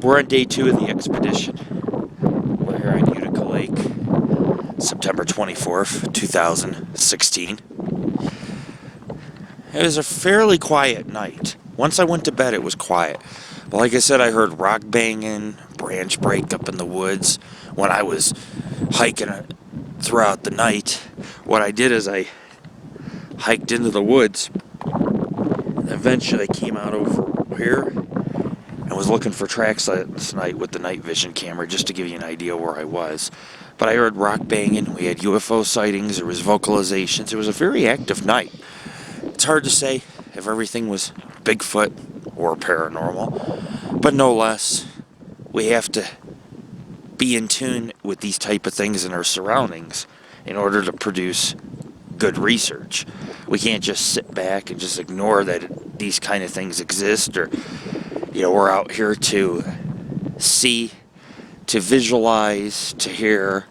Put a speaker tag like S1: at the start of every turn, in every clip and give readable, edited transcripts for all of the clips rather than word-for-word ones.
S1: We're on day 2 of the expedition. We're here on Utica Lake, September 24th, 2016. It was a fairly quiet night. Once I went to bed, it was quiet. But like I said, I heard rock banging, branch break up in the woods. When I was hiking throughout the night, what I did is I hiked into the woods. And eventually I came out over here and was looking for tracks last night with the night vision camera just to give you an idea where I was. But I heard rock banging, we had UFO sightings, there was vocalizations. It was a very active night. It's hard to say if everything was Bigfoot or paranormal, but no less, we have to be in tune with these type of things in our surroundings in order to produce good research. We can't just sit back and just ignore that these kind of things exist, or we're out here to see, to visualize, to hear,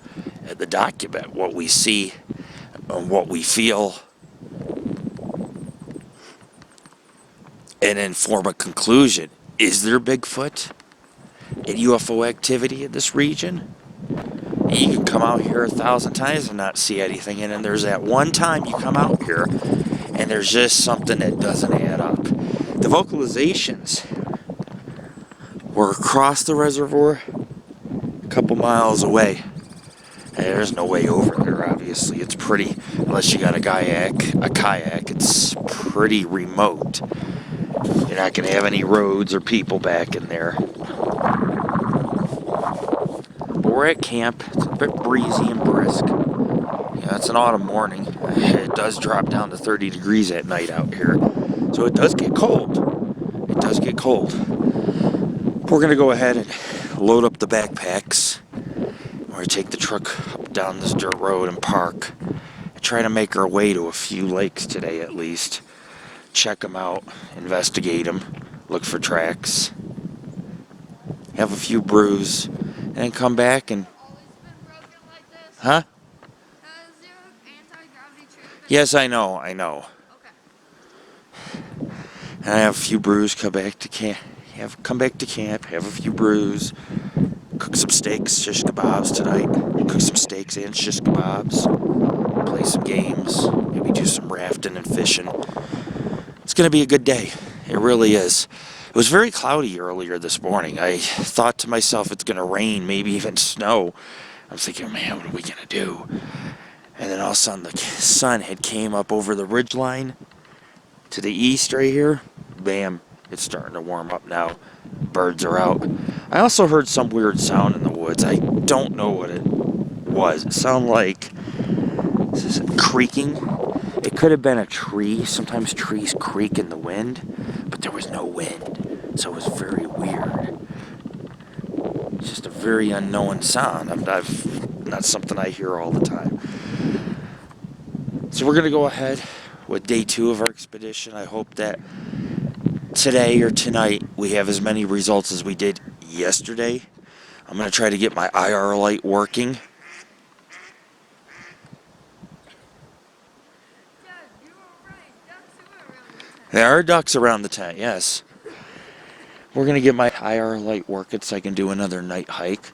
S1: to document what we see and what we feel, and then form a conclusion. Is there Bigfoot and UFO activity in this region? And you can come out here 1,000 times and not see anything, and then there's that one time you come out here and there's just something that doesn't add up. The vocalizations were across the reservoir, a couple miles away. And there's no way over there, obviously. It's pretty, unless you got a kayak, it's pretty remote. You're not going to have any roads or people back in there. But we're at camp. It's a bit breezy and brisk. It's an autumn morning. It does drop down to 30 degrees at night out here. So it does get cold. It does get cold. We're going to go ahead and load up the backpacks. We're going to take the truck up down this dirt road and park. And try to make our way to a few lakes today at least. Check them out, investigate them, look for tracks, have a few brews, and then come back and... Huh? Yes, I know. Okay. And I have a few brews, come back to camp, have a few brews, cook some steaks, shish kebabs tonight, cook some steaks and shish kebabs, play some games, maybe do some rafting and fishing. It's going to be a good day. It really is. It was very cloudy earlier this morning. I thought to myself it's going to rain, maybe even snow. I was thinking, man, what are we going to do? And then all of a sudden the sun had came up over the ridge line to the east right here. Bam, it's starting to warm up now. Birds are out. I also heard some weird sound in the woods. I don't know what it was. It sounded like creaking. It could have been a tree. Sometimes trees creak in the wind, but there was no wind, so it was very weird. It's just a very unknown sound. Not something I hear all the time. So we're going to go ahead with day 2 of our expedition. I hope that today or tonight we have as many results as we did yesterday. I'm going to try to get my IR light working. There are ducks around the tent, yes. We're going to get my IR light working so I can do another night hike.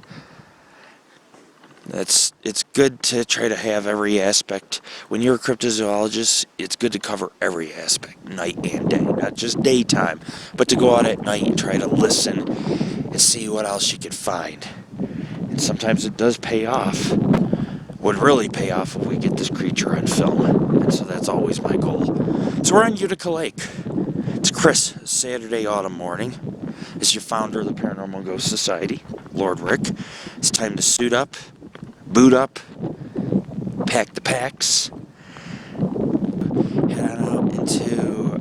S1: It's good to try to have every aspect. When you're a cryptozoologist, it's good to cover every aspect, night and day. Not just daytime, but to go out at night and try to listen and see what else you can find. And sometimes it does pay off. Would really pay off if we get this creature on film. And so that's always my goal. So we're on Utica Lake. It's crisp Saturday autumn morning. This is your founder of the Paranormal Ghost Society, Lord Rick. It's time to suit up, boot up, pack the packs, head on out into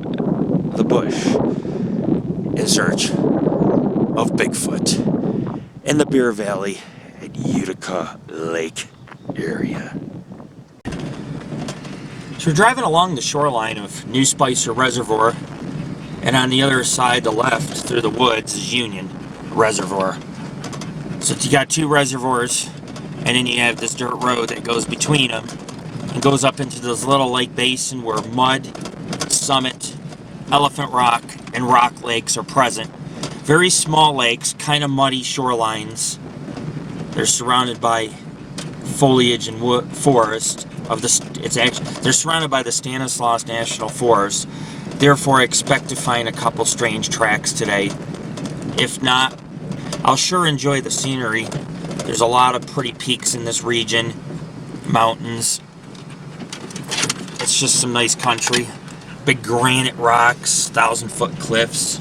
S1: the bush in search of Bigfoot in the Bear Valley at Utica Lake area. So we're driving along the shoreline of New Spicer Reservoir, and on the other side, the left, through the woods, is Union Reservoir. So you got 2 reservoirs, and then you have this dirt road that goes between them and goes up into this little lake basin where Mud, Summit, Elephant Rock, and Rock Lakes are present. Very small lakes, kind of muddy shorelines. They're surrounded by foliage and wood forest of the. They're surrounded by the Stanislaus National Forest. Therefore, I expect to find a couple strange tracks today. If not, I'll sure enjoy the scenery. There's a lot of pretty peaks in this region, mountains. It's just some nice country. Big granite rocks, 1,000-foot cliffs.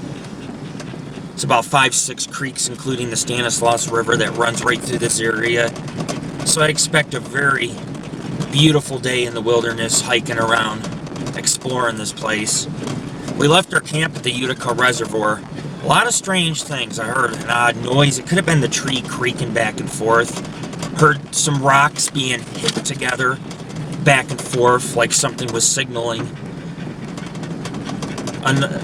S1: It's about 5-6 creeks, including the Stanislaus River that runs right through this area. So I expect a very beautiful day in the wilderness, hiking around, exploring this place. We left our camp at the Utica Reservoir. A lot of strange things. I heard an odd noise. It could have been the tree creaking back and forth. Heard some rocks being hit together, back and forth, like something was signaling.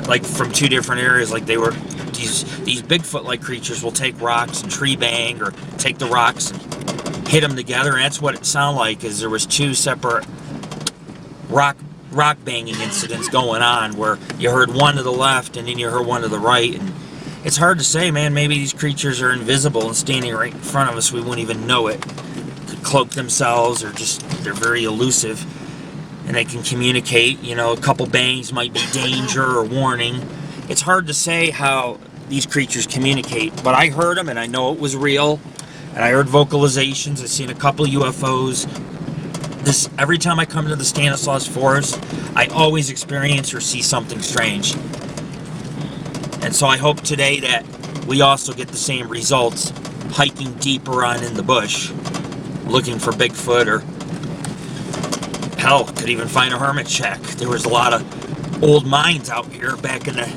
S1: Like from two different areas, like they were. These Bigfoot-like creatures will take rocks and tree bang, or take the rocks and hit them together, and that's what it sounded like. Is there was two separate rock banging incidents going on, where you heard one to the left and then you heard one to the right, and it's hard to say, man. Maybe these creatures are invisible and standing right in front of us, we wouldn't even know it. Could cloak themselves, or just they're very elusive, and they can communicate. You know, a couple bangs might be danger or warning. It's hard to say how these creatures communicate, but I heard them and I know it was real, and I heard vocalizations. I've seen a couple UFOs. Every time I come to the Stanislaus Forest, I always experience or see something strange. And so I hope today that we also get the same results, hiking deeper on in the bush, looking for Bigfoot, or hell, could even find a hermit shack. There was a lot of old mines out here back in the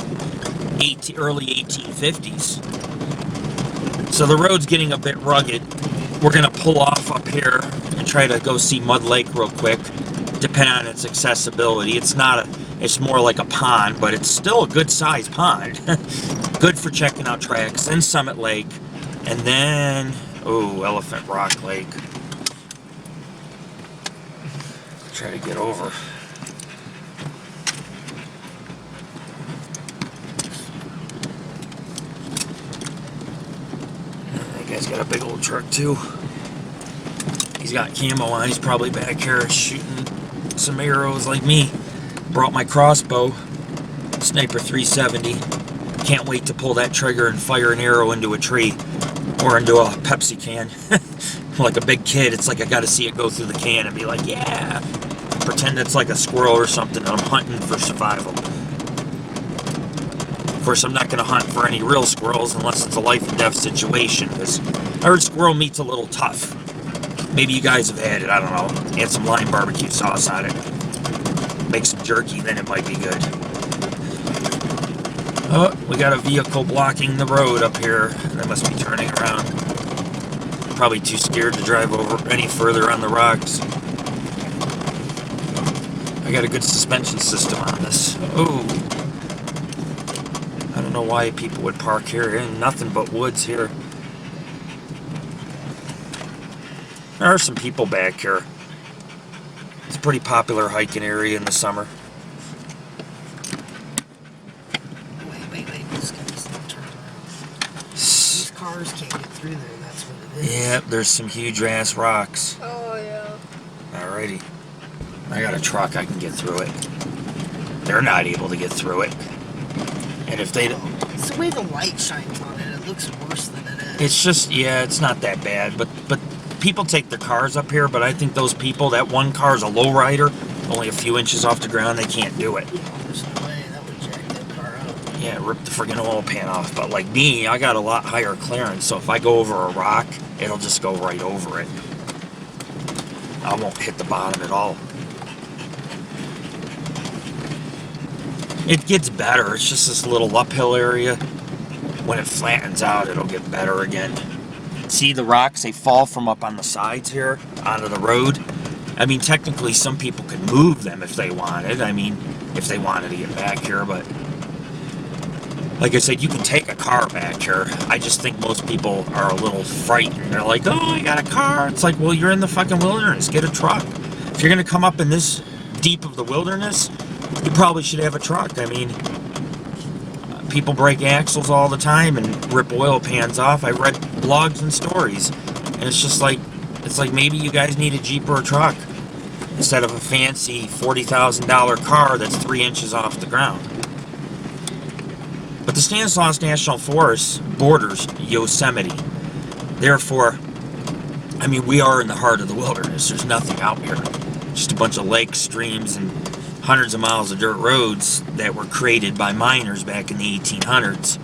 S1: early 1850s. So the road's getting a bit rugged. We're gonna pull off up here and try to go see Mud Lake real quick, depending on its accessibility. It's more like a pond, but it's still a good sized pond. Good for checking out tracks. Then Summit Lake, and then Elephant Rock Lake. Try to get over. That guy's got a big old truck too. He's got camo on. He's probably back here shooting some arrows like me. Brought my crossbow, Sniper 370. Can't wait to pull that trigger and fire an arrow into a tree or into a Pepsi can. Like a big kid, it's like I gotta see it go through the can and be like, yeah. Pretend it's like a squirrel or something, and I'm hunting for survival. Of course, I'm not gonna hunt for any real squirrels unless it's a life and death situation, because I heard squirrel meat's a little tough. Maybe you guys have had it, I don't know. Add some lime barbecue sauce on it. Make some jerky, then it might be good. Oh, we got a vehicle blocking the road up here. They must be turning around. Probably too scared to drive over any further on the rocks. I got a good suspension system on this. Oh, I don't know why people would park here. Ain't nothing but woods here. There are some people back here. It's a pretty popular hiking area in the summer.
S2: Wait. This guy's turn around. These cars can't get through there, that's what it is.
S1: Yep, there's some huge ass rocks.
S3: Oh, yeah.
S1: Alrighty. I got a truck, I can get through it. They're not able to get through it. And if they don't...
S2: It's the way the light shines on it. It looks worse than it is.
S1: It's just, yeah, it's not that bad. But people take their cars up here, but I think those people, that one car is a lowrider, only a few inches off the ground, they can't do it.
S2: There's no way that would jack that car up.
S1: Yeah, rip the friggin' oil pan off. But like me, I got a lot higher clearance, so if I go over a rock, it'll just go right over it. I won't hit the bottom at all. It gets better. It's just this little uphill area. When it flattens out, it'll get better again. See the rocks? They fall from up on the sides here onto the road. I mean, technically, some people could move them if they wanted. I mean, if they wanted to get back here, but like I said, you can take a car back here. I just think most people are a little frightened. They're like, oh, I got a car. It's like, well, you're in the fucking wilderness. Get a truck. If you're going to come up in this deep of the wilderness, you probably should have a truck. I mean, people break axles all the time and rip oil pans off. I read blogs and stories, and it's just like, it's like maybe you guys need a Jeep or a truck instead of a fancy $40,000 car that's 3 inches off the ground. But the Stanislaus National Forest borders Yosemite. Therefore, I mean, we are in the heart of the wilderness. There's nothing out here. Just a bunch of lakes, streams, and hundreds of miles of dirt roads that were created by miners back in the 1800s.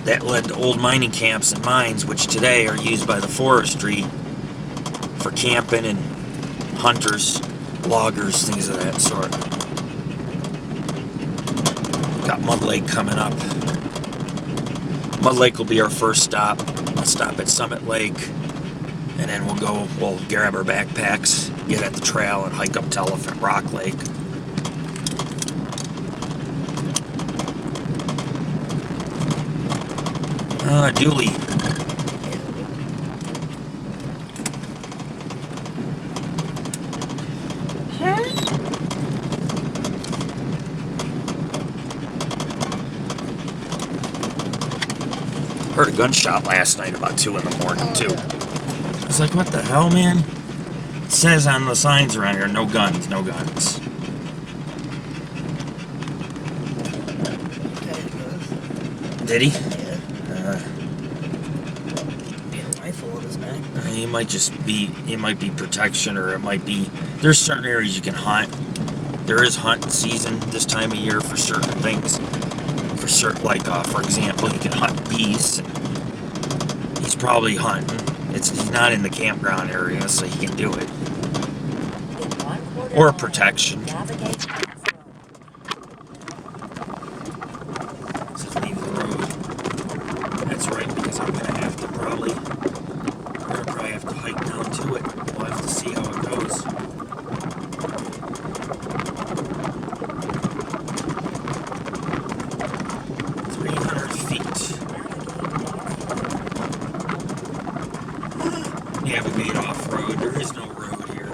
S1: That led to old mining camps and mines, which today are used by the forestry for camping and hunters, loggers, things of that sort. Got Mud Lake coming up. Mud Lake will be our first stop. We'll stop at Summit Lake, and then we'll grab our backpacks, get at the trail, and hike up to Elephant Rock Lake. Dooley. Heard a gunshot last night about 2 in the morning, too. I was like, what the hell, man? It says on the signs around here, no guns, no guns. Did he?
S2: Yeah. Be a rifle on his neck.
S1: It might just be, it might be protection, or it might be, there's certain areas you can hunt. There is hunting season this time of year for certain things. For certain, like, for example, you can hunt bees. He's probably hunting. He's not in the campground area, so he can do it. Or protection. Just leave the road. That's right, because I'm gonna have to probably have to hike down to it. We'll have to see how it goes. Navigate off-road. There is no road here.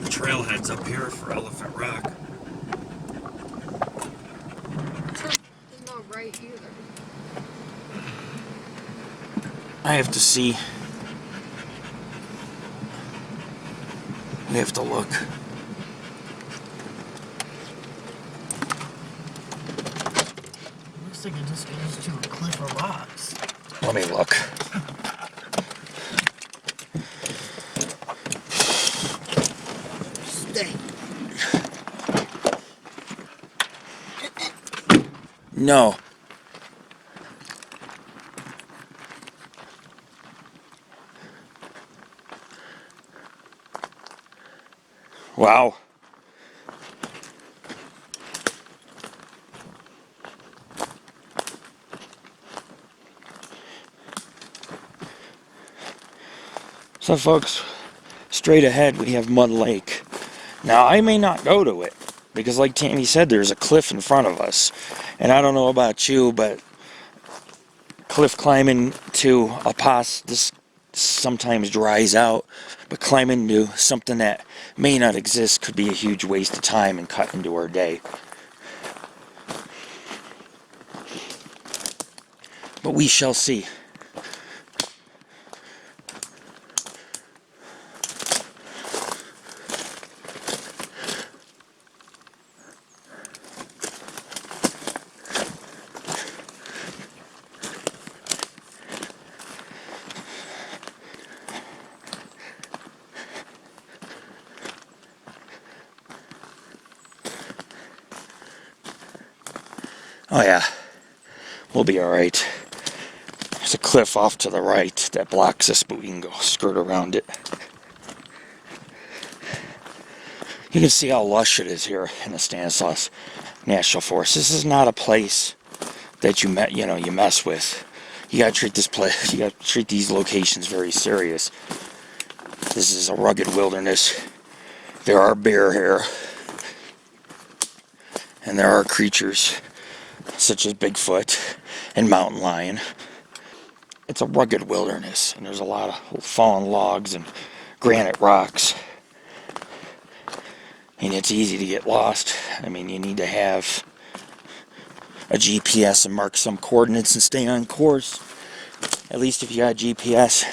S1: The trailhead's up here for Elephant Rock.
S3: There's no right either.
S1: I have to see. We have to look.
S2: Looks like it just goes to a cliff of rocks.
S1: Let me look.
S2: Stay.
S1: No. Wow. So folks, straight ahead we have Mud Lake. Now I may not go to it, because like Tammy said, there's a cliff in front of us. And I don't know about you, but cliff climbing to a pass, this sometimes dries out, but climbing to something that may not exist could be a huge waste of time and cut into our day. But we shall see. Oh yeah, we'll be alright. There's a cliff off to the right that blocks us, but we can go skirt around it. You can see how lush it is here in the Stanislaus National Forest. This is not a place that you mess with. You gotta treat this place, you gotta treat these locations very serious. This is a rugged wilderness. There are bear here, and there are creatures such as Bigfoot and mountain lion. It's a rugged wilderness, and there's a lot of fallen logs and granite rocks. and it's easy to get lost. I mean, you need to have a GPS and mark some coordinates and stay on course. At least if you got GPS,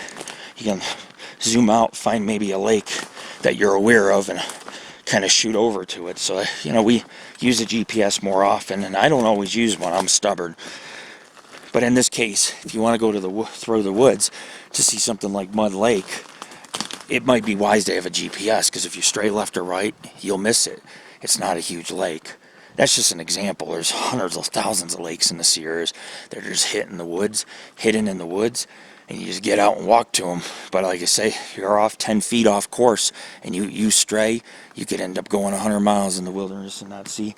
S1: you can zoom out, find maybe a lake that you're aware of, and kind of shoot over to it. So, you know, we use a GPS more often, and I don't always use one. I'm stubborn. But in this case, if you want to go to through the woods to see something like Mud Lake, it might be wise to have a GPS, because if you stray left or right, you'll miss it. It's not a huge lake. That's just an example. There's hundreds of thousands of lakes in the Sierras that are just hidden in the woods, and you just get out and walk to them. But like I say, you're off 10 feet off course, and you stray, you could end up going 100 miles in the wilderness and not see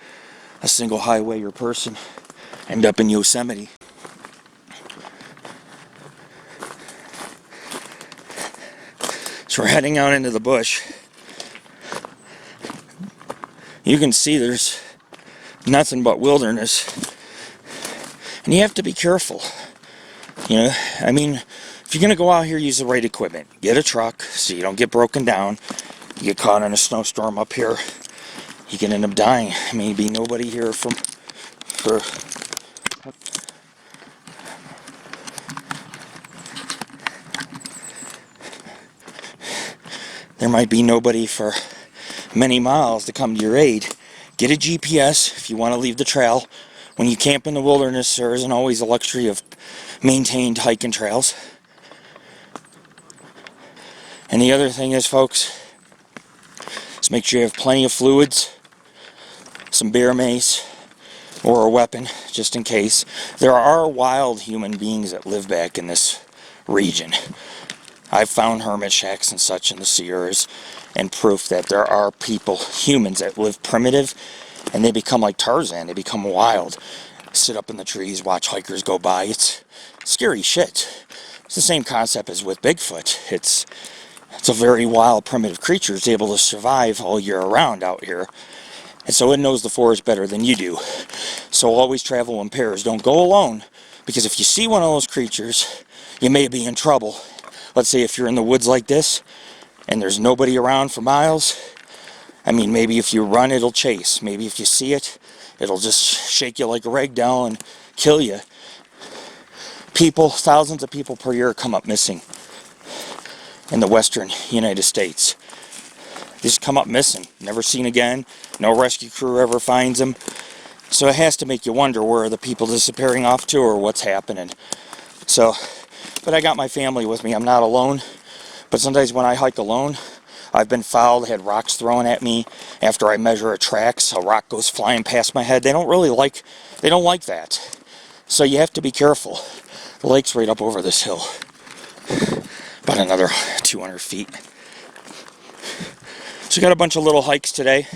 S1: a single highway or person, end up in Yosemite. So we're heading out into the bush. You can see there's nothing but wilderness, and you have to be careful. You know, I mean, if you're gonna go out here, use the right equipment. Get a truck so you don't get broken down. You get caught in a snowstorm up here, you can end up dying. Maybe nobody here for there might be nobody for many miles to come to your aid. Get a GPS if you want to leave the trail. When you camp in the wilderness, there isn't always the luxury of maintained hiking trails. And the other thing is, folks, is make sure you have plenty of fluids, some bear mace, or a weapon, just in case. There are wild human beings that live back in this region. I've found hermit shacks and such in the Sierras, and proof that there are people, humans, that live primitive, and they become like Tarzan. They become wild. Sit up in the trees, watch hikers go by. It's scary shit. It's the same concept as with Bigfoot. It's a very wild, primitive creature. It's able to survive all year around out here. And so it knows the forest better than you do. So always travel in pairs. Don't go alone, because if you see one of those creatures, you may be in trouble. Let's say if you're in the woods like this, and there's nobody around for miles. I mean, maybe if you run, it'll chase. Maybe if you see it, it'll just shake you like a rag doll and kill you. People, thousands of people per year come up missing in the western United States. They just come up missing, never seen again. No rescue crew ever finds them. So it has to make you wonder, where are the people disappearing off to, or what's happening. So, but I got my family with me. I'm not alone. But sometimes when I hike alone, I've been fouled, had rocks thrown at me after I measure a track, so a rock goes flying past my head. They don't like that. So you have to be careful. The lake's right up over this hill. About another 200 feet. So we got a bunch of little hikes today.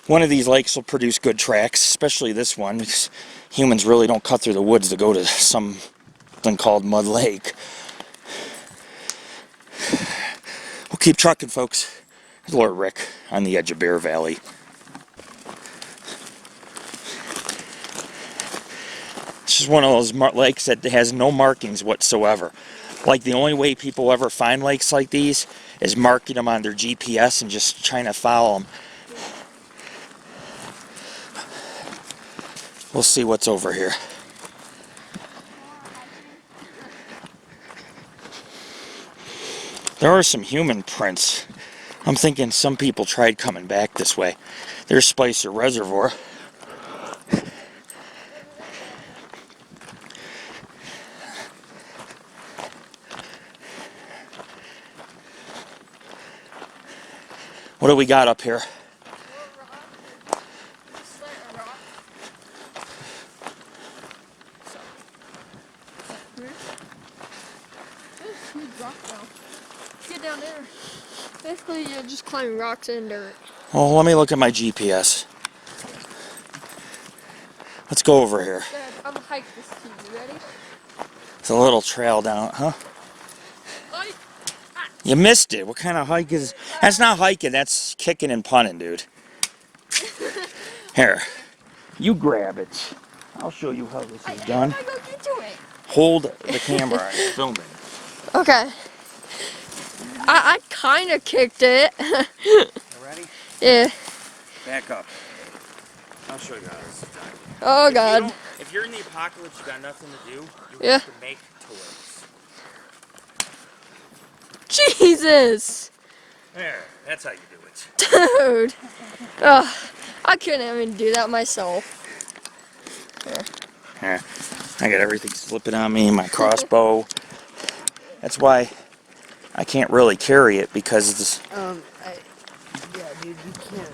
S1: One of these lakes will produce good tracks, especially this one, because humans really don't cut through the woods to go to something called Mud Lake. We'll keep trucking, folks. There's Lord Rick on the edge of Bear Valley. It's just one of those lakes that has no markings whatsoever. Like, the only way people ever find lakes like these is marking them on their GPS and just trying to follow them. We'll see what's over here. There are some human prints. I'm thinking some people tried coming back this way. There's Utica Reservoir. What do we got up here?
S3: Get down there. Basically, you're just climbing rocks and dirt.
S1: Well, let me look at my GPS. Let's go over here.
S3: Dad, I'm gonna hike this to you. Ready?
S1: It's a little trail down, huh? You missed it. What kind of hike is... That's not hiking, that's kicking and punting, dude. Here. You grab it. I'll show you how this is done.
S3: I go get to it.
S1: Hold the camera and film it.
S3: Okay. I kind of kicked it.
S1: You ready?
S3: Yeah.
S1: Back up. I'll show you how this is done.
S3: Oh God.
S1: If you're in the apocalypse, you got nothing to do, you
S3: Yeah.
S1: have to make toys.
S3: Jesus.
S1: There, that's how you do it.
S3: Dude. Ugh. I couldn't even do that myself.
S1: Here, I got everything slipping on me, my crossbow. That's why I can't really carry it, because it's...
S2: Yeah, dude, you can't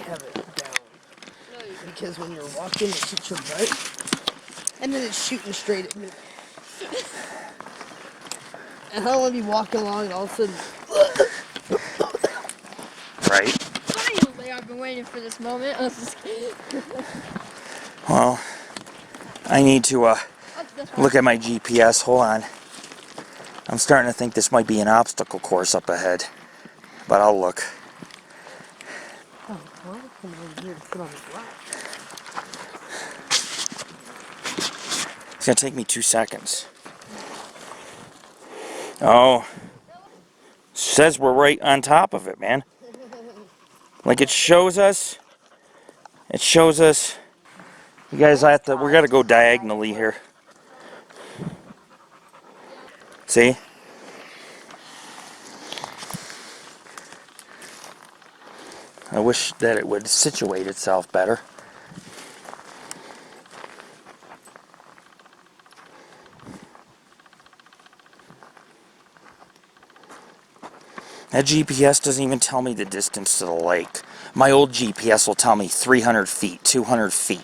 S2: have it down. Because when you're walking, it hits your butt, and then it's shooting straight at me. And I don't want to be walking along and all of a sudden...
S1: Right?
S3: Finally, I've been waiting for this moment.
S1: Well, I need to look at my GPS. Hold on. I'm starting to think this might be an obstacle course up ahead. But I'll look.
S2: Oh, well, come over here and sit on the rock.
S1: It's going to take me 2 seconds. Oh. Says we're right on top of it, man. Like it shows us. It shows us. You guys have to, we got to go diagonally here. See? I wish that it would situate itself better. That GPS doesn't even tell me the distance to the lake. My old GPS will tell me 300 feet, 200 feet.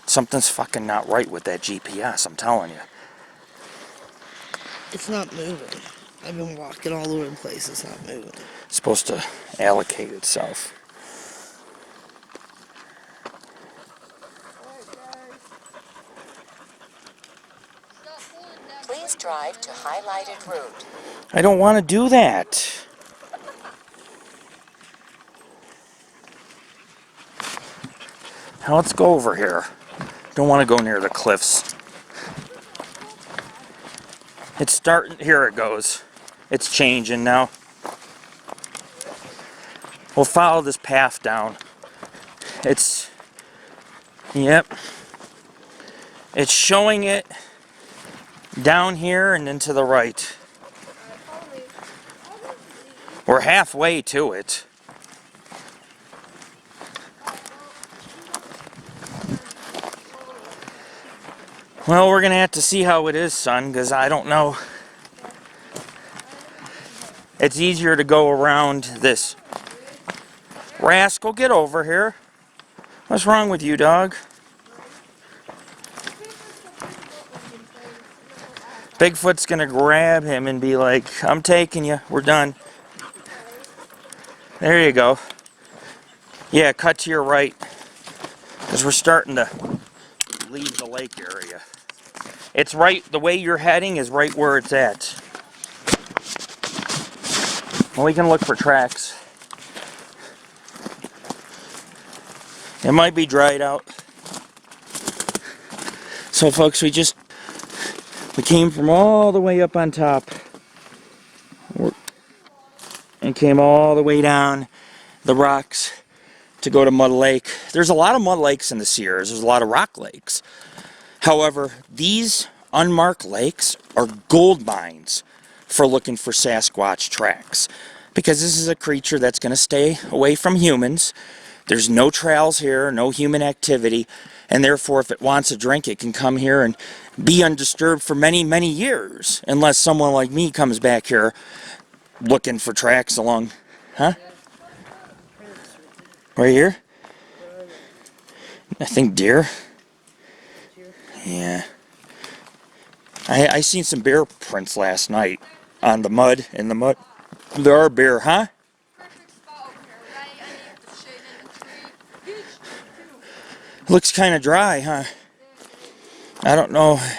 S1: Something's fucking not right with that GPS, I'm telling you.
S2: It's not moving. I've been walking all over the place. It's not moving.
S1: It's supposed to allocate itself.
S4: Please drive to highlighted route.
S1: I don't want to do that. Now let's go over here. Don't want to go near the cliffs. It's starting, here it goes. It's changing now. We'll follow this path down. It's, yep. It's showing it down here and then to the right. We're halfway to it. Well, we're going to have to see how it is, son, because I don't know. It's easier to go around this. Rascal, get over here. What's wrong with you, dog? Bigfoot's going to grab him and be like, I'm taking you. We're done. There you go. Yeah, cut to your right. Because we're starting to leave the lake area. It's right, the way you're heading is right where it's at. Well, we can look for tracks. It might be dried out. So folks, we came from all the way up on top and came all the way down the rocks to go to Mud Lake. There's a lot of mud lakes in the Sierras. There's a lot of rock lakes. However, these unmarked lakes are gold mines for looking for Sasquatch tracks, because this is a creature that's going to stay away from humans. There's no trails here, no human activity, and therefore if it wants a drink, it can come here and be undisturbed for many, many years, unless someone like me comes back here looking for tracks along, huh? Right here? I think deer. Yeah. I seen some bear prints last night on the mud, in the mud. There are bear, huh?
S3: Perfect spot over here. I need the shade in the tree. Huge tree too.
S1: Looks kind of dry, huh? I don't know.
S3: Oh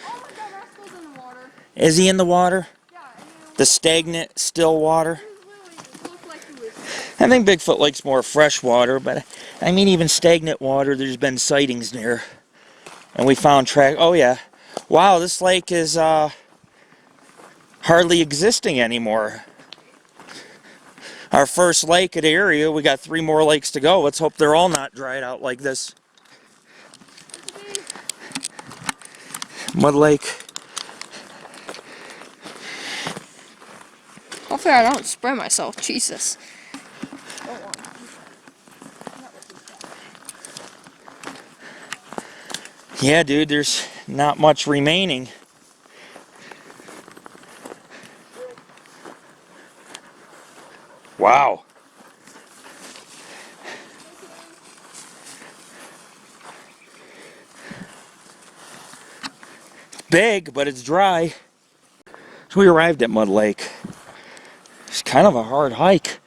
S3: my God, Rascal's in the water.
S1: Is he in the water?
S3: Yeah, and
S1: The stagnant, still water?
S3: it looked like he was.
S1: I think Bigfoot likes more fresh water, but I mean even stagnant water, there's been sightings near. And we found track. Oh yeah. Wow, this lake is hardly existing anymore. our first lake at the area. We got 3 more lakes to go. Let's hope they're all not dried out like this. Mud Lake.
S3: Hopefully I don't spray myself. Jesus.
S1: Yeah, dude, there's not much remaining. Wow. Big, but it's dry. So we arrived at Mud Lake. It's kind of a hard hike.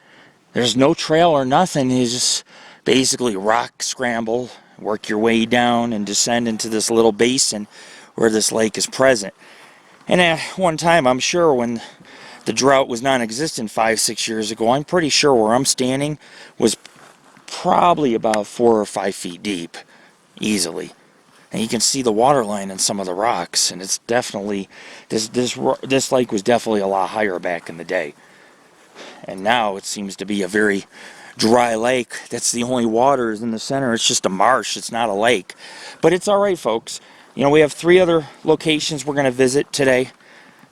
S1: There's no trail or nothing. You just basically rock scramble, work your way down and descend into this little basin where this lake is present. And at one time, I'm sure when the drought was non-existent 5-6 years ago, I'm pretty sure where I'm standing was probably about 4 or 5 feet deep, easily. And you can see the water line in some of the rocks, and it's definitely, this lake was definitely a lot higher back in the day. And now it seems to be a very dry lake. That's the only water is in the center. It's just a marsh. It's not a lake. But it's all right, folks. You know, we have 3 other locations we're going to visit today.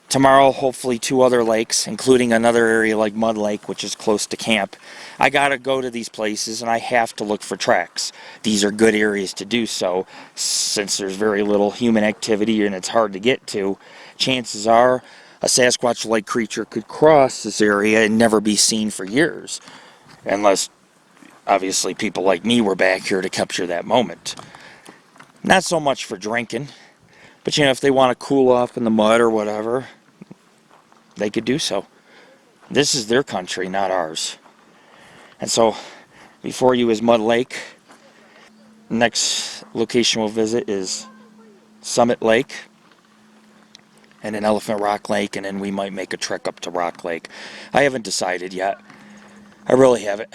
S1: Tomorrow, hopefully 2 other lakes, including another area like Mud Lake, which is close to camp. I gotta go to these places, and I have to look for tracks. These are good areas to do so, since there's very little human activity and it's hard to get to. Chances are a Sasquatch-like creature could cross this area and never be seen for years, unless, obviously, people like me were back here to capture that moment. Not so much for drinking, but, you know, if they want to cool off in the mud or whatever, they could do so. This is their country, not ours. And so, before you is Mud Lake. Next location we'll visit is Summit Lake, and then Elephant Rock Lake, and then we might make a trek up to Rock Lake. I haven't decided yet. I really haven't.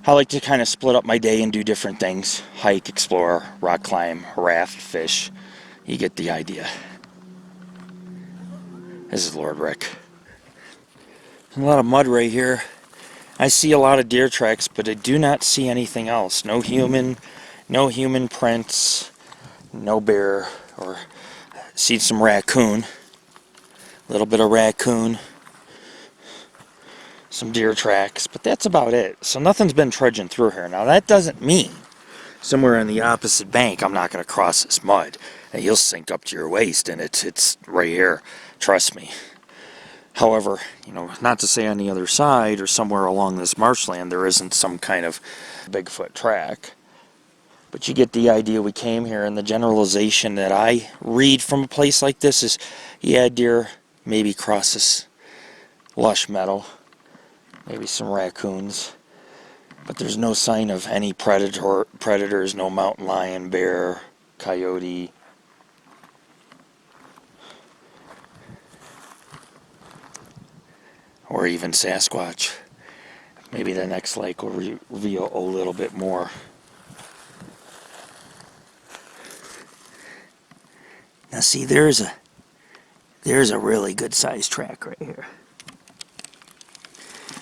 S1: I like to kind of split up my day and do different things. Hike, explore, rock climb, raft, fish. You get the idea. This is Lord Rick. There's a lot of mud right here. I see a lot of deer tracks, but I do not see anything else. No human prints, no bear, or see some raccoon. A little bit of raccoon. Some deer tracks, but that's about it. So nothing's been trudging through here. Now that doesn't mean somewhere on the opposite bank I'm not going to cross this mud. And you'll sink up to your waist, and it's right here. Trust me. However, you know, not to say on the other side or somewhere along this marshland there isn't some kind of Bigfoot track. But you get the idea. We came here, and the generalization that I read from a place like this is, yeah, deer maybe cross this lush meadow. Maybe some raccoons. But there's no sign of any predators, no mountain lion, bear, coyote. Or even Sasquatch. Maybe the next lake will reveal a little bit more. Now see, there's a really good sized track right here.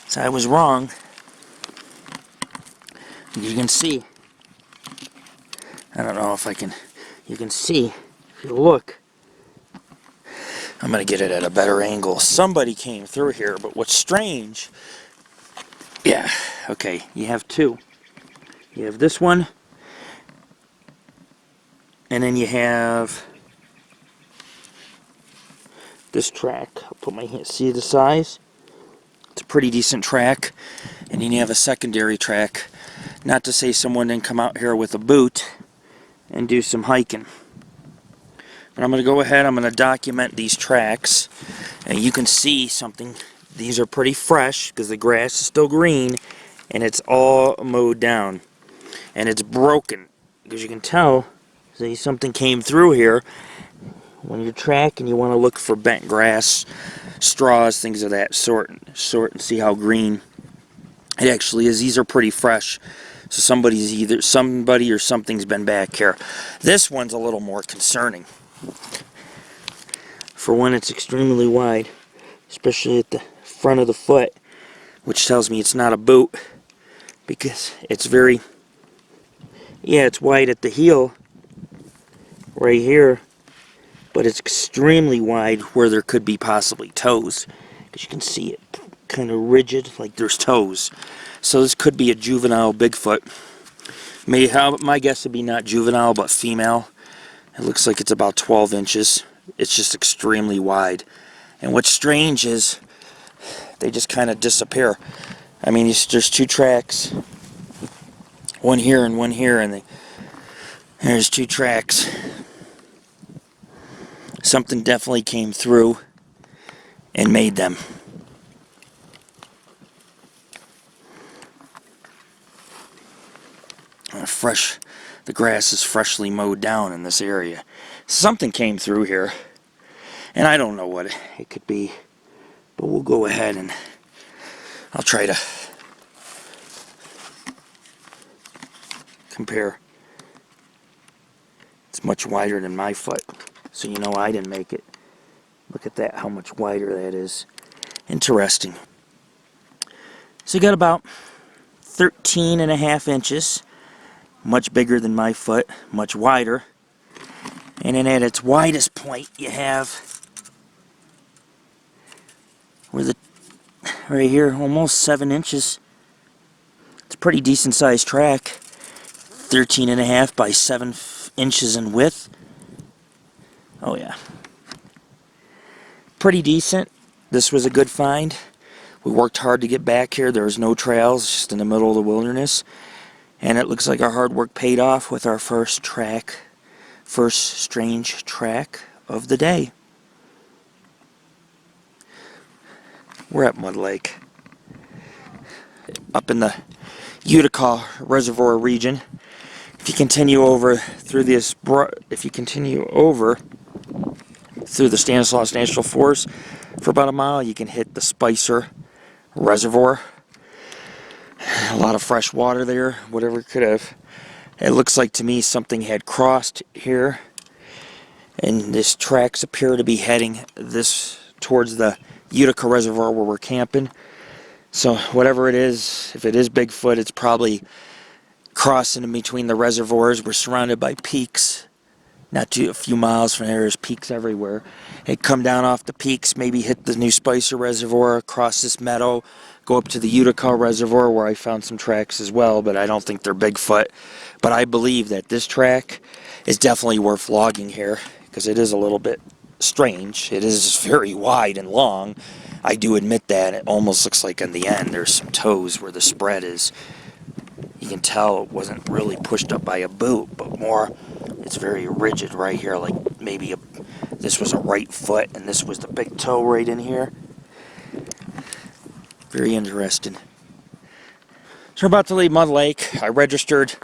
S1: So I was wrong. You can see. I don't know if I can. You can see if you look. I'm going to get it at a better angle. Somebody came through here, but what's strange... Yeah, okay, you have 2. You have this one, and then you have this track. I'll put my hand, see the size? It's a pretty decent track. And then you have a secondary track. Not to say someone didn't come out here with a boot and do some hiking. But I'm going to go ahead, I'm going to document these tracks. And you can see something. These are pretty fresh because the grass is still green and it's all mowed down. And it's broken because you can tell, see, something came through here. When you're tracking, you want to look for bent grass, straws, things of that sort, and see how green it actually is. These are pretty fresh. So somebody or something's been back here. This one's a little more concerning. For one, it's extremely wide, especially at the front of the foot. which tells me it's not a boot, because it's very, yeah, it's wide at the heel right here, but it's extremely wide where there could be possibly toes, because you can see it kind of rigid like there's toes. So this could be a juvenile Bigfoot. My guess would be not juvenile but female. It looks like it's about 12 inches. It's just extremely wide. And what's strange is they just kind of disappear. I mean, there's two tracks, one here and one here, and there's two tracks. Something definitely came through and made them. The grass is freshly mowed down in this area. Something came through here, and I don't know what it could be, but we'll go ahead and I'll try to compare. It's much wider than my foot, so you know I didn't make it. Look at that, how much wider that is. Interesting. So you got about 13.5 inches. Much bigger than my foot, much wider. And then at its widest point, you have right here, almost 7 inches. It's a pretty decent sized track. 13.5 by 7 inches in width. Oh yeah. Pretty decent. This was a good find. We worked hard to get back here. There was no trails, just in the middle of the wilderness. And it looks like our hard work paid off with our first strange track of the day. We're at Mud Lake, up in the Utica Reservoir region. If you continue over through the Stanislaus National Forest for about a mile, you can hit the Spicer Reservoir. A lot of fresh water there, whatever it could have. It looks like to me something had crossed here, and these tracks appear to be heading this towards the Utica Reservoir where we're camping. So whatever it is, if it is Bigfoot, it's probably crossing in between the reservoirs. We're surrounded by peaks. A few miles from there, there's peaks everywhere. It come down off the peaks, maybe hit the New Spicer Reservoir, across this meadow, go up to the Utica Reservoir where I found some tracks as well, but I don't think they're Bigfoot. But I believe that this track is definitely worth logging here, because it is a little bit strange. It is very wide and long. I do admit that. It almost looks like in the end there's some toes where the spread is. You can tell it wasn't really pushed up by a boot, but more, it's very rigid right here, like maybe this was a right foot and this was the big toe right in here. Very interesting. So we're about to leave Mud Lake. I registered.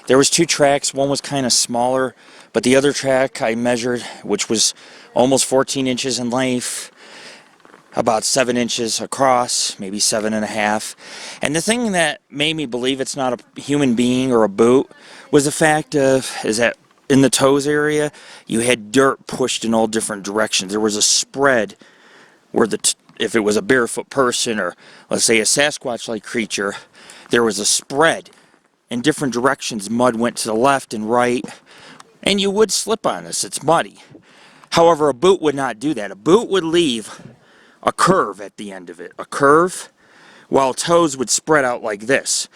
S1: There was two tracks. One was kind of smaller, but the other track I measured, which was almost 14 inches in length, about 7 inches across, maybe 7.5. And the thing that made me believe it's not a human being or a boot was the fact is that in the toes area, you had dirt pushed in all different directions. There was a spread where if it was a barefoot person or let's say a Sasquatch-like creature, there was a spread in different directions. Mud went to the left and right, and you would slip on this. It's muddy. However, a boot would not do that. A boot would leave a curve at the end of it, a curve, while toes would spread out like this.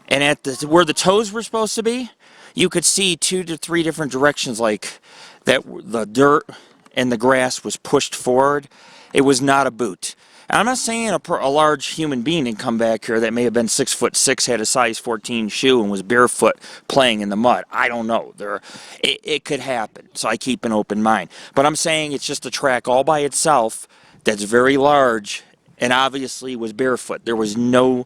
S1: And at where the toes were supposed to be, you could see 2 to 3 different directions, like that the dirt and the grass was pushed forward. It was not a boot. And I'm not saying a large human being didn't come back here that may have been 6'6", had a size 14 shoe, and was barefoot playing in the mud. I don't know. It could happen. So I keep an open mind. But I'm saying it's just a track all by itself that's very large and obviously was barefoot. There was no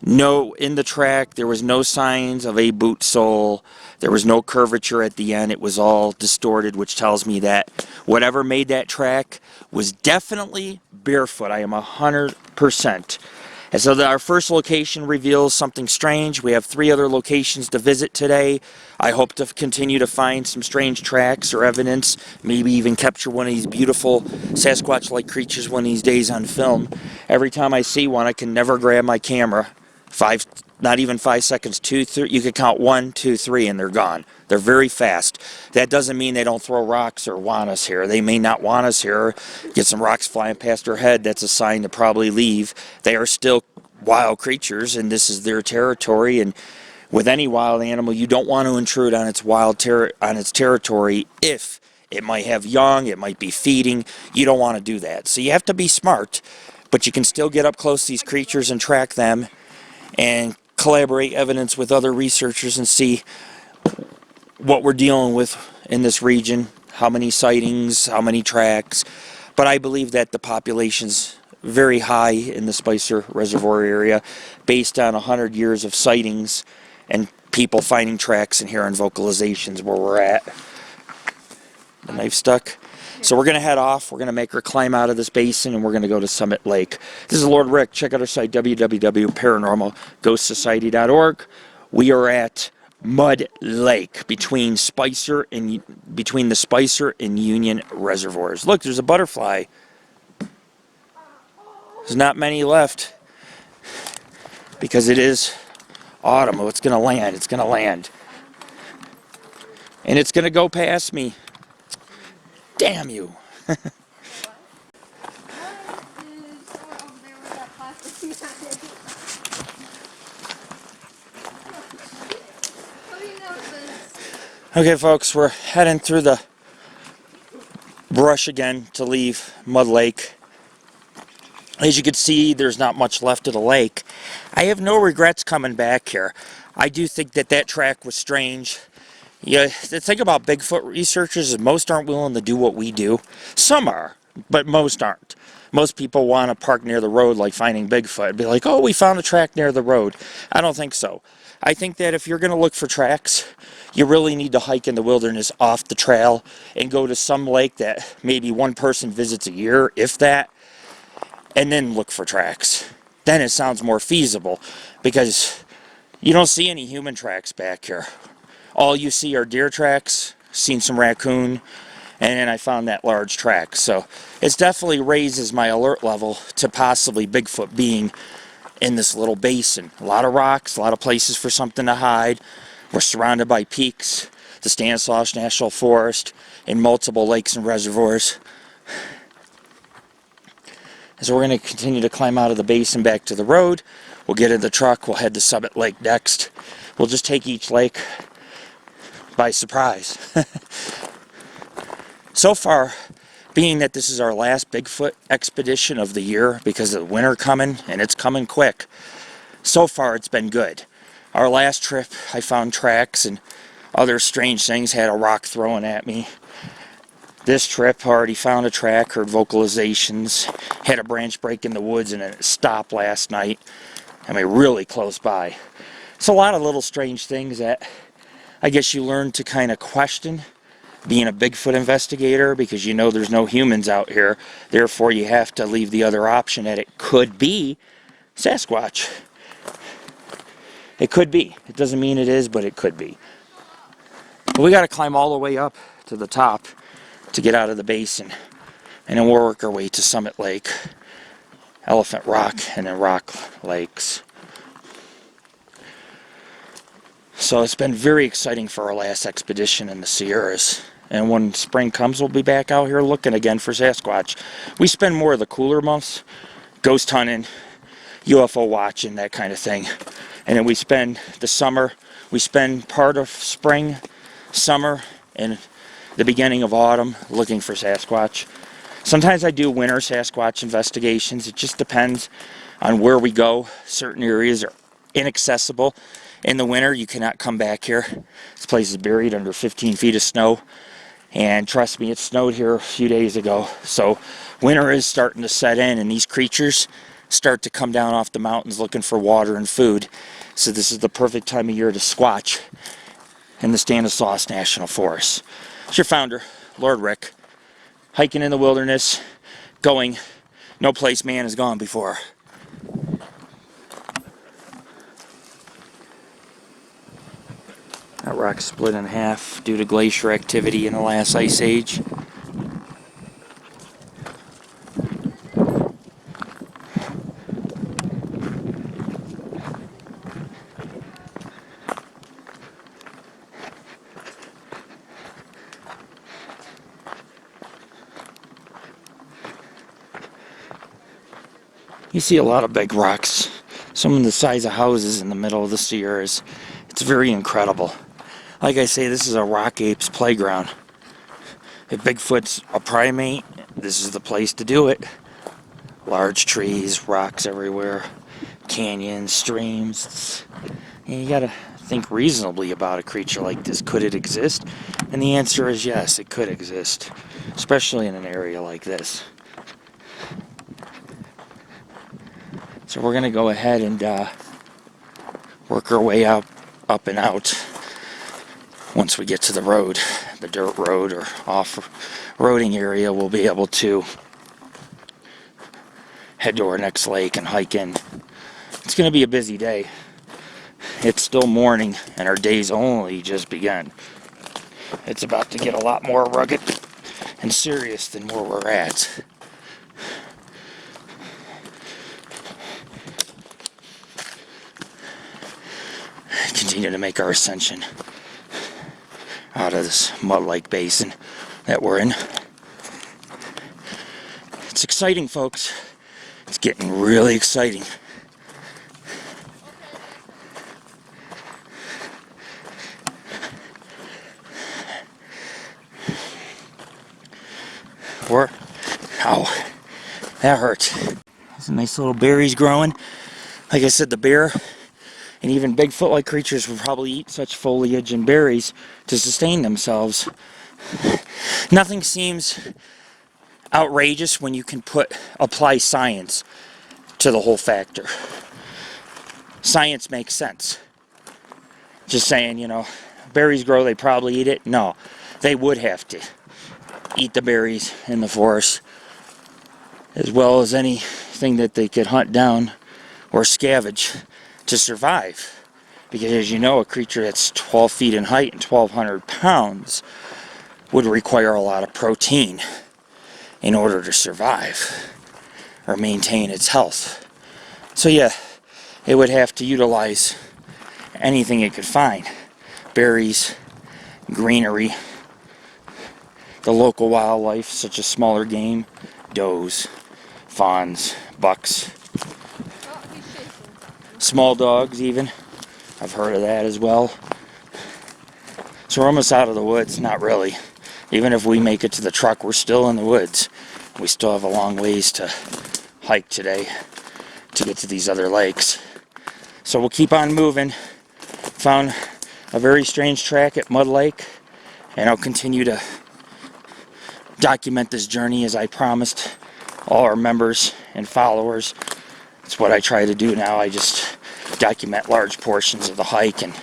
S1: in the track, there was no signs of a boot sole. There was no curvature at the end. It was all distorted, which tells me that whatever made that track was definitely barefoot. I am 100%. And so our first location reveals something strange. We have 3 other locations to visit today. I hope to continue to find some strange tracks or evidence, maybe even capture one of these beautiful Sasquatch-like creatures one of these days on film. Every time I see one, I can never grab my camera. Not even 5 seconds, 2, 3, you could count 1, 2, 3 and they're gone. They're very fast. That doesn't mean they don't throw rocks or want us here. They may not want us here. Get some rocks flying past their head, that's a sign to probably leave. They are still wild creatures and this is their territory, and with any wild animal you don't want to intrude on its territory if it might have young, it might be feeding. You don't want to do that. So you have to be smart, but you can still get up close to these creatures and track them and collaborate evidence with other researchers and see what we're dealing with in this region, how many sightings, how many tracks. But I believe that the population's very high in the Spicer Reservoir area based on 100 years of sightings and people finding tracks and hearing vocalizations where we're at. The knife stuck. So we're going to head off. We're going to make her climb out of this basin and we're going to go to Summit Lake. This is Lord Rick. Check out our site, www.paranormalghostsociety.org. We are at Mud Lake between the Spicer and Union Reservoirs. Look, there's a butterfly. There's not many left because it is autumn. Oh, it's going to land. It's going to land. And it's going to go past me. Damn you. Okay, folks, we're heading through the brush again to leave Mud Lake. As you can see, there's not much left of the lake. I have no regrets coming back here. I do think that track was strange. Yeah, the thing about Bigfoot researchers is most aren't willing to do what we do. Some are, but most aren't. Most people want to park near the road like finding Bigfoot and be like, oh, we found a track near the road. I don't think so. I think that if you're going to look for tracks, you really need to hike in the wilderness off the trail and go to some lake that maybe one person visits a year, if that, and then look for tracks. Then it sounds more feasible because you don't see any human tracks back here. All you see are deer tracks, seen some raccoon, and then I found that large track. So it definitely raises my alert level to possibly Bigfoot being in this little basin. A lot of rocks, a lot of places for something to hide. We're surrounded by peaks, the Stanislaus National Forest, and multiple lakes and reservoirs. So we're going to continue to climb out of the basin back to the road. We'll get in the truck, we'll head to Summit Lake next. We'll just take each lake by surprise. So far, being that this is our last Bigfoot expedition of the year because of the winter coming, and it's coming quick, so far it's been good. Our last trip, I found tracks and other strange things, had a rock thrown at me. This trip, already found a track, heard vocalizations, had a branch break in the woods and it stopped last night. I mean, really close by. It's a lot of little strange things that I guess you learn to kind of question being a Bigfoot investigator because you know there's no humans out here. Therefore, you have to leave the other option that it could be Sasquatch. It could be. It doesn't mean it is, but it could be. But we got to climb all the way up to the top to get out of the basin. And then we'll work our way to Summit Lake, Elephant Rock, and then Rock Lakes. So it's been very exciting for our last expedition in the Sierras. And when spring comes, we'll be back out here looking again for Sasquatch. We spend more of the cooler months ghost hunting, UFO watching, that kind of thing. And then we spend the summer, we spend part of spring, summer, and the beginning of autumn looking for Sasquatch. Sometimes I do winter Sasquatch investigations. It just depends on where we go. Certain areas are inaccessible. In the winter, you cannot come back here. This place is buried under 15 feet of snow. And trust me, it snowed here a few days ago. So winter is starting to set in, and these creatures start to come down off the mountains looking for water and food. So this is the perfect time of year to squatch in the Stanislaus National Forest. It's your founder, Lord Rick, hiking in the wilderness, going no place man has gone before. That rock split in half due to glacier activity in the last ice age. You see a lot of big rocks, some of the size of houses in the middle of the Sierras. It's very incredible. Like I say, this is a rock ape's playground. If Bigfoot's a primate, this is the place to do it. Large trees, rocks everywhere, canyons, streams. And you gotta think reasonably about a creature like this. Could it exist? And the answer is yes, it could exist, especially in an area like this. So we're gonna go ahead and work our way up and out. Once we get to the road, the dirt road or off-roading area, we'll be able to head to our next lake and hike in. It's gonna be a busy day. It's still morning and our day's only just begun. It's about to get a lot more rugged and serious than where we're at. Continue to make our ascension out of this mud-like basin that we're in. It's exciting, folks. It's getting really exciting. Ow, that hurt. There's some nice little berries growing. Like I said, the bear and even Bigfoot-like creatures will probably eat such foliage and berries to sustain themselves. Nothing seems outrageous when you can apply science to the whole factor. Science makes sense. Just saying, you know, berries grow, they probably eat it. No, they would have to eat the berries in the forest, as well as anything that they could hunt down or scavenge to survive. Because as you know, a creature that's 12 feet in height and 1,200 pounds would require a lot of protein in order to survive or maintain its health. So yeah, it would have to utilize anything it could find. Berries, greenery, the local wildlife such as smaller game, does, fawns, bucks, small dogs even. I've heard of that as well. So we're almost out of the woods. Not really. Even if we make it to the truck, we're still in the woods. We still have a long ways to hike today to get to these other lakes. So we'll keep on moving. Found a very strange track at Mud Lake, and I'll continue to document this journey as I promised all our members and followers. It's what I try to do now. I just document large portions of the hike and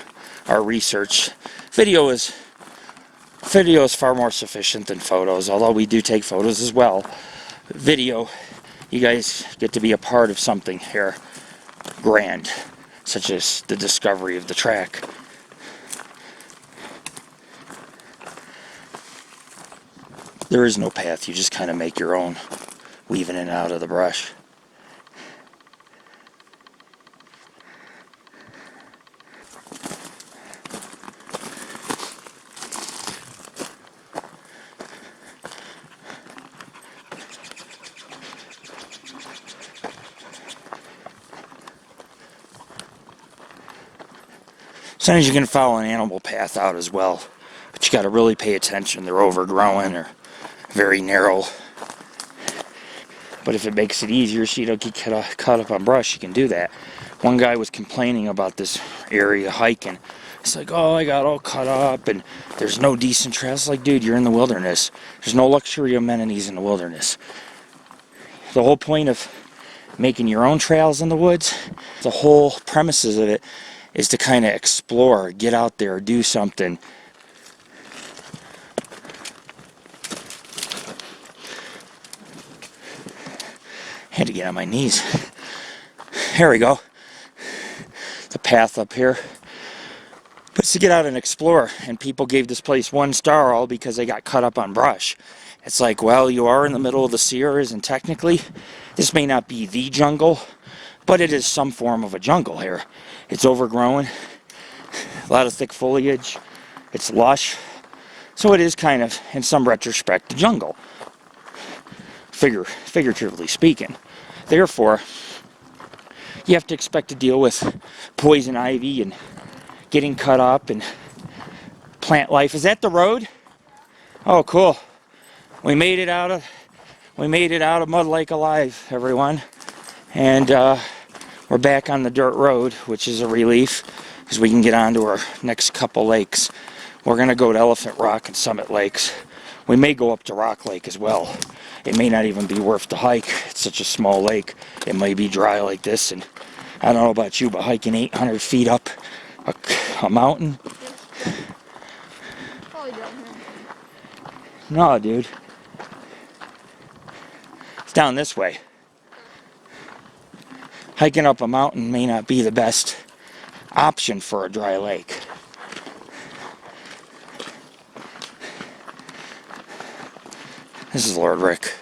S1: our research. Video is far more sufficient than photos, although we do take photos as well. Video, you guys get to be a part of something here grand, such as the discovery of the track. There is no path, you just kind of make your own, weaving in and out of the brush. Sometimes you can follow an animal path out as well, but you got to really pay attention. They're overgrown or very narrow. But if it makes it easier so you don't get caught up on brush, you can do that. One guy was complaining about this area hiking. It's like, oh, I got all cut up and there's no decent trails. Like, dude, you're in the wilderness. There's no luxury amenities in the wilderness. The whole point of making your own trails in the woods, the whole premises of it, is to kind of explore, get out there, do something. Had to get on my knees. Here we go. The path up here. But to get out and explore, and people gave this place 1 star all because they got cut up on brush. It's like, well, you are in the middle of the Sierras, and technically this may not be the jungle, but it is some form of a jungle here. It's overgrown, a lot of thick foliage, it's lush, so it is kind of, in some retrospect, a jungle, figuratively speaking. Therefore, you have to expect to deal with poison ivy and getting cut up and plant life. Is that the road? Oh, cool. We made it out of Mud Lake alive, everyone. And we're back on the dirt road, which is a relief because we can get on to our next couple lakes. We're going to go to Elephant Rock and Summit Lakes. We may go up to Rock Lake as well. It may not even be worth the hike. It's such a small lake. It may be dry like this, and I don't know about you, but hiking 800 feet up a mountain?
S3: Probably down here.
S1: No, dude. It's down this way. Hiking up a mountain may not be the best option for a dry lake. This is Lord Rick.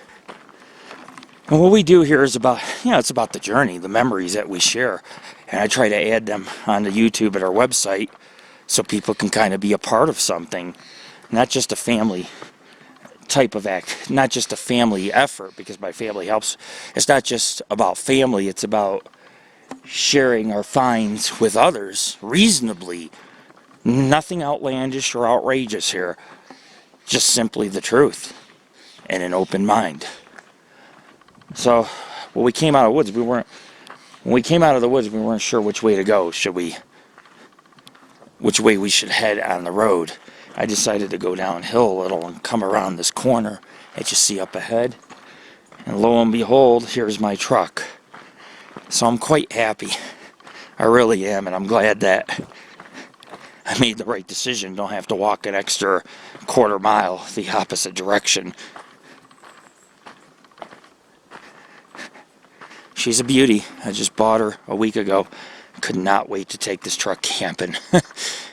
S1: And what we do here is about, it's about the journey, the memories that we share. And I try to add them onto YouTube at our website so people can kind of be a part of something. Not just a family type of act, not just a family effort, because my family helps. It's not just about family, it's about sharing our finds with others reasonably. Nothing outlandish or outrageous here. Just simply the truth and an open mind. So, when we came out of the woods, we weren't sure which way to go. Which way we should head on the road. I decided to go downhill a little and come around this corner that you see up ahead. And lo and behold, here's my truck. So I'm quite happy. I really am, and I'm glad that I made the right decision. Don't have to walk an extra quarter mile the opposite direction. She's a beauty. I just bought her a week ago. Could not wait to take this truck camping.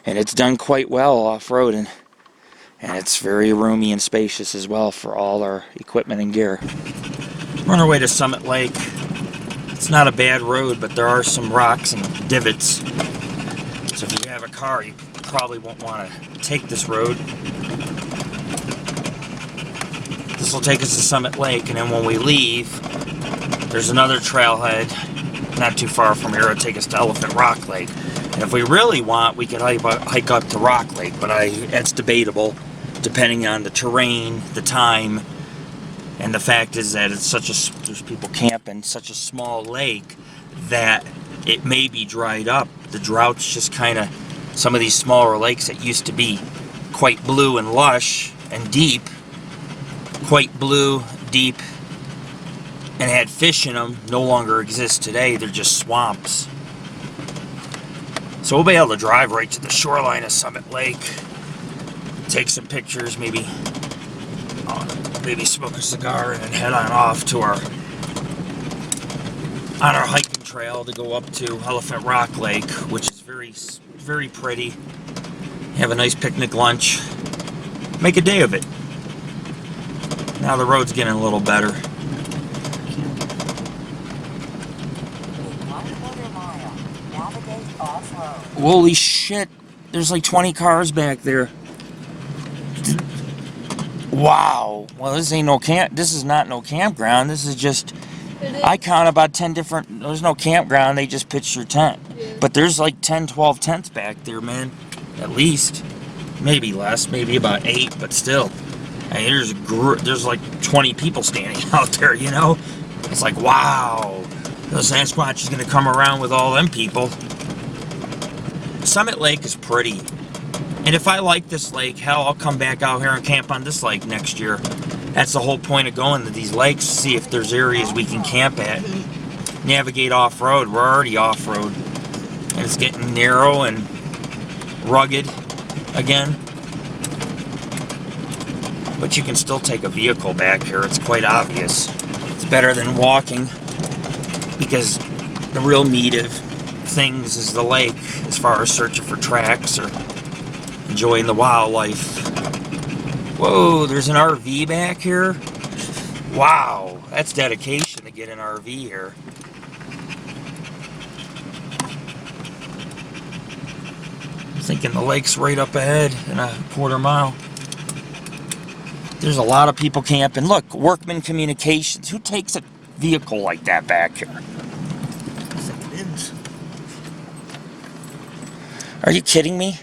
S1: And it's done quite well off-roading. And it's very roomy and spacious as well for all our equipment and gear. We're on our way to Summit Lake. It's not a bad road, but there are some rocks and divots. So if you have a car, you probably won't want to take this road. This will take us to Summit Lake, and then when we leave, there's another trailhead not too far from here. It'll take us to Elephant Rock Lake. And if we really want, we could hike up to Rock Lake, but it's debatable depending on the terrain, the time, and the fact is that it's there's people camping, such a small lake that it may be dried up. The drought's just kind of, some of these smaller lakes that used to be quite blue and lush and deep, quite blue, deep, and had fish in them, no longer exist today. They're just swamps. So we'll be able to drive right to the shoreline of Summit Lake, take some pictures, maybe smoke a cigar, and then head on off to our hiking trail to go up to Elephant Rock Lake, which is very, very pretty. Have a nice picnic lunch, make a day of it. Now the road's getting a little better. Holy shit, there's like 20 cars back there. Wow. Well, this ain't no camp. This is not no campground. This is just, I count about 10 different, there's no campground. They just pitched your tent. Yeah. But there's like 10, 12 tents back there, man. At least. Maybe less, maybe about 8, but still. I mean, there's like 20 people standing out there, you know? It's like, wow. The Sasquatch is going to come around with all them people. Summit Lake is pretty. And if I like this lake, hell, I'll come back out here and camp on this lake next year. That's the whole point of going to these lakes, to see if there's areas we can camp at. Navigate off-road. We're already off-road. And it's getting narrow and rugged again. But you can still take a vehicle back here. It's quite obvious. It's better than walking, because the real meat of things is the lake, as far as searching for tracks or enjoying the wildlife. Whoa, there's an RV back here? Wow, that's dedication to get an RV here. I'm thinking the lake's right up ahead in a quarter mile. There's a lot of people camping. Look, Workman Communications. Who takes a vehicle like that back here?
S2: It's like bins.
S1: Are you kidding me?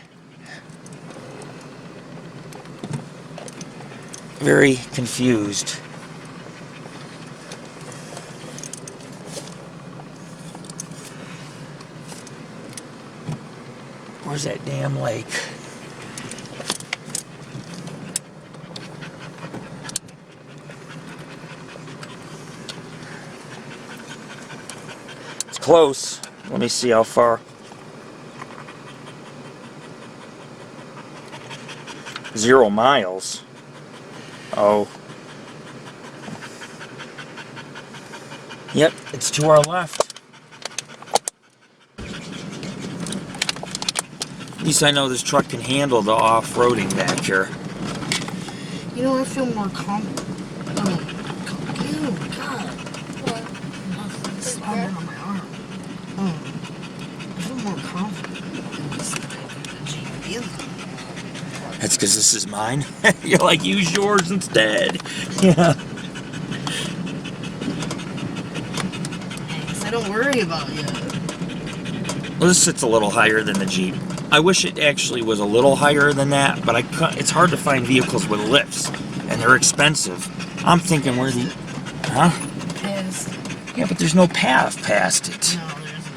S1: Very confused. Where's that damn lake? It's close. Let me see how far. 0 miles. Oh. Yep, it's to our left. At least I know this truck can handle the off-roading back here.
S2: You know, I feel more confident. Oh, God.
S3: What?
S2: Nothing. Slapping on my arm. Oh, I feel more confident in this Jeep.
S1: That's because this is mine. You're like, use yours instead. Yeah.
S2: I don't worry about you.
S1: Well, this sits a little higher than the Jeep. I wish it actually was a little higher than that, but it's hard to find vehicles with lifts, and they're expensive. I'm thinking where the... Huh?
S2: Past.
S1: Yeah, but there's no path past it.
S2: No, there isn't.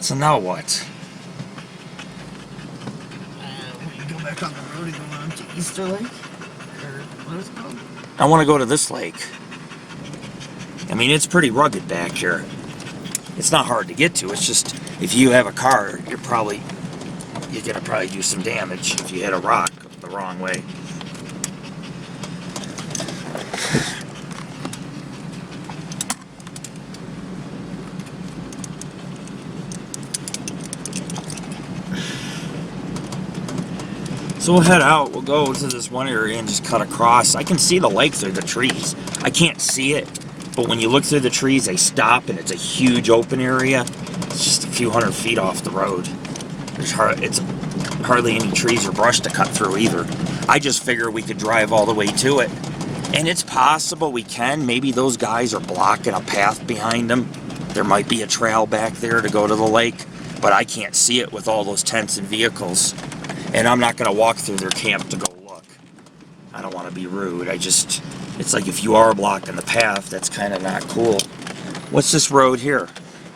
S1: So now what?
S2: We go back on the road and go on to Easter Lake? Or what is it called?
S1: I want to go to this lake. I mean, it's pretty rugged back here. It's not hard to get to. It's just, if you have a car, you're gonna probably do some damage if you hit a rock the wrong way. So we'll head out. We'll go to this one area and just cut across. I can see the lake through the trees. I can't see it, but when you look through the trees, they stop, and it's a huge open area. It's just a few hundred feet off the road. It's hardly any trees or brush to cut through either. I just figure we could drive all the way to it. And it's possible we can. Maybe those guys are blocking a path behind them. There might be a trail back there to go to the lake, but I can't see it with all those tents and vehicles. And I'm not going to walk through their camp to go look. I don't want to be rude. It's like if you are blocking the path, that's kind of not cool. What's this road here?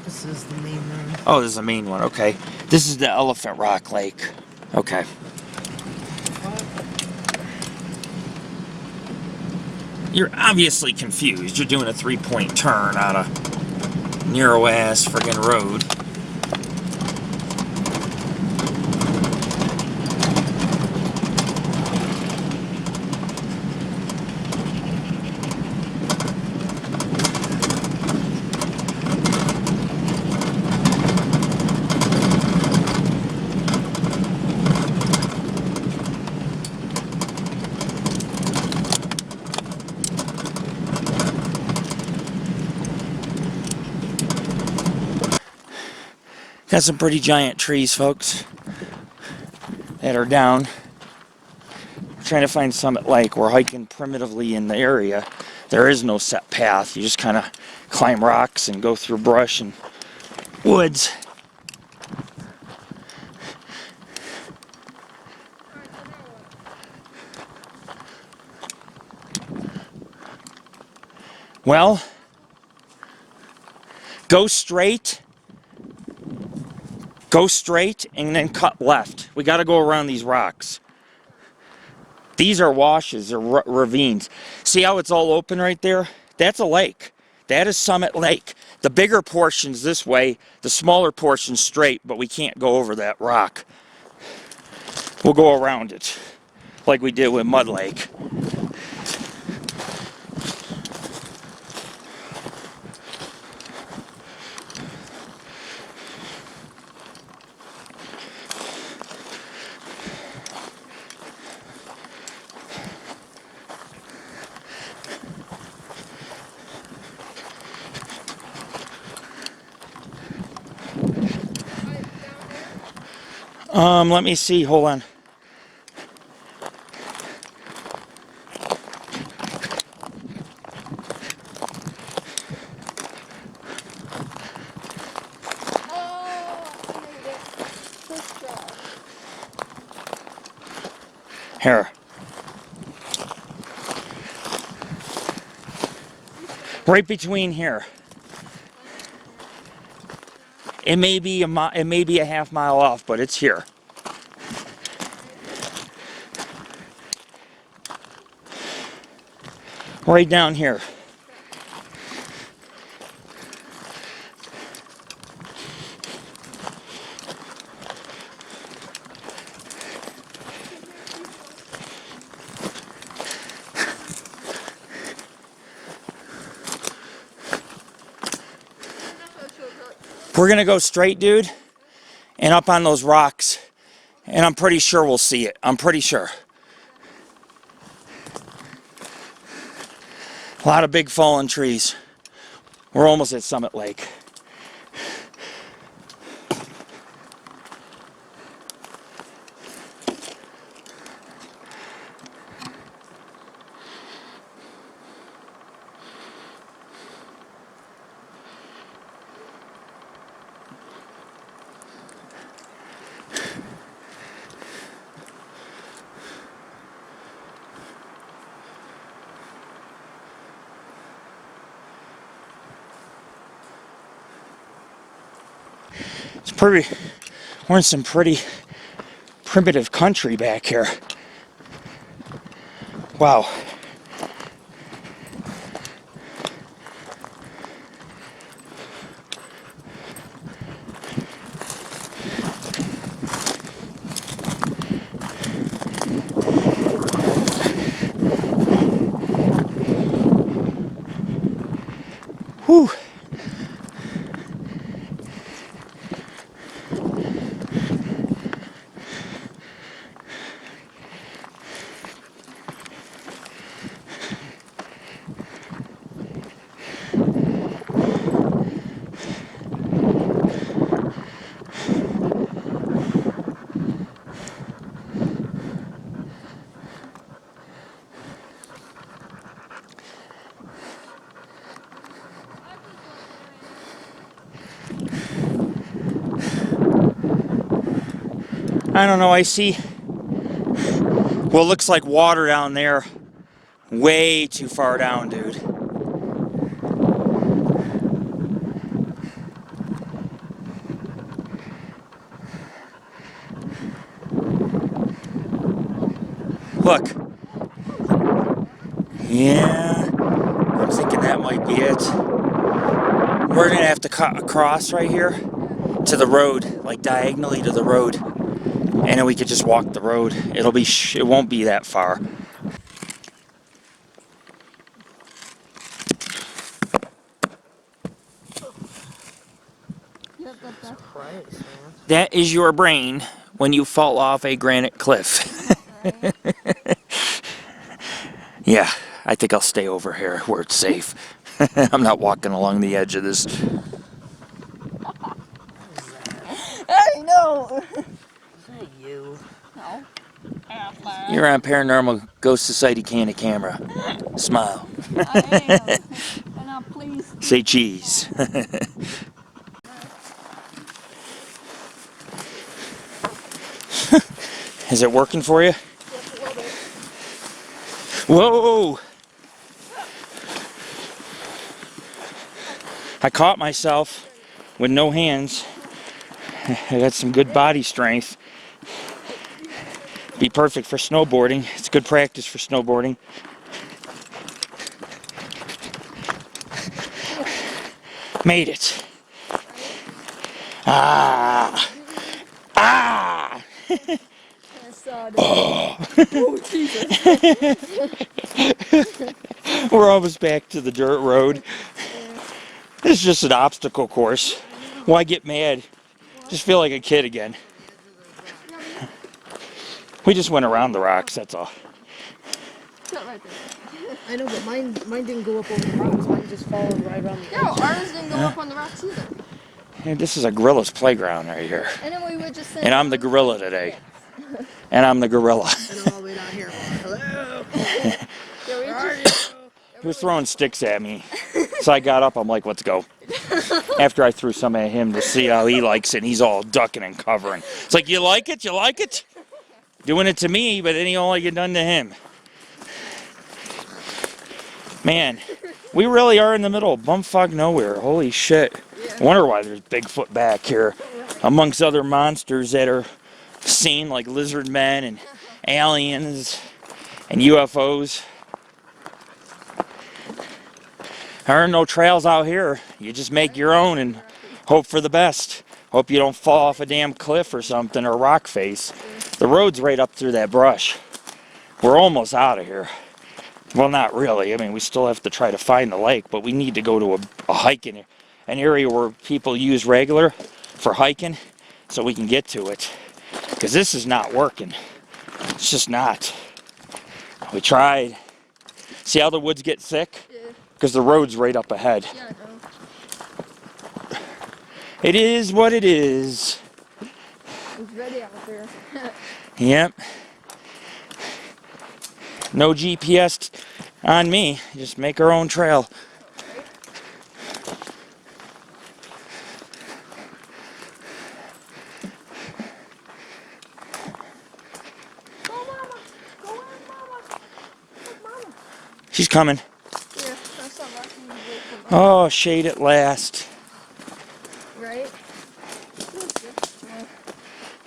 S2: This is the main road.
S1: Oh, this is the main one. Okay. This is the Elephant Rock Lake. Okay. You're obviously confused. You're doing a 3-point turn on a narrow-ass friggin' road. Got some pretty giant trees, folks, that are down. We're trying to find Summit Lake. We're hiking primitively in the area. There is no set path. You just kind of climb rocks and go through brush and woods. Well, go straight and then cut left. We got to go around these rocks. These are washes or ravines. See how it's all open right there? That's a lake. That is Summit Lake. The bigger portion's this way, the smaller portion's straight, but we can't go over that rock. We'll go around it, like we did with Mud Lake. Let me see. Hold on. Here. Right between here. It may be a half mile off, but it's here. Right down here. We're gonna go straight, dude, and up on those rocks, and I'm pretty sure we'll see it. I'm pretty sure. A lot of big fallen trees. We're almost at Summit Lake. We're in some pretty primitive country back here. Wow. Whew. I don't know, I see what looks like water down there. Way too far down, dude. Look. Yeah, I'm thinking that might be it. We're gonna have to cut across right here to the road, like diagonally to the road. And then we could just walk the road. It won't be that far.
S2: Christ, man.
S1: That is your brain when you fall off a granite cliff. Yeah, I think I'll stay over here where it's safe. I'm not walking along the edge of this.
S3: I know.
S2: Is that you?
S3: No.
S1: You're on Paranormal Ghost Society Candid Camera. Smile.
S3: I am. And now please.
S1: Say cheese. Is it working for you? Whoa! I caught myself with no hands. I got some good body strength. Be perfect for snowboarding. It's good practice for snowboarding. Made it. Ah! Ah!
S3: I saw that. Oh, Jesus.
S1: We're almost back to the dirt road. This is just an obstacle course. Why get mad? Just feel like a kid again. We just went around the rocks, that's all.
S3: Sit right there.
S2: I know, but mine didn't go up over the rocks. Mine just followed right around the
S3: Yeah,
S2: edge.
S3: ours didn't go up on the rocks either.
S1: And this is a gorilla's playground right here.
S3: And then we would just sit
S1: And I'm the gorilla today. And I'm the gorilla.
S2: And I'm all the way down here. Hello.
S3: Yeah, we
S2: Where
S3: would
S2: are
S3: just,
S2: you?
S1: He was throwing sticks at me. So I got up, I'm like, let's go. After I threw some at him to see how he likes it, and he's all ducking and covering. It's like, you like it? You like it? Doing it to me, but then he only get done to him. Man, we really are in the middle of bumfuck nowhere. Holy shit. I wonder why there's Bigfoot back here. Amongst other monsters that are seen like lizard men and aliens and UFOs. There are no trails out here. You just make your own and hope for the best. Hope you don't fall off a damn cliff or something, or rock face. The road's right up through that brush. We're almost out of here. Well, not really. I mean, we still have to try to find the lake, but we need to go to a hiking, an area where people use regular for hiking, so we can get to it. Because this is not working. It's just not. We tried. See how the woods get thick? Because the road's right up ahead.
S3: yeah, I know.
S1: It is what it is.
S3: It's ready out there.
S1: Yep. No GPS on me. Just make our own trail.
S3: Go, Mama. Go in, Mama. Look, Mama.
S1: She's coming.
S3: Yeah, that's not watching you wait for
S1: Oh,
S3: Mama.
S1: shade at last.
S3: Right?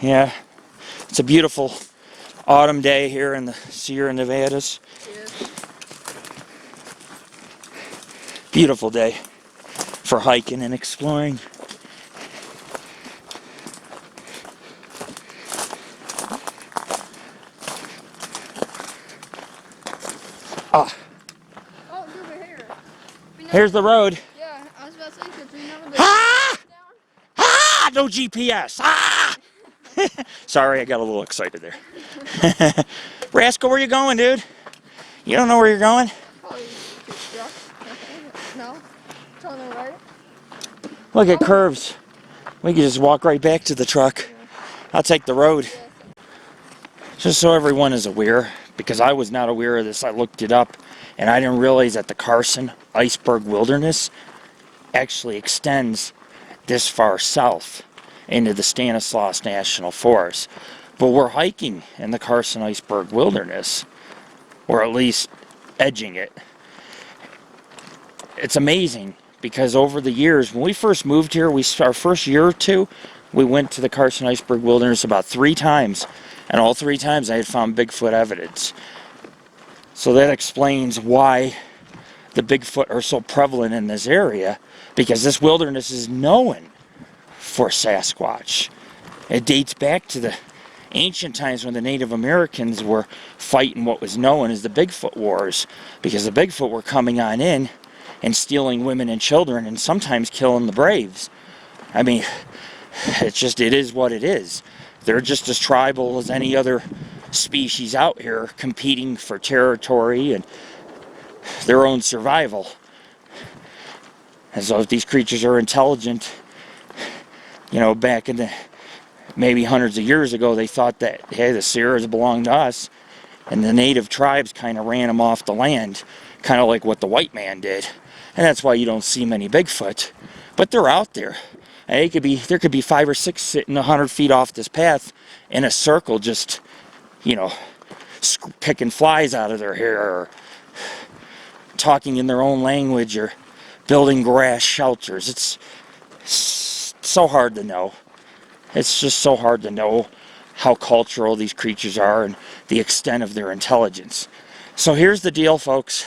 S1: Yeah. It's a beautiful autumn day here in the Sierra Nevadas.
S3: Yeah.
S1: Beautiful day for hiking and exploring. Ah,
S3: Oh, dude, we're here. We never,
S1: here's the road.
S3: yeah, I was about to say, because we never been
S1: Ah!
S3: down.
S1: Ah! No GPS. Ah! Sorry, I got a little excited there. Rascal, where you going, dude? You don't know where you're going?
S3: Probably truck. No? It's on the right?
S1: Look at curves. We can just walk right back to the truck. I'll take the road. Just so everyone is aware, because I was not aware of this, I looked it up, and I didn't realize that the Carson Iceberg Wilderness actually extends this far south into the Stanislaus National Forest. But we're hiking in the Carson Iceberg Wilderness, or at least edging it. It's amazing, because over the years, when we first moved here, our first year or two, we went to the Carson Iceberg Wilderness about 3 times, and all 3 times I had found Bigfoot evidence. So that explains why the Bigfoot are so prevalent in this area, because this wilderness is known for Sasquatch. It dates back to the ancient times when the Native Americans were fighting what was known as the Bigfoot Wars, because the Bigfoot were coming on in and stealing women and children and sometimes killing the braves. I mean, it is what it is. They're just as tribal as any other species out here, competing for territory and their own survival. And so if these creatures are intelligent, you know, back in the maybe hundreds of years ago, they thought that, hey, the Sierras belong to us, and the native tribes kind of ran them off the land, kind of like what the white man did. And that's why you don't see many Bigfoot, but they're out there. And there could be 5 or 6 sitting 100 feet off this path in a circle, just, you know, picking flies out of their hair, or talking in their own language, or building grass shelters. It's so hard to know. It's just so hard to know how cultural these creatures are and the extent of their intelligence. So here's the deal, folks.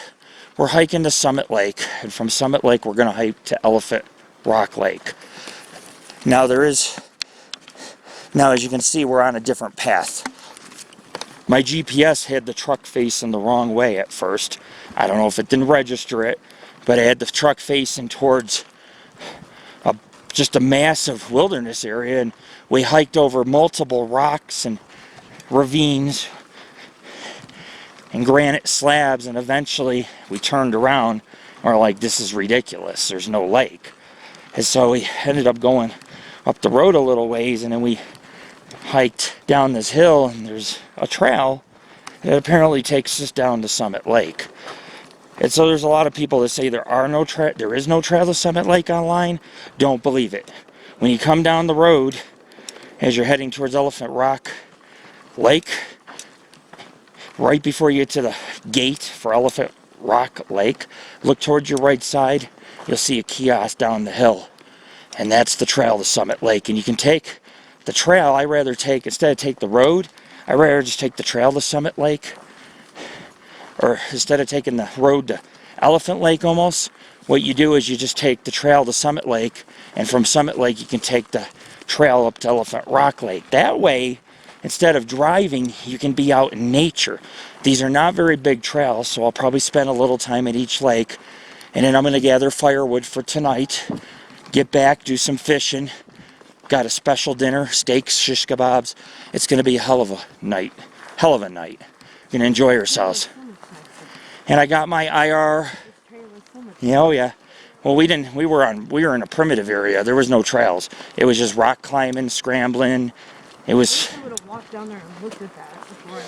S1: We're hiking to Summit Lake, and from Summit Lake we're going to hike to Elephant Rock Lake. Now as you can see, we're on a different path. My GPS had the truck facing the wrong way at first. I don't know if it didn't register it, but I had the truck facing towards just a massive wilderness area, and we hiked over multiple rocks and ravines and granite slabs, and eventually we turned around and we're like, this is ridiculous, there's no lake. And so we ended up going up the road a little ways, and then we hiked down this hill, and there's a trail that apparently takes us down to Summit Lake. And so there's a lot of people that say there is no trail to Summit Lake online. Don't believe it. When you come down the road, as you're heading towards Elephant Rock Lake, right before you get to the gate for Elephant Rock Lake, look towards your right side, you'll see a kiosk down the hill. And that's the trail to Summit Lake. And you can take the trail. Instead of take the road, I'd rather just take the trail to Summit Lake. Or instead of taking the road to Elephant Lake almost, what you do is you just take the trail to Summit Lake, and from Summit Lake you can take the trail up to Elephant Rock Lake. That way, instead of driving, you can be out in nature. These are not very big trails, so I'll probably spend a little time at each lake, and then I'm going to gather firewood for tonight, get back, do some fishing. Got a special dinner, steaks, shish kebabs. It's going to be a hell of a night. You're going to enjoy yourselves. And I got my IR. Yeah, oh yeah. Well, we were in a primitive area. There was no trails. It was just rock climbing, scrambling. It was.
S2: I would have walked down there and looked at that before,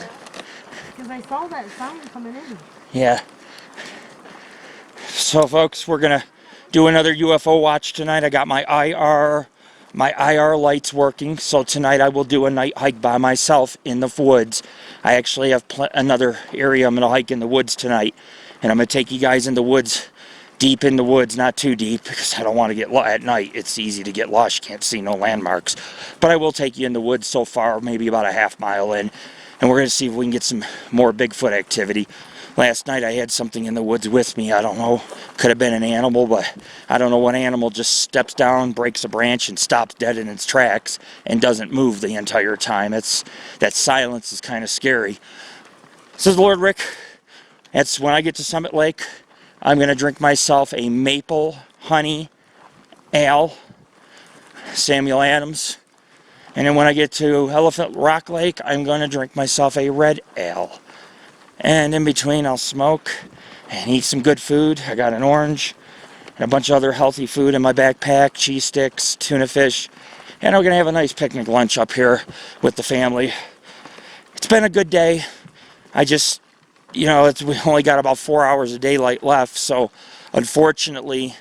S2: because I saw that sign coming in.
S1: Yeah. So, folks, we're gonna do another UFO watch tonight. I got my IR lights working. So tonight I will do a night hike by myself in the woods. I actually have another area I'm going to hike in the woods tonight. And I'm going to take you guys in the woods, deep in the woods, not too deep, because I don't want to get lost at night. It's easy to get lost. You can't see no landmarks. But I will take you in the woods so far, maybe about a half mile in. And we're going to see if we can get some more Bigfoot activity. Last night I had something in the woods with me. I don't know. Could have been an animal, but I don't know what animal just steps down, breaks a branch, and stops dead in its tracks and doesn't move the entire time. That silence is kind of scary. Says Lord Rick, that's when I get to Summit Lake, I'm going to drink myself a maple honey ale, Samuel Adams. And then when I get to Elephant Rock Lake, I'm going to drink myself a red ale. And in between, I'll smoke and eat some good food. I got an orange and a bunch of other healthy food in my backpack, cheese sticks, tuna fish. And we're going to have a nice picnic lunch up here with the family. It's been a good day. I just, we only got about 4 hours of daylight left. So, unfortunately,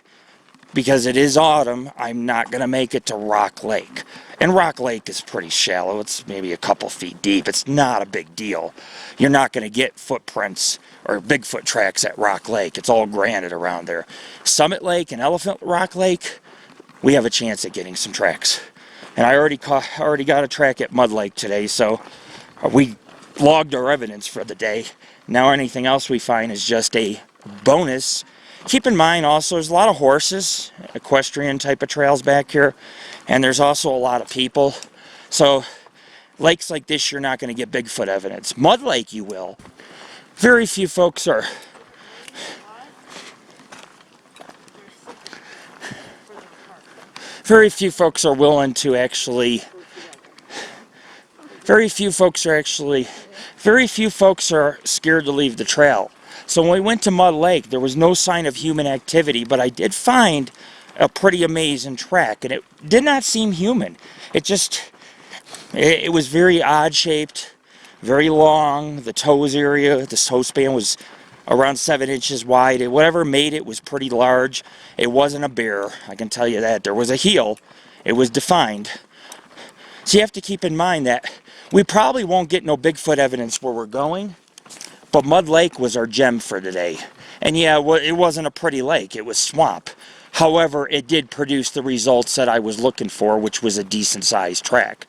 S1: because it is autumn, I'm not going to make it to Rock Lake. And Rock Lake is pretty shallow. It's maybe a couple feet deep. It's not a big deal. You're not going to get footprints or Bigfoot tracks at Rock Lake. It's all granite around there. Summit Lake and Elephant Rock Lake, we have a chance at getting some tracks. And I already got a track at Mud Lake today, so we logged our evidence for the day. Now anything else we find is just a bonus. Keep in mind also there's a lot of horses, equestrian type of trails back here, and there's also a lot of people. So lakes like this you're not going to get Bigfoot evidence. Mud Lake you will. Very few folks are willing to actually very few folks are scared to leave the trail. So when we went to Mud Lake, there was no sign of human activity, but I did find a pretty amazing track, and it did not seem human. It was very odd shaped, very long. The toes area, the toe span was around 7 inches wide. Whatever made it was pretty large. It wasn't a bear, I can tell you that. There was a heel. It was defined. So you have to keep in mind that we probably won't get no Bigfoot evidence where we're going. But Mud Lake was our gem for today. And yeah, it wasn't a pretty lake. It was swamp. However, it did produce the results that I was looking for, which was a decent-sized track.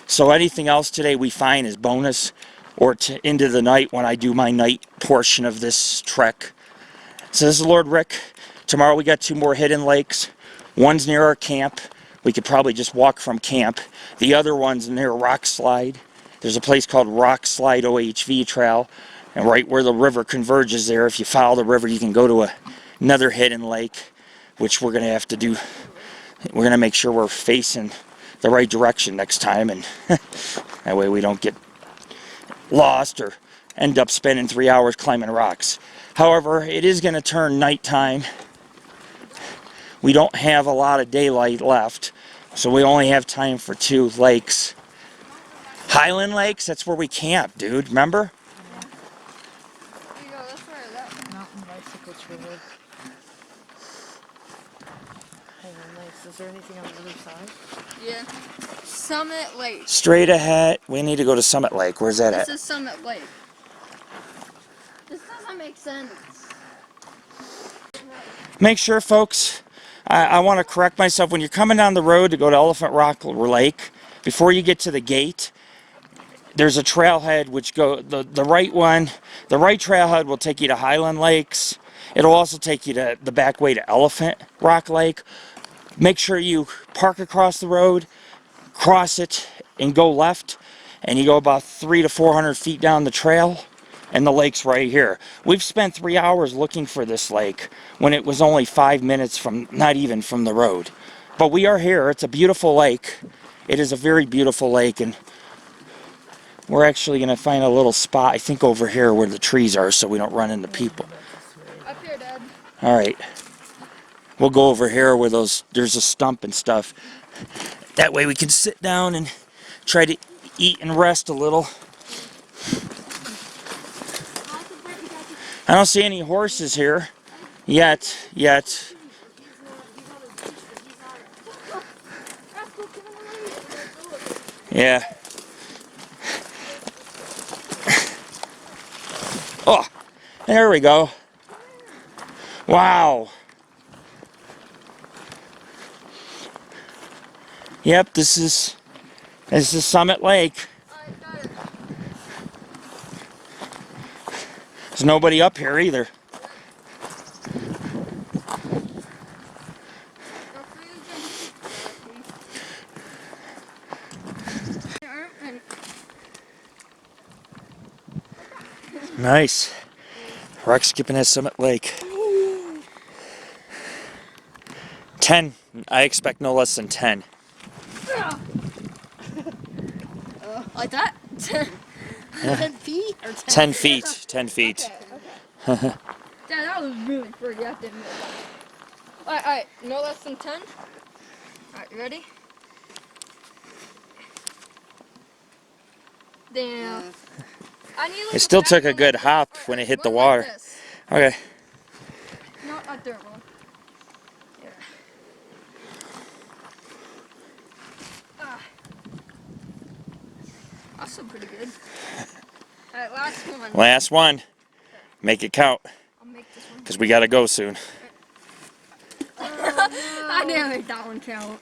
S1: So anything else today we find is bonus or into the night when I do my night portion of this trek. So this is Lord Rick. Tomorrow we got 2 more hidden lakes. One's near our camp. We could probably just walk from camp. The other one's near Rock Slide. There's a place called Rock Slide OHV Trail. And right where the river converges there, if you follow the river, you can go to another hidden lake, which we're going to have to do. We're going to make sure we're facing the right direction next time, and that way we don't get lost or end up spending 3 hours climbing rocks. However, it is going to turn nighttime we don't have a lot of daylight left, so we only have time for 2 lakes. Highland Lakes, that's where we camp, dude, remember?
S3: There you go, that's where that.
S2: Mountain bicycle trail. Highland Lakes. Is there anything on the other side?
S3: Yeah. Summit Lake.
S1: Straight ahead, we need to go to Summit Lake. Where's that at?
S3: This is Summit Lake. This doesn't make sense.
S1: Make sure, folks, I want to correct myself. When you're coming down the road to go to Elephant Rock Lake, before you get to the gate, there's a trailhead which the right one. The right trailhead will take you to Highland Lakes. It'll also take you to the back way to Elephant Rock Lake. Make sure you park across the road, cross it, and go left, and you go about 300 to 400 feet down the trail, and the lake's right here. We've spent 3 hours looking for this lake when it was only 5 minutes from, not even from the road. But we are here. It's a beautiful lake. It is a very beautiful lake, and we're actually going to find a little spot, I think over here where the trees are, so we don't run into people.
S3: Up here, Dad.
S1: All right. We'll go over here where there's a stump and stuff. That way we can sit down and try to eat and rest a little. I don't see any horses here yet. Yeah. Oh, there we go. Wow. Yep, this is Summit Lake.
S3: Alright, got it.
S1: There's nobody up here either. Nice. Rock skipping at Summit Lake. 10. I expect no less than 10.
S3: Like that? 10 feet? Or
S1: 10 feet. 10 feet.
S3: Okay. Dad, that was really pretty. I didn't know that. Alright, no less than 10. Alright, you ready? Damn. I need like
S1: It still took a
S3: backbone
S1: good
S3: like
S1: hop
S3: this.
S1: when it
S3: Alright,
S1: hit the
S3: one
S1: water.
S3: like this.
S1: Okay.
S3: No, not there, one. Yeah. That's still pretty good. Alright, last one.
S1: Last one. Make it count.
S3: I'll make this one.
S1: Because we got to go soon.
S3: I didn't make that one count.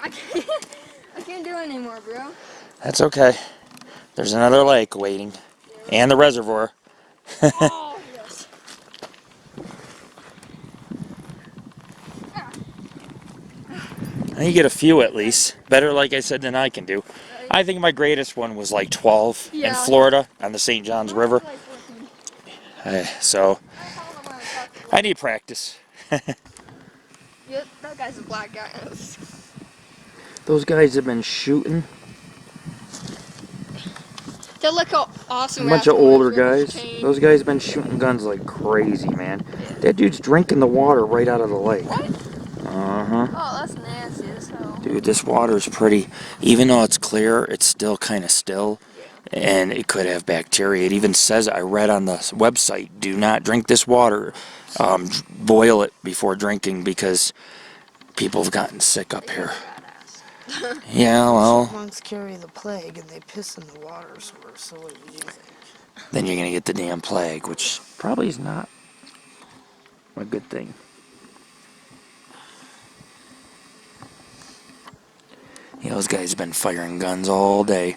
S3: I can't do it anymore, bro.
S1: That's okay. There's another lake waiting. And the reservoir.
S3: Oh, yes.
S1: You get a few at least. Better, like I said, than I can do. I think my greatest one was like 12 in
S3: Yeah.
S1: Florida on the St. Johns River. So, I need practice.
S3: Yep, that guy's a black guy.
S1: Those guys have been shooting.
S3: They look how awesome.
S1: A bunch of
S3: Rascal is
S1: older
S3: with his
S1: guys.
S3: chain.
S1: Those guys have been shooting guns like crazy, man. That dude's drinking the water right out of the lake.
S3: What?
S1: Uh-huh.
S3: Oh, that's nasty as hell.
S1: Dude, this water's pretty. Even though it's clear, it's still kind of still. And it could have bacteria. It even says, I read on the website, do not drink this water. Boil it before drinking because people have gotten sick up here. Yeah, well,
S2: Chipmunks carry the plague and they piss in the water source, so what do you think?
S1: then you're going to get the damn plague, which probably is not a good thing. Yeah, those guys have been firing guns all day.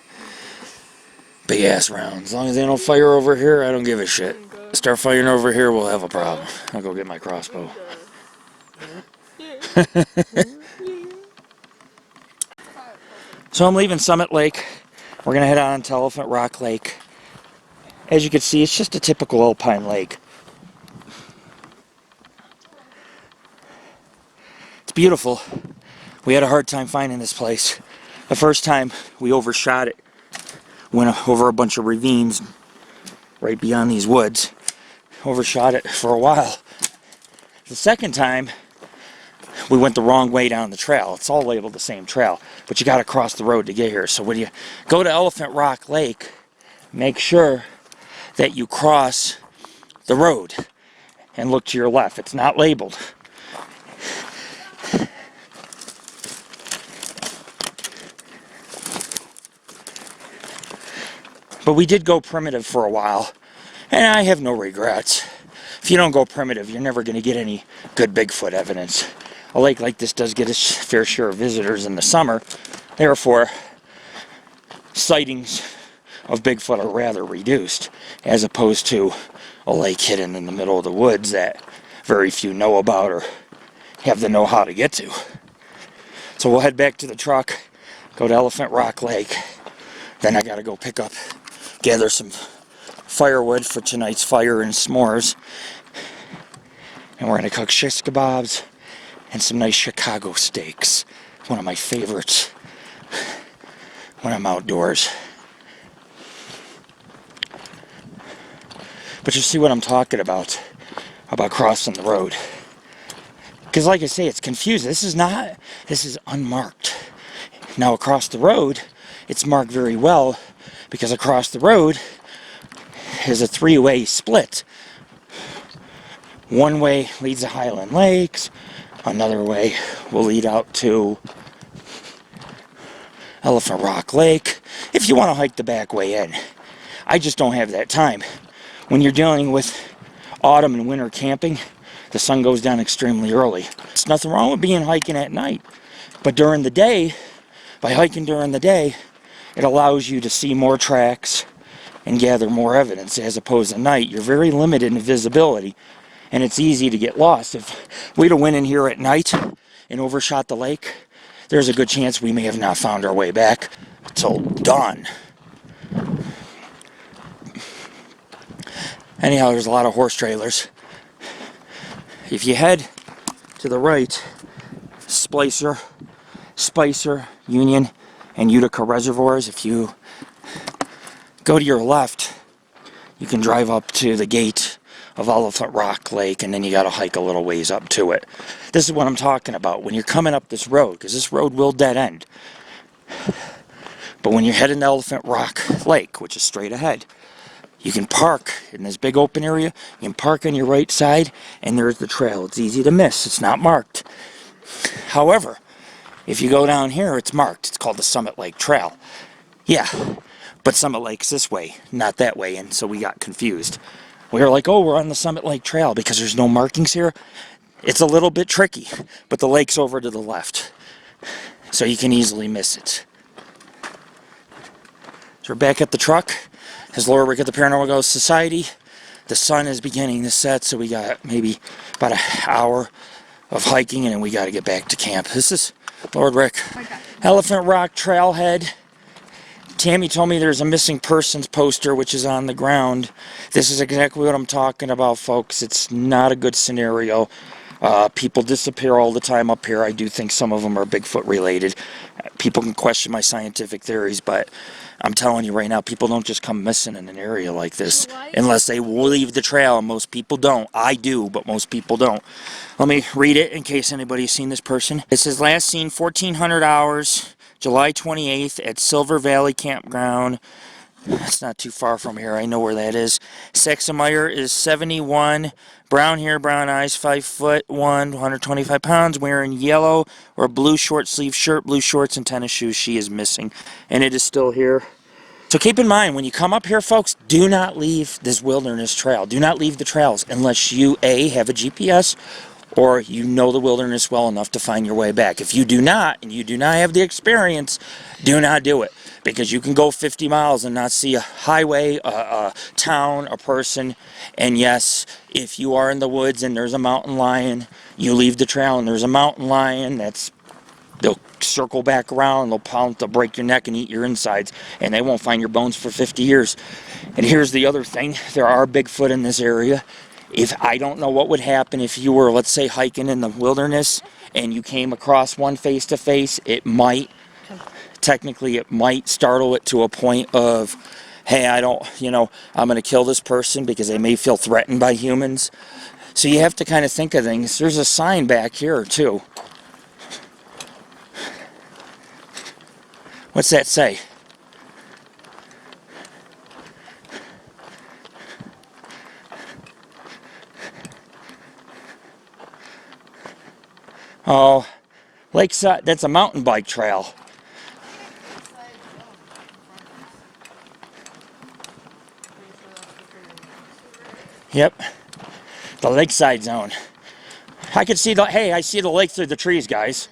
S1: Big ass rounds. As long as they don't fire over here, I don't give a shit. Start firing over here, we'll have a problem. I'll go get my crossbow. So I'm leaving Summit Lake. We're going to head on to Elephant Rock Lake. As you can see, it's just a typical alpine lake. It's beautiful. We had a hard time finding this place. The first time we overshot it. Went over a bunch of ravines right beyond these woods. overshot it for a while. The second time, we went the wrong way down the trail. It's all labeled the same trail, but you got to cross the road to get here. So when you go to Elephant Rock Lake, make sure that you cross the road and look to your left. It's not labeled. But we did go primitive for a while, and I have no regrets. If you don't go primitive, you're never going to get any good Bigfoot evidence. A lake like this does get its fair share of visitors in the summer. Therefore, sightings of Bigfoot are rather reduced, as opposed to a lake hidden in the middle of the woods that very few know about or have the know-how to get to. So we'll head back to the truck, go to Elephant Rock Lake. Then I gotta go gather some firewood for tonight's fire and s'mores. And we're gonna cook shish kebabs and some nice Chicago steaks. One of my favorites when I'm outdoors. But you see what I'm talking about crossing the road. Because like I say, it's confusing. This is unmarked. Now across the road, it's marked very well, because across the road is a three-way split. One way leads to Highland Lakes, another way will lead out to Elephant Rock Lake, if you want to hike the back way in. I just don't have that time. When you're dealing with autumn and winter camping, the sun goes down extremely early. There's nothing wrong with hiking at night, but during the day, by hiking during the day, it allows you to see more tracks and gather more evidence, as opposed to night. You're very limited in visibility, and it's easy to get lost. If we'd have went in here at night and overshot the lake, there's a good chance we may have not found our way back till dawn. Anyhow, there's a lot of horse trailers. If you head to the right, Spicer, Union, and Utica Reservoirs. If you go to your left, you can drive up to the gate of Elephant Rock Lake, and then you got to hike a little ways up to it. This is what I'm talking about. When you're coming up this road, because this road will dead end. But when you're heading to Elephant Rock Lake, which is straight ahead, you can park in this big open area. You can park on your right side, and there's the trail. It's easy to miss. It's not marked. However, if you go down here, it's marked. It's called the Summit Lake Trail. Yeah, but Summit Lake's this way, not that way, and so we got confused. We were like, oh, we're on the Summit Lake Trail because there's no markings here. It's a little bit tricky, but the lake's over to the left, so you can easily miss it. So we're back at the truck. As Laura Rick at the Paranormal Ghost Society, the sun is beginning to set, so we got maybe about an hour of hiking, and then we got to get back to camp. This is Lord Rick. Elephant Rock Trailhead. Tammy told me there's a missing persons poster which is on the ground. This is exactly what I'm talking about, folks. It's not a good scenario. People disappear all the time up here. I do think some of them are Bigfoot related. People can question my scientific theories, but I'm telling you right now, people don't just come missing in an area like this unless they leave the trail. Most people don't. I do, but most people don't. Let me read it in case anybody's seen this person. It says, last seen 1400 hours, July 28th at Silver Valley Campground. That's not too far from here. I know where that is. Saxemeyer is 71. Brown hair, brown eyes, 5'1", 125 pounds, wearing yellow or blue short sleeve shirt, blue shorts, and tennis shoes. She is missing, and it is still here. So keep in mind, when you come up here, folks, do not leave this wilderness trail. Do not leave the trails unless you, A, have a GPS, or you know the wilderness well enough to find your way back. If you do not, and you do not have the experience, do not do it. Because you can go 50 miles and not see a highway, a town, a person. And yes, if you are in the woods and there's a mountain lion, you leave the trail and there's a mountain lion, they'll circle back around, they'll pounce, they'll break your neck and eat your insides, and they won't find your bones for 50 years. And here's the other thing, there are Bigfoot in this area. I don't know what would happen if you were, let's say, hiking in the wilderness and you came across one face to face. It might startle it to a point of hey, I don't, I'm going to kill this person because they may feel threatened by humans. So you have to kind of think of things. There's a sign back here, too. What's that say? Oh, Lakeside, that's a mountain bike trail. Yep, the lakeside zone. I could see I see the lake through the trees, guys.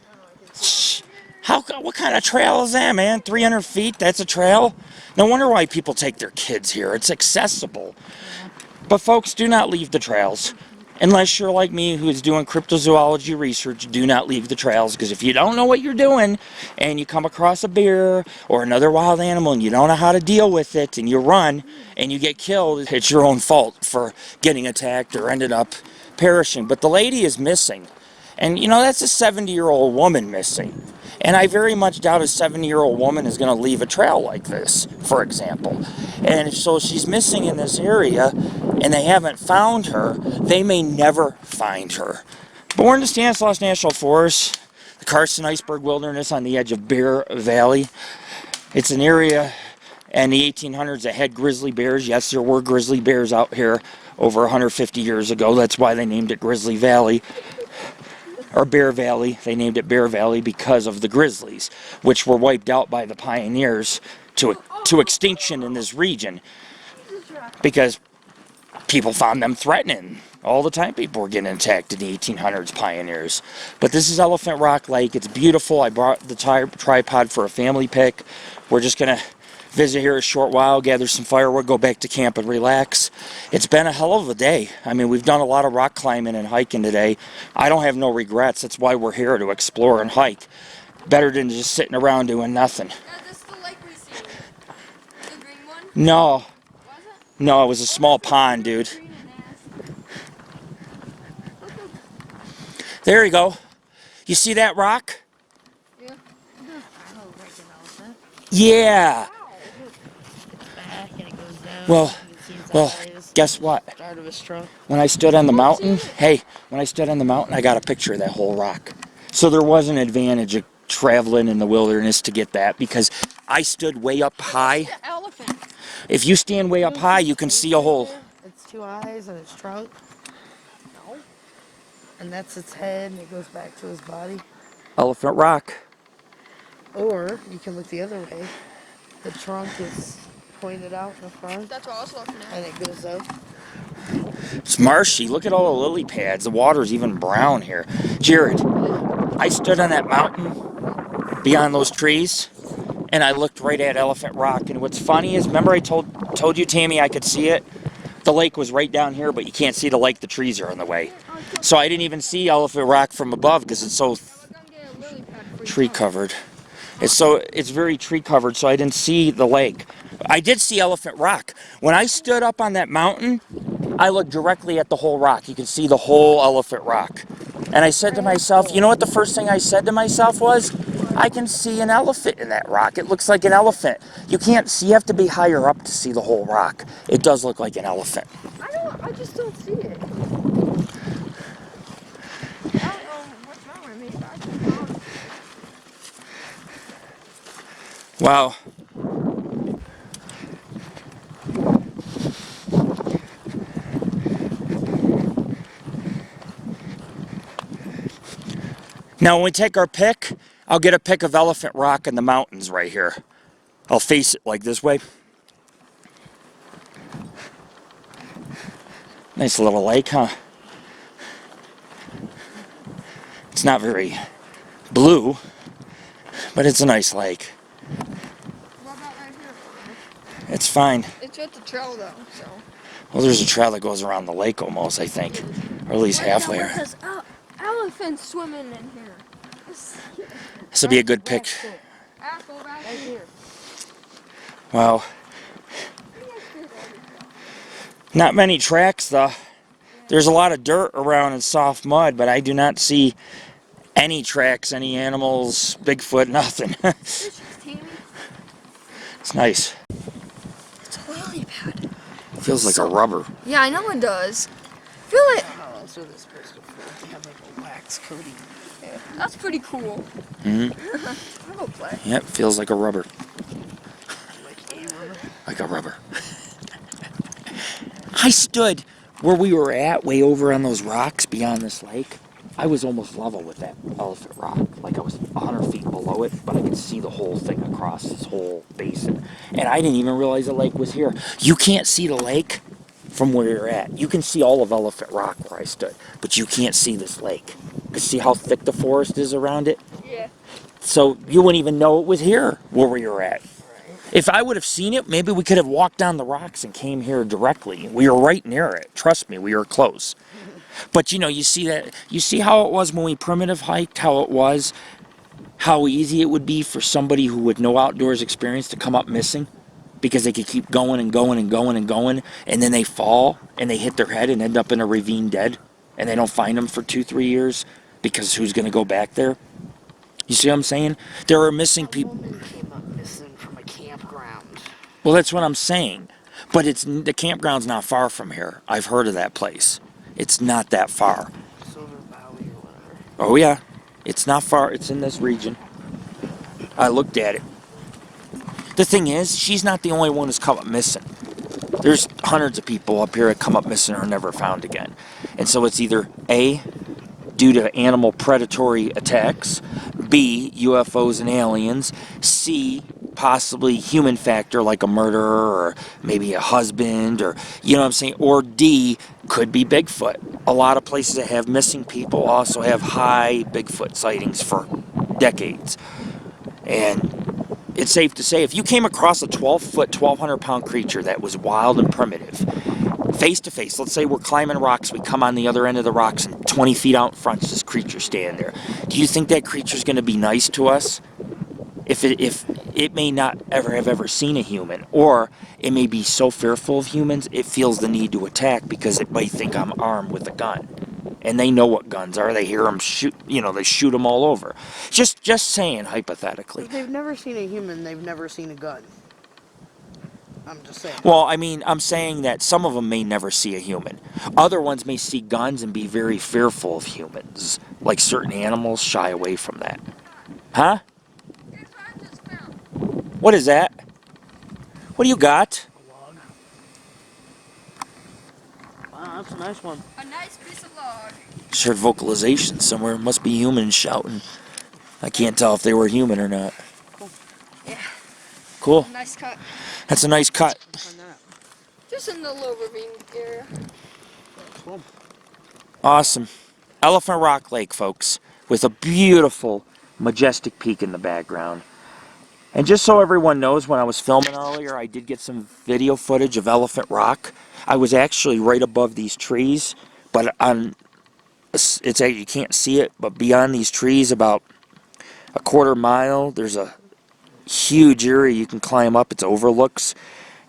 S1: Shh. What kind of trail is that, man? 300 feet, that's a trail? No wonder why people take their kids here. It's accessible. But folks, do not leave the trails. Unless you're like me, who's doing cryptozoology research, do not leave the trails. Because if you don't know what you're doing, and you come across a bear or another wild animal, and you don't know how to deal with it, and you run, and you get killed, it's your own fault for getting attacked or ended up perishing. But the lady is missing. And, that's a 70-year-old woman missing. And I very much doubt a 70-year-old woman is going to leave a trail like this, for example. And so she's missing in this area, and they haven't found her. They may never find her. But we're in the Stanislaus National Forest, the Carson Iceberg Wilderness on the edge of Bear Valley. It's an area in the 1800s that had grizzly bears. Yes, there were grizzly bears out here over 150 years ago. That's why they named it Grizzly Valley. Or Bear Valley. They named it Bear Valley because of the grizzlies, which were wiped out by the pioneers to extinction in this region because people found them threatening. All the time people were getting attacked in the 1800s, pioneers. But this is Elephant Rock Lake. It's beautiful. I brought the tripod for a family pic. We're just going to visit here a short while, gather some firewood, go back to camp and relax. It's been a hell of a day. I mean, we've done a lot of rock climbing and hiking today. I don't have no regrets. That's why we're here, to explore and hike. Better than just sitting around doing nothing.
S3: This is the lake we see. The green one?
S1: No.
S3: Was it?
S1: No, it was a small pond, dude. There you go. You see that rock?
S3: Yeah.
S1: Yeah.
S2: Back and it goes down.
S1: Well,
S2: You can see his
S1: well,
S2: eyes,
S1: guess what?
S2: start of his trunk.
S1: When I stood on the mountain, when I stood on the mountain, I got a picture of that whole rock. So there was an advantage of traveling in the wilderness to get that, because I stood way up high.
S3: The elephant.
S1: If you stand way up high, you can see a whole...
S2: Its two eyes and its trunk. No. And that's its head, and it goes back to his body.
S1: Elephant Rock.
S2: Or you can look the other way. The trunk is pointed out in the front,
S3: That's what I was looking at.
S2: and it goes up.
S1: It's marshy. Look at all the lily pads. The water's even brown here. Jared, I stood on that mountain beyond those trees, and I looked right at Elephant Rock. And what's funny is, remember I told you, Tammy, I could see it? The lake was right down here, but you can't see the lake. The trees are in the way. So I didn't even see Elephant Rock from above because it's so tree covered. It's very tree covered, so I didn't see the lake. I did see Elephant Rock. When I stood up on that mountain, I looked directly at the whole rock. You can see the whole Elephant Rock. And I said to myself, you know what the first thing I said to myself was? I can see an elephant in that rock. It looks like an elephant. You can't see, you have to be higher up to see the whole rock. It does look like an elephant.
S3: I just don't see it. I don't know what's wrong with me, but I just don't.
S1: Wow. Now when we take our pic, I'll get a pic of Elephant Rock in the mountains right here. I'll face it like this way. Nice little lake, huh? It's not very blue, but it's a nice lake.
S3: What about right here?
S1: It's fine.
S3: It's at the trail though, so.
S1: Well, there's a trail that goes around the lake almost, I think. Or at least halfway.
S3: There's elephants swimming in here.
S1: This will be a good pic.
S3: Apple right here.
S1: Wow. Not many tracks though. There's a lot of dirt around and soft mud, but I do not see any tracks, any animals, Bigfoot, nothing. It's nice.
S3: It's a
S1: Feels like a rubber.
S3: Yeah, I know it does. Feel it.
S2: How else are they supposed to feel? They have like a wax coating.
S3: Yeah, that's pretty cool.
S1: Mm-hmm.
S3: I'll go play.
S1: Yep, feels like a rubber.
S2: Like a rubber.
S1: Like a rubber. I stood where we were at, way over on those rocks beyond this lake. I was almost level with that elephant rock. Like I was 100 feet below it, but I could see the whole thing across this whole basin. And I didn't even realize the lake was here. You can't see the lake from where you're at. You can see all of Elephant Rock where I stood, but you can't see this lake. Because see how thick the forest is around it?
S3: Yeah.
S1: So you wouldn't even know it was here where we were at. If I would have seen it, maybe we could have walked down the rocks and came here directly. We were right near it. Trust me, we were close. But you know, you see how it was when we primitive hiked, how it was, how easy it would be for somebody who with no outdoors experience to come up missing because they could keep going and going and going and going, and then they fall and they hit their head and end up in a ravine dead, and they don't find them for 2-3 years because who's going to go back there? You see what I'm saying? There are missing people.
S2: A woman came up missing from a campground.
S1: Well, that's what I'm saying. But the campground's not far from here. I've heard of that place. It's not that far.
S2: Silver Valley or whatever.
S1: Oh yeah, it's not far. It's in this region. I looked at it. The thing is, she's not the only one who's come up missing. There's hundreds of people up here that come up missing or are never found again. And so it's either A, due to animal predatory attacks, B, UFOs and aliens, C, possibly human factor like a murderer or maybe a husband, or you know what I'm saying, or D, could be Bigfoot. A lot of places that have missing people also have high Bigfoot sightings for decades. And it's safe to say if you came across a 12-foot, 1,200-pound creature that was wild and primitive, face to face, let's say we're climbing rocks, we come on the other end of the rocks and 20 feet out in front is this creature standing there. Do you think that creature's going to be nice to us? If it may not have ever seen a human, or it may be so fearful of humans it feels the need to attack because it might think I'm armed with a gun. And they know what guns are. They hear them shoot, you know, they shoot them all over. Just saying, hypothetically.
S2: If they've never seen a human, they've never seen a gun. I'm just saying.
S1: Well, I mean, I'm saying that some of them may never see a human. Other ones may see guns and be very fearful of humans. Like certain animals shy away from that. Huh? What is that? What do you got?
S2: A log. Wow, that's a nice one.
S3: A nice piece of log.
S1: Just heard vocalizations somewhere. Must be humans shouting. I can't tell if they were human or not.
S2: Cool.
S3: Yeah.
S1: Cool.
S3: Nice cut.
S1: That's a nice cut.
S2: Find that.
S3: Just in the low ravine area.
S2: Cool.
S1: Awesome. Elephant Rock Lake, folks, with a beautiful, majestic peak in the background. And just so everyone knows, when I was filming earlier, I did get some video footage of Elephant Rock. I was actually right above these trees, but you can't see it, but beyond these trees, about a quarter mile, there's a huge area you can climb up. It overlooks,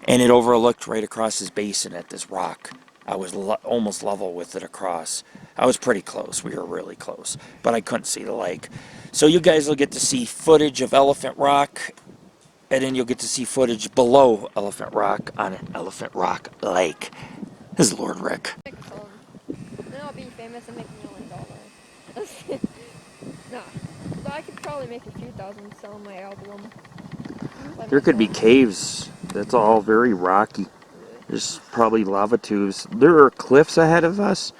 S1: and it overlooked right across this basin at this rock. I was almost level with it across. I was pretty close. We were really close, but I couldn't see the lake. So you guys will get to see footage of Elephant Rock, and then you'll get to see footage below Elephant Rock on Elephant Rock Lake. This is Lord Rick.
S3: Make a song. Then I'll be famous and make $1 million. Nah. But I could probably make a few thousand selling my album.
S1: There could be caves. That's all very rocky. There's probably lava tubes. There are cliffs ahead of us,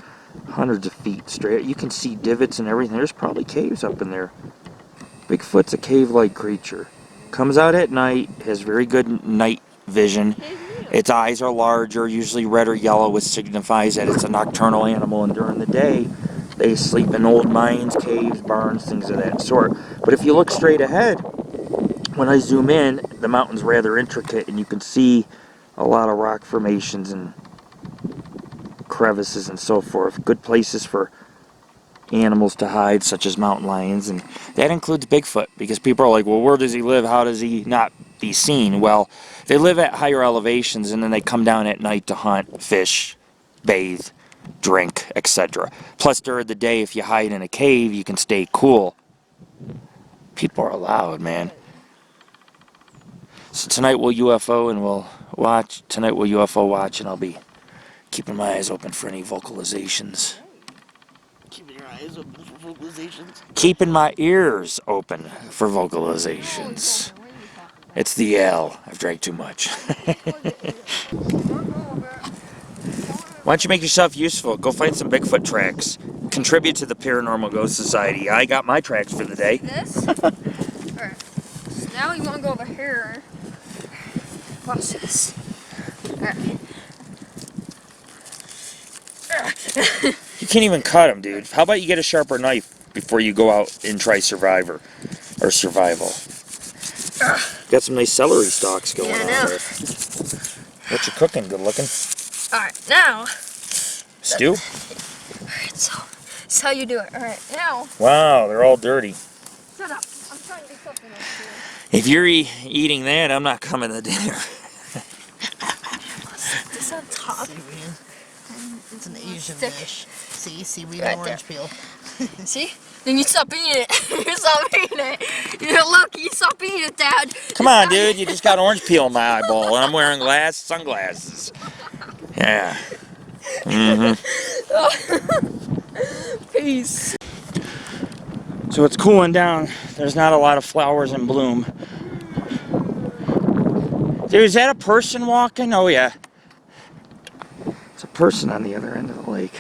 S1: hundreds of feet straight. You can see divots and everything. There's probably caves up in there. Bigfoot's a cave-like creature. Comes out at night, has very good night vision. Its eyes are larger, usually red or yellow, which signifies that it's a nocturnal animal, and during the day they sleep in old mines, caves, barns, things of that sort. But if you look straight ahead, when I zoom in, the mountain's rather intricate, and you can see a lot of rock formations and crevices and so forth. Good places for animals to hide, such as mountain lions, and that includes Bigfoot, because people are like, well, where does he live? How does he not be seen? Well, they live at higher elevations, and then they come down at night to hunt, fish, bathe, drink, etc. Plus, during the day, if you hide in a cave, you can stay cool. People are loud, man. So tonight we'll UFO and we'll watch. Tonight we'll UFO watch, and I'll be keeping my eyes open for any vocalizations.
S2: Keeping your eyes open for vocalizations.
S1: Keeping my ears open for vocalizations. It's the L. I've drank too much. Why don't you make yourself useful? Go find some Bigfoot tracks. Contribute to the Paranormal Ghost Society. I got my tracks for the day.
S3: This? Alright. So now you want to go over here. Watch this. Alright.
S1: You can't even cut them, dude. How about you get a sharper knife before you go out and try survival? Got some nice celery stalks going on there. What you cooking? Good looking?
S3: Alright, now.
S1: Stew?
S3: Alright, so that's how you do it. Alright, now.
S1: Wow, they're all dirty.
S3: Shut up. I'm trying to do something else here.
S1: If you're eating that, I'm not coming to dinner.
S3: This on top.
S2: Seaweed. It's an Asian
S3: Stick.
S2: dish. See, seaweed
S3: Right
S2: and orange peel.
S3: See? Then you stop eating it. You stop eating it. You know, look, you stop eating it, Dad.
S1: Come on, dude. You just got orange peel in my eyeball, and I'm wearing sunglasses. Yeah.
S3: Peace.
S1: So it's cooling down. There's not a lot of flowers in bloom. Dude, is that a person walking? Oh, yeah. It's a person on the other end of the lake.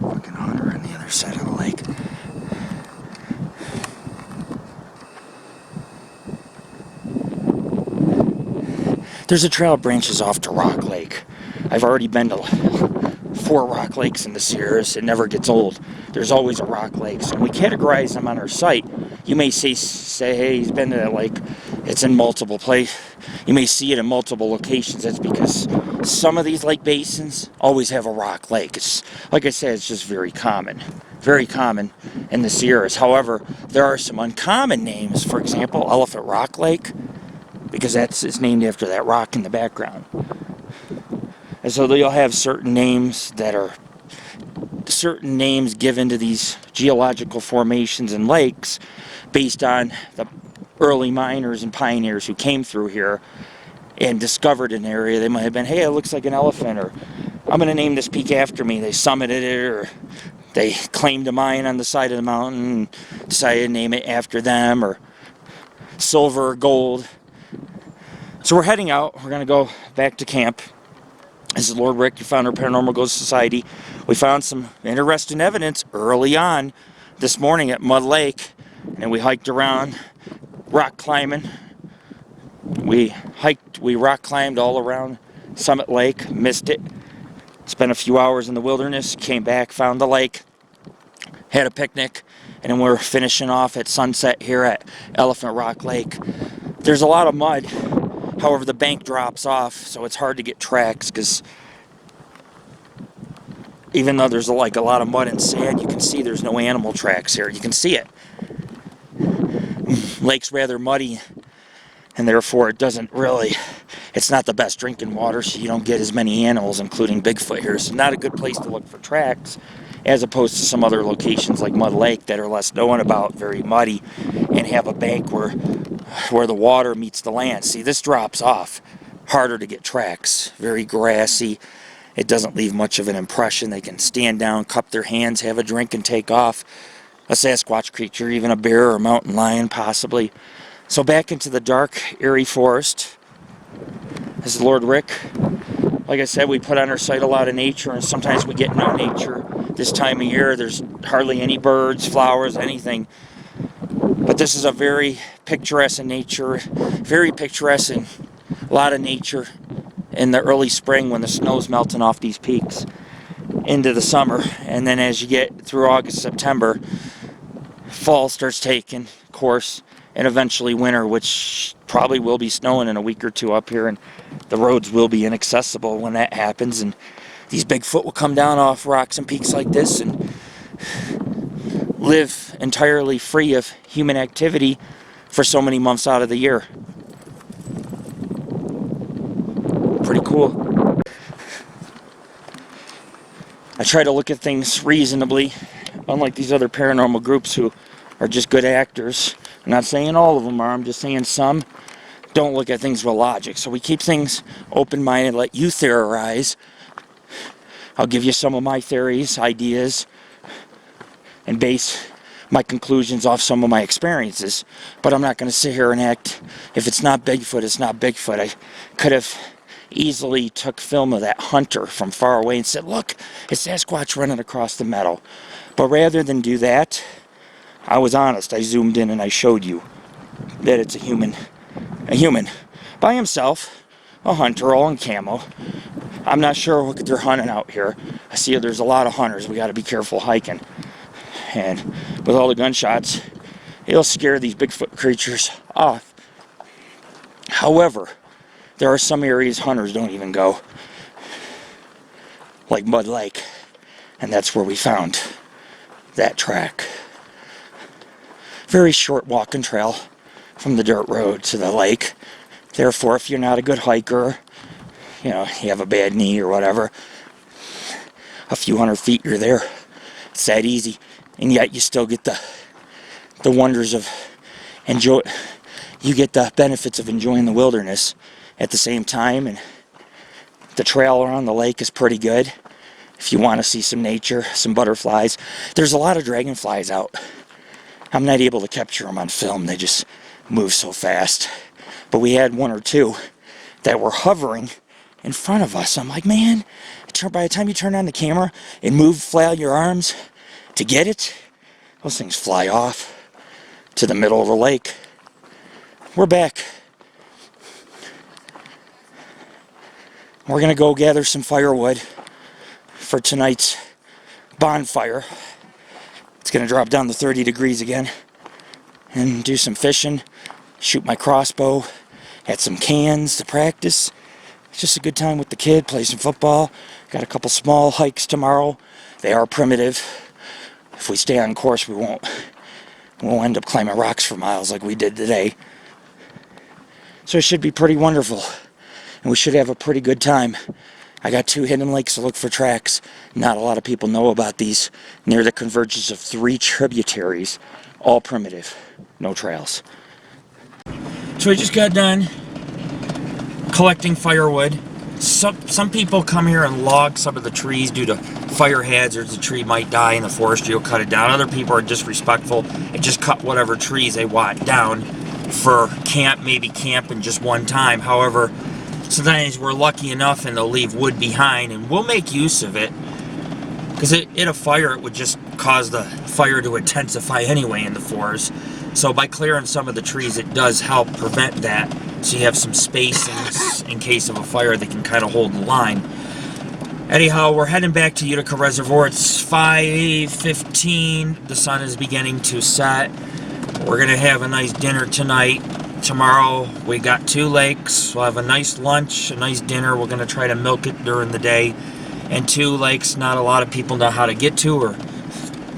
S1: Fucking hunter on the other side of the lake. There's a trail that branches off to Rock Lake. I've already been to 4 rock lakes in the Sierras. It never gets old. There's always a rock lake. So when we categorize them on our site, you may say hey, he's been to that lake. It's in multiple places. You may see it in multiple locations. That's because some of these lake basins always have a rock lake. It's, like I said, it's just very common in the Sierras. However, there are some uncommon names. For example, Elephant Rock Lake, because it's named after that rock in the background. And so you'll have certain names given to these geological formations and lakes based on the early miners and pioneers who came through here and discovered an area. They might have been, hey, it looks like an elephant, or I'm going to name this peak after me. They summited it, or they claimed a mine on the side of the mountain and decided to name it after them, or silver or gold. So we're heading out. We're going to go back to camp. This is Lord Rick, your founder of Paranormal Ghost Society. We found some interesting evidence early on this morning at Mud Lake, and we hiked around rock climbing. We rock climbed all around Summit Lake, missed it, spent a few hours in the wilderness, came back, found the lake, had a picnic, and then we're finishing off at sunset here at Elephant Rock Lake. There's a lot of mud. However, the bank drops off, so it's hard to get tracks, because even though there's like a lot of mud and sand, you can see there's no animal tracks here. You can see it. Lake's rather muddy, and therefore it's not the best drinking water, so you don't get as many animals, including Bigfoot here. So not a good place to look for tracks, as opposed to some other locations like Mud Lake that are less known about, very muddy, and have a bank where the water meets the land. See, this drops off. Harder to get tracks. Very grassy. It doesn't leave much of an impression. They can stand down, cup their hands, have a drink, and take off. A Sasquatch creature, even a bear or a mountain lion, possibly. So back into the dark, eerie forest. This is Lord Rick. Like I said, we put on our site a lot of nature, and sometimes we get no nature. This time of year, there's hardly any birds, flowers, anything. But this is a very picturesque nature, very picturesque, and a lot of nature in the early spring when the snow's melting off these peaks into the summer. And then as you get through August, September, fall starts taking course, and eventually winter, which probably will be snowing in a week or two up here, and the roads will be inaccessible when that happens, and these Bigfoot will come down off rocks and peaks like this and live entirely free of human activity for so many months out of the year. pretty cool. I try to look at things reasonably, unlike these other paranormal groups who are just good actors. I'm not saying all of them are, I'm just saying some don't look at things with logic. So we keep things open-minded, let you theorize. I'll give you some of my theories, ideas, and base my conclusions off some of my experiences. But I'm not going to sit here and act, if it's not Bigfoot, it's not Bigfoot. I could have easily took film of that hunter from far away and said, look, it's Sasquatch running across the meadow. But rather than do that, I was honest. I zoomed in and I showed you that it's a human by himself, a hunter, all in camo. I'm not sure what they're hunting out here. I see there's a lot of hunters. We got to be careful hiking. And with all the gunshots, it'll scare these Bigfoot creatures off. However, there are some areas hunters don't even go, like Mud Lake, and that's where we found that track. Very short walking trail from the dirt road to the lake. Therefore, if you're not a good hiker, you know, you have a bad knee or whatever, a few 100 feet you're there. It's that easy. And yet you still get the wonders of you get the benefits of enjoying the wilderness at the same time. And the trail around the lake is pretty good if you want to see some nature, some butterflies. There's a lot of dragonflies out. I'm not able to capture them on film. They just move so fast. But we had one or two that were hovering in front of us. I'm like, man, by the time you turn on the camera and move, flail your arms to get it, those things fly off to the middle of the lake. We're back. We're going to go gather some firewood for tonight's bonfire. It's going to drop down to 30 degrees again. And do some fishing, shoot my crossbow, had some cans to practice. It's just a good time with the kid, play some football. Got a couple small hikes tomorrow. They are primitive. If we stay on course, we won't end up climbing rocks for miles like we did today. So it should be pretty wonderful. And we should have a pretty good time. I got 2 hidden lakes to look for tracks. Not a lot of people know about these. Near the convergence of 3 tributaries. All primitive. No trails. So I just got done collecting firewood. Some people come here and log some of the trees due to fire hazards. The tree might die and the forestry will cut it down. Other people are disrespectful and just cut whatever trees they want down for maybe camping just one time. However, sometimes we're lucky enough and they'll leave wood behind and we'll make use of it. Because in a fire, it would just cause the fire to intensify anyway in the forest. So by clearing some of the trees, it does help prevent that. So you have some spacings in case of a fire that can kind of hold the line. Anyhow, we're heading back to Utica Reservoir. It's 5:15. The sun is beginning to set. We're going to have a nice dinner tonight. Tomorrow, we got 2 lakes. We'll have a nice lunch, a nice dinner. We're going to try to milk it during the day. And 2 lakes not a lot of people know how to get to or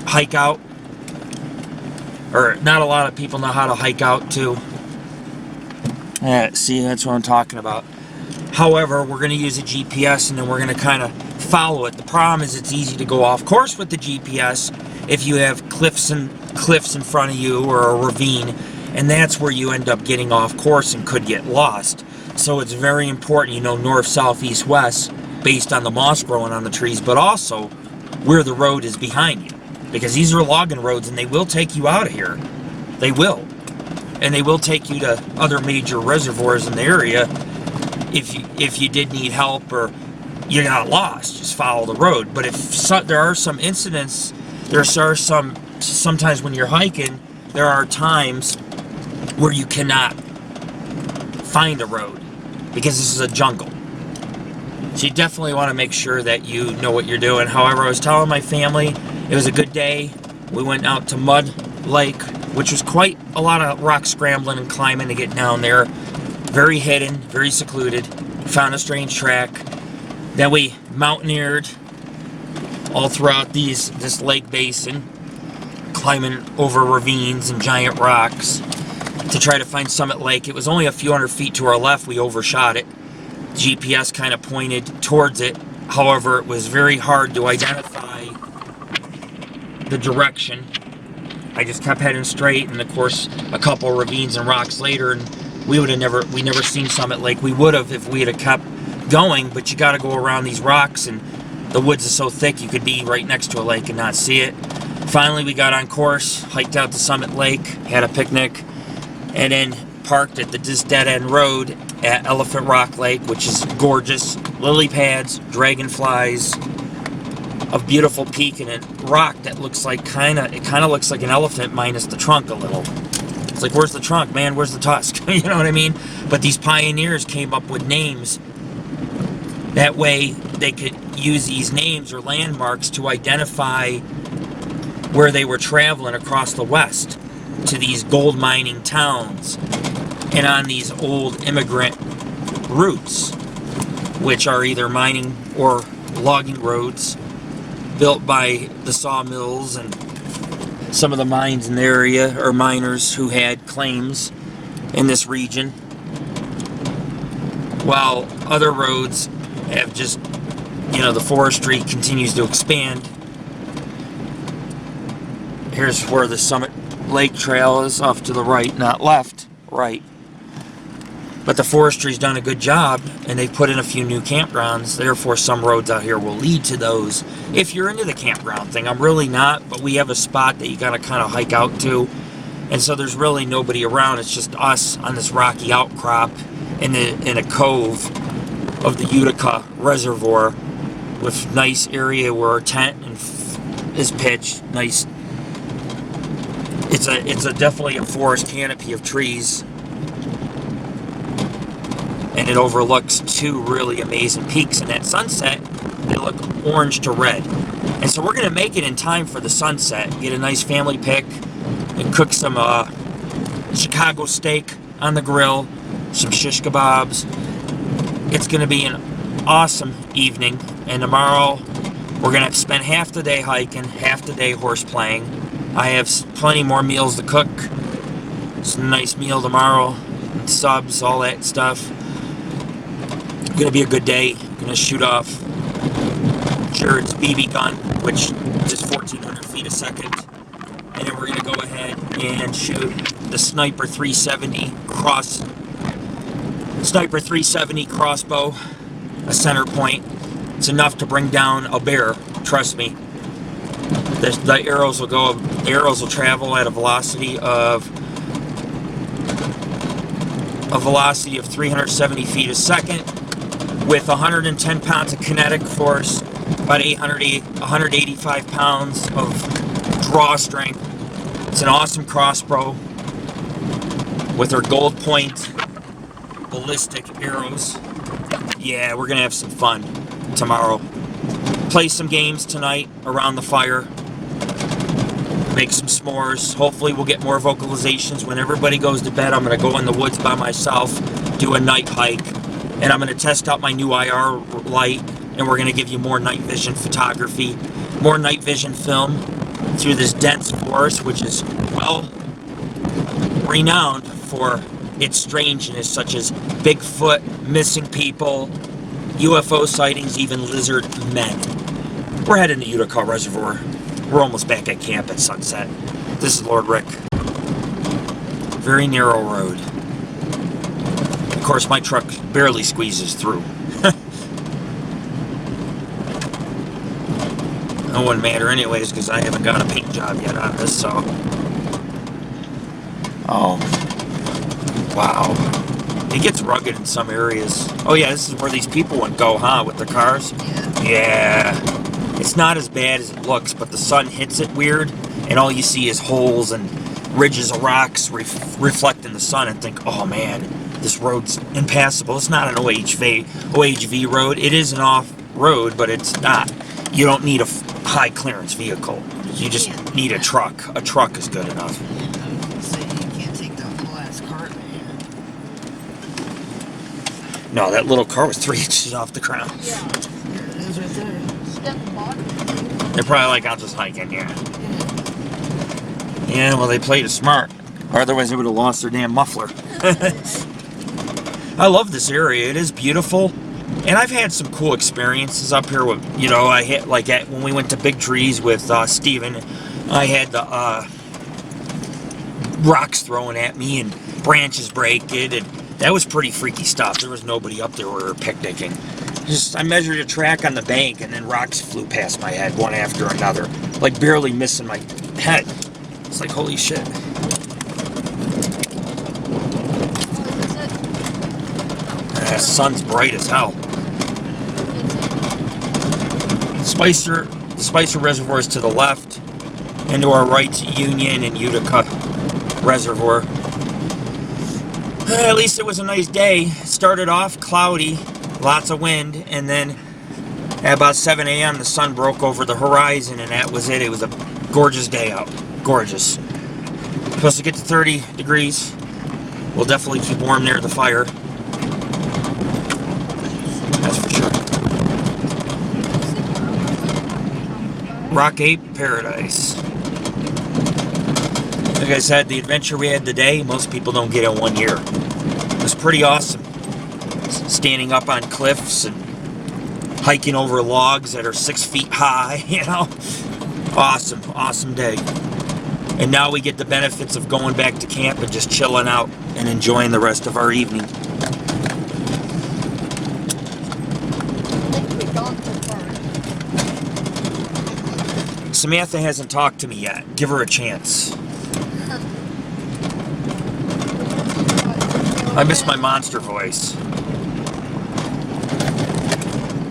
S1: hike out. Or not a lot of people know how to hike out to. See, that's what I'm talking about. However, we're going to use a GPS and then we're going to kind of follow it. The problem is it's easy to go off course with the GPS if you have cliffs in front of you or a ravine. And that's where you end up getting off course and could get lost. So it's very important you know north, south, east, west based on the moss growing on the trees, but also where the road is behind you. Because these are logging roads and they will take you out of here. They will. And they will take you to other major reservoirs in the area if you did need help or you got lost. Just follow the road. But there are some incidents, sometimes when you're hiking, there are times where you cannot find a road because this is a jungle. So you definitely want to make sure that you know what you're doing. However, I was telling my family it was a good day. We went out to Mud Lake, which was quite a lot of rock scrambling and climbing to get down there. Very hidden, very secluded. Found a strange track. Then we mountaineered all throughout this lake basin, climbing over ravines and giant rocks to try to find Summit Lake. It was only a few 100 feet to our left. We overshot it. GPS kind of pointed towards it. However, it was very hard to identify the direction. I just kept heading straight, and of course, a couple ravines and rocks later, and we never seen Summit Lake. We would have if we had kept going, but you got to go around these rocks, and the woods is so thick you could be right next to a lake and not see it. Finally, we got on course, hiked out to Summit Lake, had a picnic, and then parked at this dead-end road at Elephant Rock Lake, which is gorgeous. Lily pads, dragonflies, a beautiful peak, and a rock that looks like kind of looks like an elephant minus the trunk a little. It's like, where's the trunk, man? Where's the tusk? You know what I mean? But these pioneers came up with names. That way they could use these names or landmarks to identify where they were traveling across the West to these gold mining towns and on these old immigrant routes, which are either mining or logging roads built by the sawmills and some of the mines in the area, or miners who had claims in this region, while other roads have just, the forestry continues to expand. Here's where the Summit Lake Trail is, off to the right, not left, right. But the forestry's done a good job, and they've put in a few new campgrounds. Therefore, some roads out here will lead to those. If you're into the campground thing, I'm really not, but we have a spot that you gotta kind of hike out to. And so there's really nobody around. It's just us on this rocky outcrop in a cove of the Utica Reservoir, with nice area where our tent is pitched. Nice. It's definitely a forest canopy of trees. And it overlooks two really amazing peaks, and at sunset they look orange to red. And so we're going to make it in time for the sunset, get a nice family pic, and cook some Chicago steak on the grill, some shish kebabs. It's going to be an awesome evening, and tomorrow we're going to spend half the day hiking, half the day horse playing. I have plenty more meals to cook. It's a nice meal tomorrow, subs, all that stuff. Gonna be a good day. Gonna shoot off Jared's BB gun, which is 1,400 feet a second, and then we're gonna go ahead and shoot the Sniper 370 crossbow, a center point. It's enough to bring down a bear. Trust me. The arrows will travel at a velocity of 370 feet a second. With 110 pounds of kinetic force, about 185 pounds of draw strength. It's an awesome crossbow with our gold point ballistic arrows. Yeah, we're gonna have some fun tomorrow. Play some games tonight around the fire. Make some s'mores. Hopefully we'll get more vocalizations. When everybody goes to bed, I'm gonna go in the woods by myself, do a night hike. And I'm going to test out my new IR light, and we're going to give you more night vision photography, more night vision film through this dense forest, which is well renowned for its strangeness, such as Bigfoot, missing people, UFO sightings, even lizard men. We're heading to Utica Reservoir. We're almost back at camp at sunset. This is Lord Rick. Very narrow road. Of course, my truck barely squeezes through. It wouldn't matter anyways, because I haven't got a paint job yet on this, so. Oh. Wow. It gets rugged in some areas. Oh yeah, this is where these people would go, huh, with the cars? Yeah. It's not as bad as it looks, but the sun hits it weird, and all you see is holes and ridges of rocks reflect in the sun, and think, oh man, this road's impassable. It's not an OHV road. It is an off-road, but it's not. You don't need a high clearance vehicle. You just need a truck. A truck is good enough.
S2: So you can't take that whole ass cart, man.
S1: No, that little car was 3 inches off the ground.
S2: Yeah. There it is right there.
S1: They're probably like, I'll just hike in here. Yeah, well, they played it smart. Or otherwise they would have lost their damn muffler. I love this area. It is beautiful. And I've had some cool experiences up here with, you know, I hit like when we went to Big Trees with Steven, I had the rocks thrown at me and branches breaking, and that was pretty freaky stuff. There was nobody up there where we were picnicking. I measured a track on the bank, and then rocks flew past my head one after another, like barely missing my head. It's like, holy shit. The sun's bright as hell. Spicer Reservoir is to the left, and to our right, Union and Utica Reservoir. At least it was a nice day. It started off cloudy, lots of wind, and then at about 7 a.m. the sun broke over the horizon, and that was it. It was a gorgeous day out. Gorgeous. Supposed to get to 30 degrees. We'll definitely keep warm near the fire. That's for sure. Rock Ape Paradise. Like I said, the adventure we had today, most people don't get in 1 year. It was pretty awesome. Standing up on cliffs and hiking over logs that are 6 feet high, you know. Awesome, awesome day. And now we get the benefits of going back to camp and just chilling out and enjoying the rest of our evening. Samantha hasn't talked to me yet. Give her a chance. I miss my monster voice.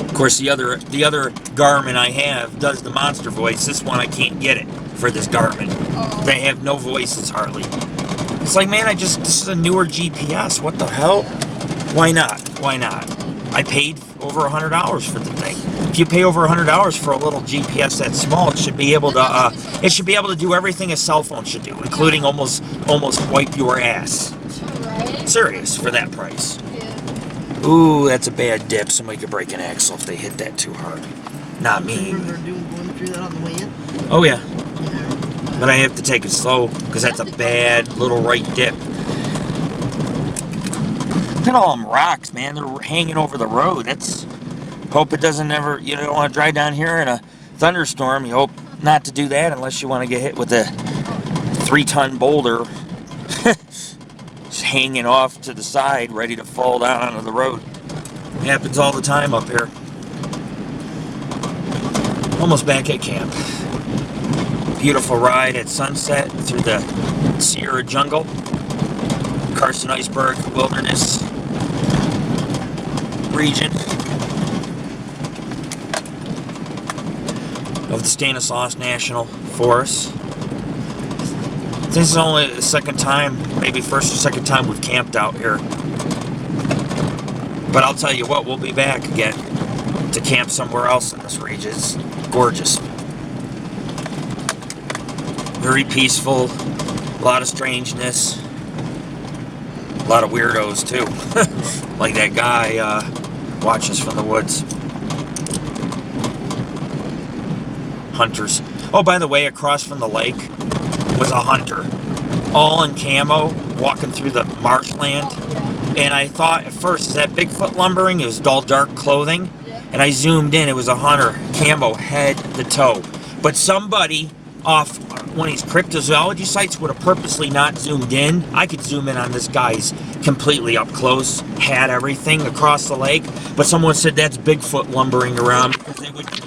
S1: Of course, the other Garmin I have does the monster voice. This one I can't get it for this Garmin. They have no voices hardly. It's like, man, this is a newer GPS. What the hell? Why not? Why not? I paid over $100 for the thing. If you pay over $100 for a little GPS that small, it should be able to do everything a cell phone should do, including almost wipe your ass. Serious for that price. Ooh, that's a bad dip. Somebody could break an axle if they hit that too hard. Not me.
S2: Going through that on the way in?
S1: Oh yeah. But I have to take it slow because that's a bad little right dip. Look at all them rocks, man. They're hanging over the road. Hope it doesn't ever, you don't want to drive down here in a thunderstorm. You hope not to do that unless you want to get hit with a 3-ton boulder just hanging off to the side, ready to fall down onto the road. It happens all the time up here. Almost back at camp. Beautiful ride at sunset through the Sierra jungle, Carson Iceberg Wilderness region of the Stanislaus National Forest. This is only the second time, maybe first or second time we've camped out here. But I'll tell you what, we'll be back again to camp somewhere else in this region. It's gorgeous. Very peaceful, a lot of strangeness, a lot of weirdos too. Like that guy watches from the woods. Hunters. Oh, by the way, across from the lake was a hunter, all in camo, walking through the marshland. And I thought at first, is that Bigfoot lumbering? It was all dark clothing. And I zoomed in, it was a hunter, camo, head to toe. But somebody off one of these cryptozoology sites would have purposely not zoomed in. I could zoom in on this guy's completely up close, had everything across the lake. But someone said that's Bigfoot lumbering around because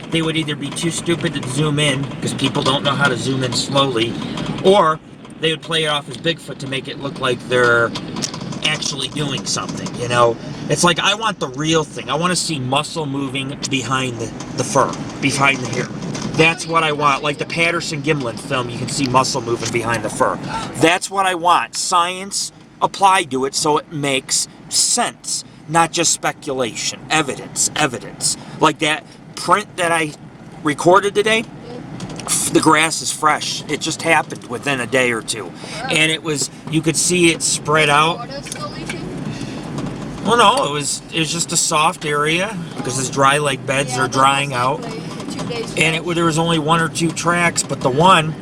S1: they would either be too stupid to zoom in because people don't know how to zoom in slowly, or they would play it off as Bigfoot to make it look like they're actually doing something, you know? It's like, I want the real thing. I want to see muscle moving behind the fur, behind the hair. That's what I want. Like the Patterson-Gimlin film, you can see muscle moving behind the fur. That's what I want. Science applied to it so it makes sense, not just speculation. Evidence. Like that print that I recorded today, the grass is fresh. It just happened within a day or two. And it was, you could see it spread out. Well, no, it was just a soft area because its dry lake beds are drying out. And there was only 1 or 2 tracks, but the one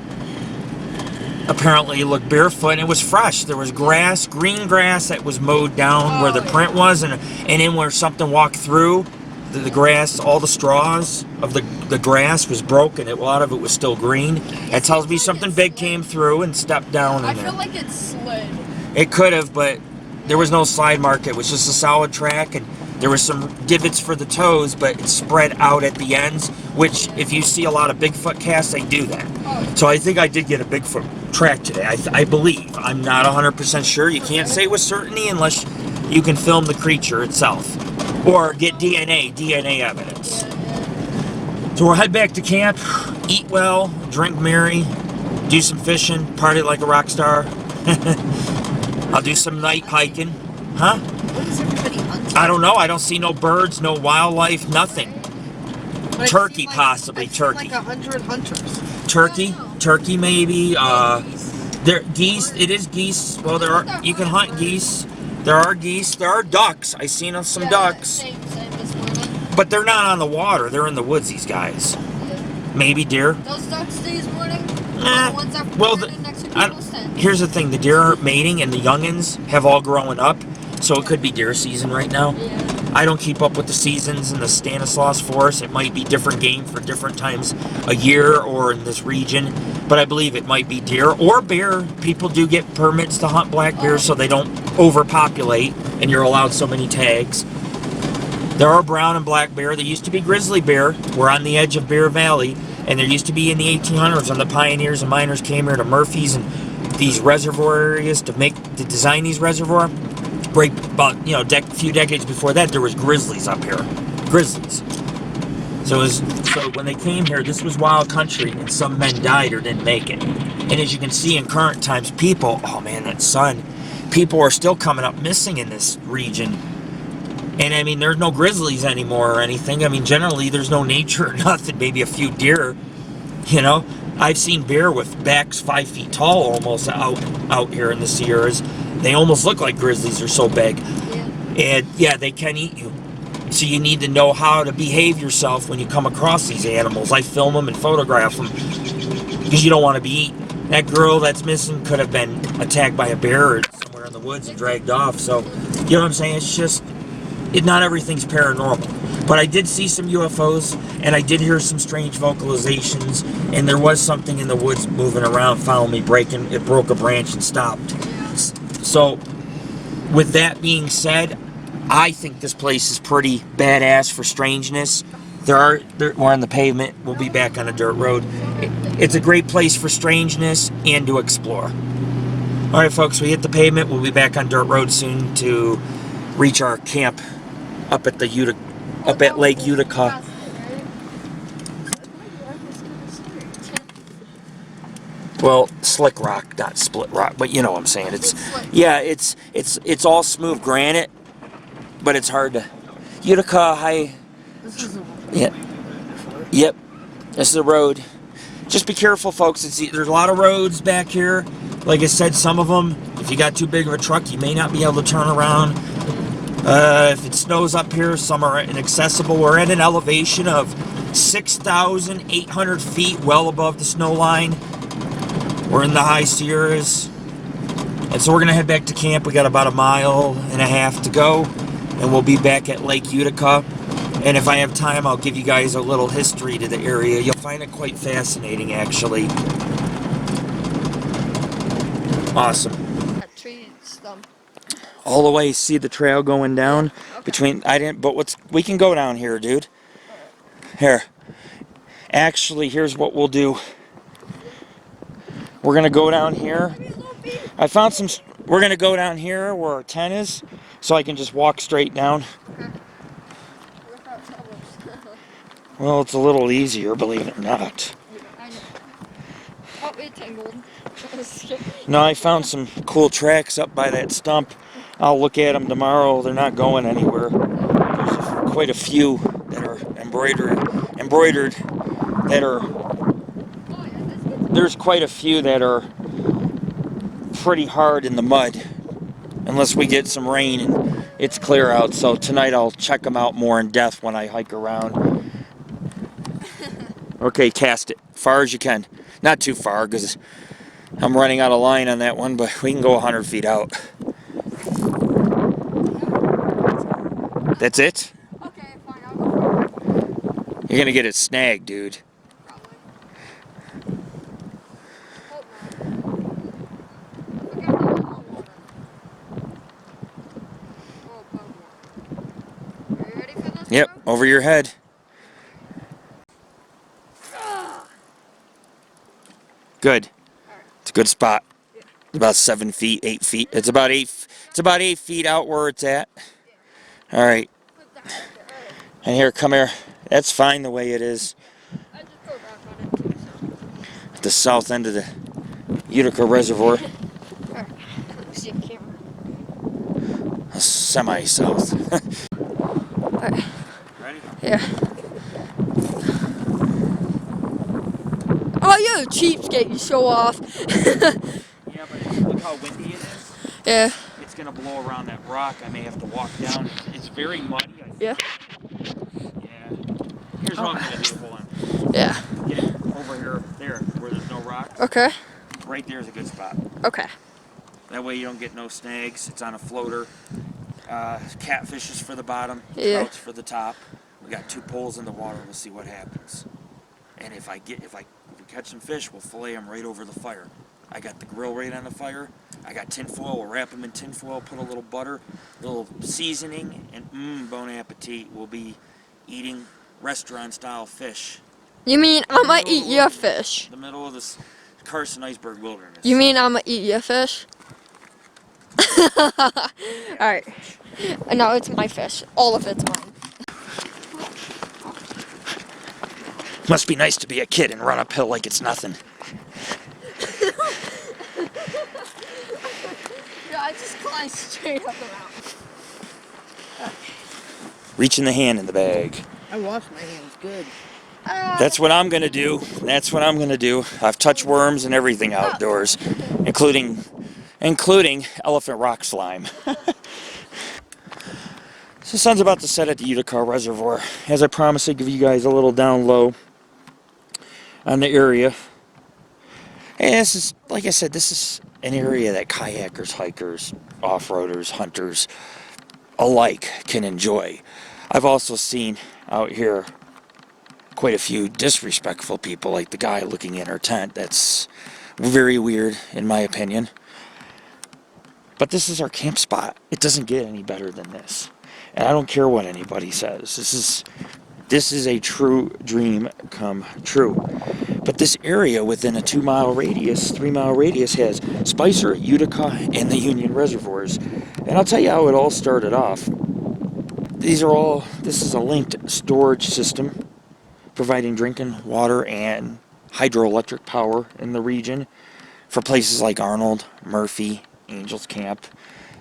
S1: apparently looked barefoot, and it was fresh. There was grass, green grass that was mowed down where the print was, and then where something walked through, the grass, all the straws of the grass was broken. A lot of it was still green. That tells me something big came through and stepped down in
S3: I
S1: there.
S3: feel like it slid.
S1: It could have, but there was no slide mark. It was just a solid track, and there was some divots for the toes, but it's spread out at the ends, which if you see a lot of Bigfoot casts, they do that. So I think I did get a Bigfoot track today. I believe. I'm not 100% sure. You can't say with certainty unless you can film the creature itself or get DNA evidence. So we'll head back to camp, eat well, drink merry, do some fishing, party like a rock star. I'll do some night hiking. Huh?
S2: What is everybody hunting?
S1: I don't know. I don't see no birds, no wildlife, nothing.
S2: But I've
S1: Turkey,
S2: seen, like,
S1: possibly,
S2: I've seen,
S1: turkey.
S2: like 100 hunters.
S1: Turkey maybe. There geese. It is geese. Well, there are. You can hunt geese. There are geese. There are ducks. I seen some ducks,
S3: Same this morning.
S1: but they're not on the water. They're in the woods. These guys. Maybe deer.
S3: Those ducks this morning.
S1: Eh,
S3: The ones that
S1: well,
S3: were next to people's tents.
S1: here's the thing: the deer aren't mating, and the youngins have all grown up, so it could be deer season right now.
S3: Yeah.
S1: I don't keep up with the seasons in the Stanislaus Forest. It might be different game for different times a year or in this region, but I believe it might be deer or bear. People do get permits to hunt black bears so they don't overpopulate, and you're allowed so many tags. There are brown and black bear. There used to be grizzly bear. We're on the edge of Bear Valley, and there used to be in the 1800s when the pioneers and miners came here to Murphy's and these reservoir areas to design these reservoirs. Right about a few decades before that, there was grizzlies up here. Grizzlies. So when they came here, this was wild country, and some men died or didn't make it. And as you can see in current times, people, oh man, that sun, people are still coming up missing in this region. And I mean, there's no grizzlies anymore or anything. I mean, generally there's no nature or nothing. Maybe a few deer. I've seen bear with backs 5 feet tall almost out here in the Sierras. They almost look like grizzlies, they're so big.
S3: Yeah.
S1: And yeah, they can eat you. So you need to know how to behave yourself when you come across these animals. I film them and photograph them because you don't want to be eaten. That girl that's missing could have been attacked by a bear or somewhere in the woods and dragged off. So, you know what I'm saying? It's just, not everything's paranormal. But I did see some UFOs, and I did hear some strange vocalizations, and there was something in the woods moving around, following me, it broke a branch and stopped. So, with that being said, I think this place is pretty badass for strangeness. We're on the pavement. We'll be back on a dirt road. It's a great place for strangeness and to explore. All right, folks, we hit the pavement. We'll be back on dirt road soon to reach our camp up at Lake Utica. Well, slick rock, not split rock, but you know what I'm saying. It's all smooth granite, but it's hard to. Utica High.
S2: This is
S1: Yep. This is the road. Just be careful, folks. There's a lot of roads back here. Like I said, some of them, if you got too big of a truck, you may not be able to turn around. If it snows up here, some are inaccessible. We're at an elevation of 6,800 feet, well above the snow line. We're in the high Sierras. And so we're going to head back to camp. We got about 1.5 miles to go. And we'll be back at Lake Utica. And if I have time, I'll give you guys a little history to the area. You'll find it quite fascinating, actually. Awesome.
S3: That tree stump.
S1: All the way, see the trail going down between. We can go down here, dude. Here. Actually, here's what we'll do. We're gonna go down here. I found some. We're gonna go down here where our tent is, so I can just walk straight down. Well, it's a little easier, believe it or not.
S3: I know. Oh, it tangled.
S1: No, I found some cool tracks up by that stump. I'll look at them tomorrow. They're not going anywhere. There's quite a few that are embroidered that are. There's quite a few that are pretty hard in the mud, unless we get some rain and it's clear out. So tonight I'll check them out more in depth when I hike around. Okay, cast it far as you can. Not too far, because I'm running out of line on that one, but we can go 100 feet out. That's it?
S3: Okay, fine, I'll go for it.
S1: You're gonna get it snagged, dude.
S3: Probably. Hope not. Look at the water. Oh, bug more. Are you ready for this?
S1: Yep,
S3: Bro?
S1: over your head. Good.
S3: Alright.
S1: It's a good spot.
S3: Yeah.
S1: About 7 feet, 8 feet. It's about 8. It's about 8 feet out where it's at. All right.
S3: Put that right there. Alright.
S1: And here, come here. That's fine the way it is.
S3: I just go back on it too, so.
S1: At the south end of the Utica Reservoir.
S3: Alright. Let me see the camera.
S1: Semi-south.
S3: Alright.
S1: Ready?
S3: Yeah. Oh, you're a cheapskate, you show off.
S1: Yeah, but look how windy it is.
S3: Yeah.
S1: It's gonna blow around that rock. I may have to walk down. It's very muddy.
S3: Yeah.
S1: Yeah. Here's what I'm gonna do. Hold on.
S3: Yeah.
S1: Get it over here, there, where there's no rocks.
S3: Okay.
S1: Right there's a good spot.
S3: Okay.
S1: That way you don't get no snags. It's on a floater. Catfish is for the bottom.
S3: Yeah.
S1: Trout's for the top. We got 2 poles in the water. We'll see what happens. And if we catch some fish, we'll fillet them right over the fire. I got the grill right on the fire. I got tinfoil. We'll wrap them in tinfoil, put a little butter, a little seasoning, and bon appetit. We'll be eating restaurant-style fish.
S3: You mean I'ma eat your fish?
S1: The middle of this Carson Iceberg Wilderness.
S3: You mean I'ma eat your fish? Alright. No, it's my fish. All of it's mine.
S1: Must be nice to be a kid and run uphill like it's nothing.
S3: Yeah, I just climbed straight up the mountain.
S1: Reaching the hand in the bag.
S2: I wash my hands good.
S1: That's what I'm gonna do. That's what I'm gonna do. I've touched worms and everything outdoors, including elephant rock slime. So the sun's about to set at the Utica Reservoir. As I promised, I'd give you guys a little down low on the area. And this is, like I said, this is an area that kayakers, hikers, off-roaders, hunters alike can enjoy. I've also seen out here quite a few disrespectful people, like the guy looking in our tent. That's very weird, in my opinion. But this is our camp spot. It doesn't get any better than this. And I don't care what anybody says. This is a true dream come true. But this area within a 2-mile radius, 3-mile radius has Spicer, Utica, and the Union Reservoirs. And I'll tell you how it all started off. This is a linked storage system providing drinking water and hydroelectric power in the region for places like Arnold, Murphy, Angels Camp,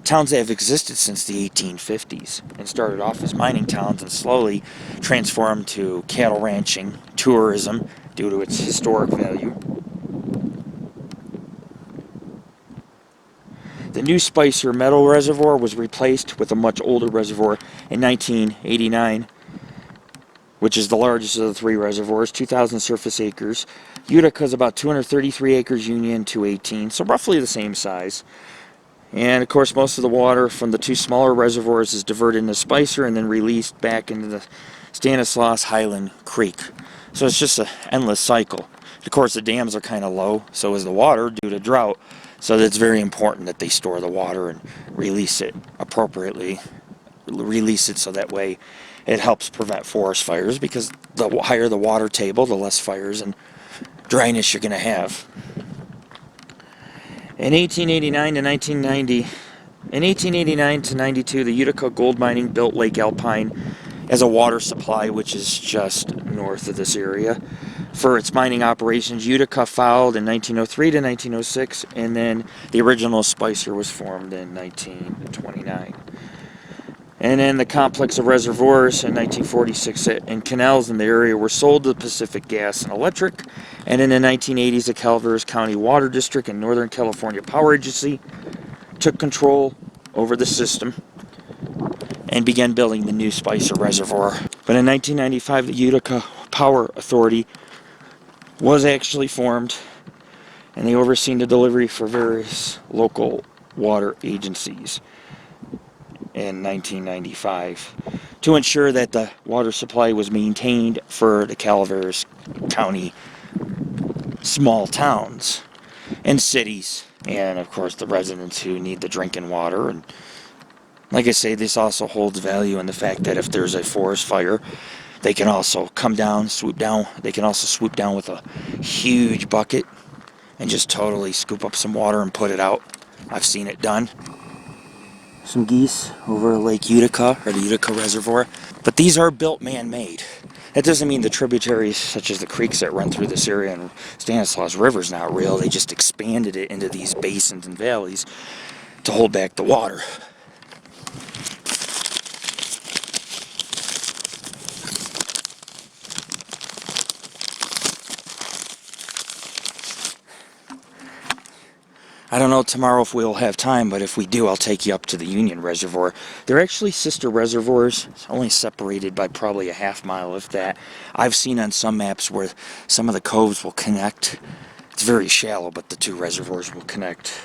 S1: towns that have existed since the 1850s and started off as mining towns and slowly transformed to cattle ranching, tourism due to its historic value. The new Spicer Meadow Reservoir was replaced with a much older reservoir in 1989, which is the largest of the 3 reservoirs, 2,000 surface acres. Utica is about 233 acres, Union 218, so roughly the same size. And of course, most of the water from the 2 smaller reservoirs is diverted into Spicer and then released back into the Stanislaus Highland Creek. So it's just an endless cycle. Of course, the dams are kind of low, so is the water due to drought. So it's very important that they store the water and release it appropriately. Release it so that way it helps prevent forest fires, because the higher the water table, the less fires and dryness you're going to have. In 1889 to 1990, in 1889 to 92, the Utica gold mining built Lake Alpine as a water supply, which is just north of this area. For its mining operations, Utica filed in 1903 to 1906, and then the original Spicer was formed in 1929. And then the complex of reservoirs in 1946 and canals in the area were sold to the Pacific Gas and Electric. And in the 1980s, the Calvert County Water District and Northern California Power Agency took control over the system and began building the new Spicer Reservoir. But in 1995, the Utica Power Authority was actually formed, and they overseen the delivery for various local water agencies in 1995 to ensure that the water supply was maintained for the Calaveras County small towns and cities, and of course the residents who need the drinking water. And like I say, this also holds value in the fact that if there's a forest fire, they can also come down, swoop down. They can also swoop down with a huge bucket and just totally scoop up some water and put it out. I've seen it done. Some geese over Lake Utica, or the Utica Reservoir. But these are built man-made. That doesn't mean the tributaries, such as the creeks that run through this area and Stanislaus River, is not real. They just expanded it into these basins and valleys to hold back the water. I don't know tomorrow if we'll have time, but if we do, I'll take you up to the Union Reservoir. They're actually sister reservoirs, only separated by probably a half-mile, if that. I've seen on some maps where some of the coves will connect. It's very shallow, but the two reservoirs will connect.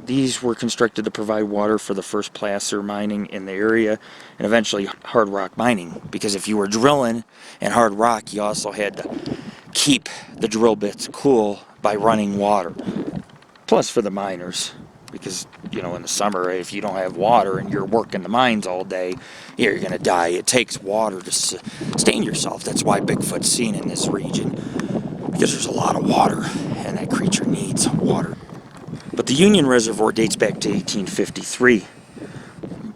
S1: These were constructed to provide water for the first placer mining in the area and eventually hard rock mining, because if you were drilling in hard rock, you also had to keep the drill bits cool by running water. Plus for the miners, because, you know, in the summer, if you don't have water and you're working the mines all day, you're going to die. It takes water to sustain yourself. That's why Bigfoot's seen in this region, because there's a lot of water, and that creature needs water. But the Union Reservoir dates back to 1853.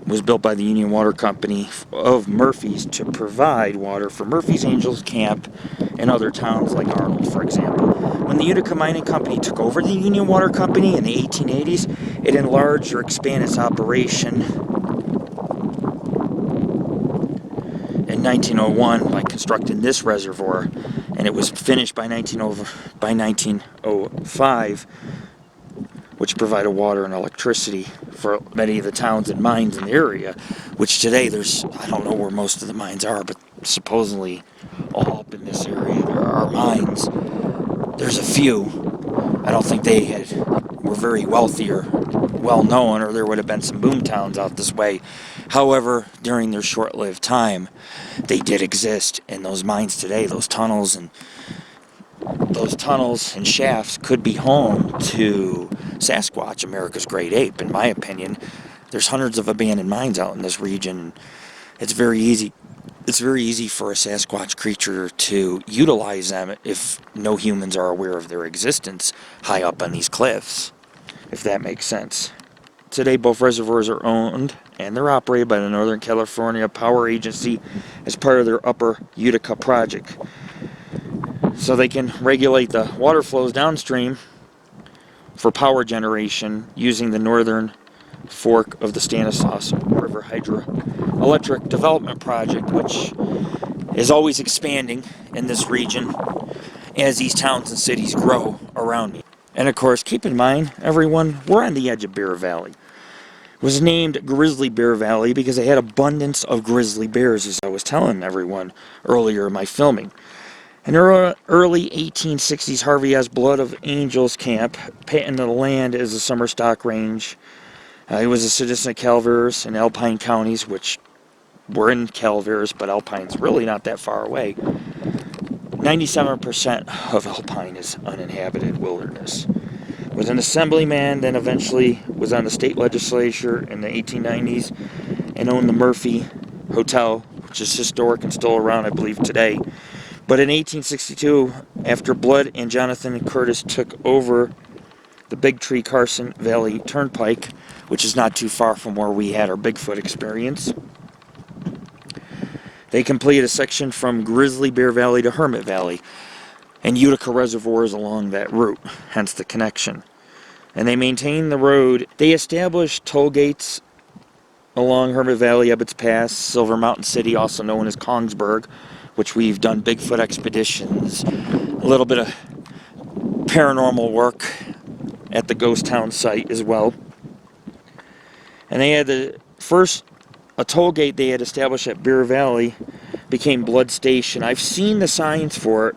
S1: It was built by the Union Water Company of Murphy's to provide water for Murphy's Angels Camp and other towns like Arnold, for example. When the Utica Mining Company took over the Union Water Company in the 1880s, it enlarged or expanded its operation in 1901 by constructing this reservoir, and it was finished by 1905, which provided water and electricity for many of the towns and mines in the area, which today I don't know where most of the mines are, but supposedly all up in this area there are mines. There's a few. I don't think they were very wealthy or well known, or there would have been some boom towns out this way. However, during their short-lived time, they did exist, and those mines today, those tunnels and shafts could be home to Sasquatch, America's great ape. In my opinion, there's hundreds of abandoned mines out in this region. It's very easy for a Sasquatch creature to utilize them if no humans are aware of their existence high up on these cliffs, if that makes sense. Today, both reservoirs are owned and they're operated by the Northern California Power Agency as part of their Upper Utica project, so they can regulate the water flows downstream for power generation using the northern fork of the Stanislaus River Hydroelectric Development Project, which is always expanding in this region as these towns and cities grow around me. And of course, keep in mind, everyone, we're on the edge of Bear Valley. It was named Grizzly Bear Valley because they had abundance of grizzly bears, as I was telling everyone earlier in my filming. In early 1860s, Harvey S. Blood of Angels Camp patented the land as a summer stock range. He was a citizen of Calaveras and Alpine counties, which were in Calaveras, but Alpine's really not that far away. 97% of Alpine is uninhabited wilderness. Was an assemblyman, then eventually was on the state legislature in the 1890s and owned the Murphy Hotel, which is historic and still around, I believe, today. But in 1862, after Blood and Jonathan Curtis took over the Big Tree Carson Valley Turnpike, which is not too far from where we had our Bigfoot experience, they completed a section from Grizzly Bear Valley to Hermit Valley, and Utica Reservoir is along that route, hence the connection. And they maintained the road. They established toll gates along Hermit Valley, Ebbets Pass, Silver Mountain City, also known as Kongsberg, which we've done Bigfoot expeditions, a little bit of paranormal work at the ghost town site as well. And they had a toll gate they had established at Bear Valley became Blood Station. I've seen the signs for it,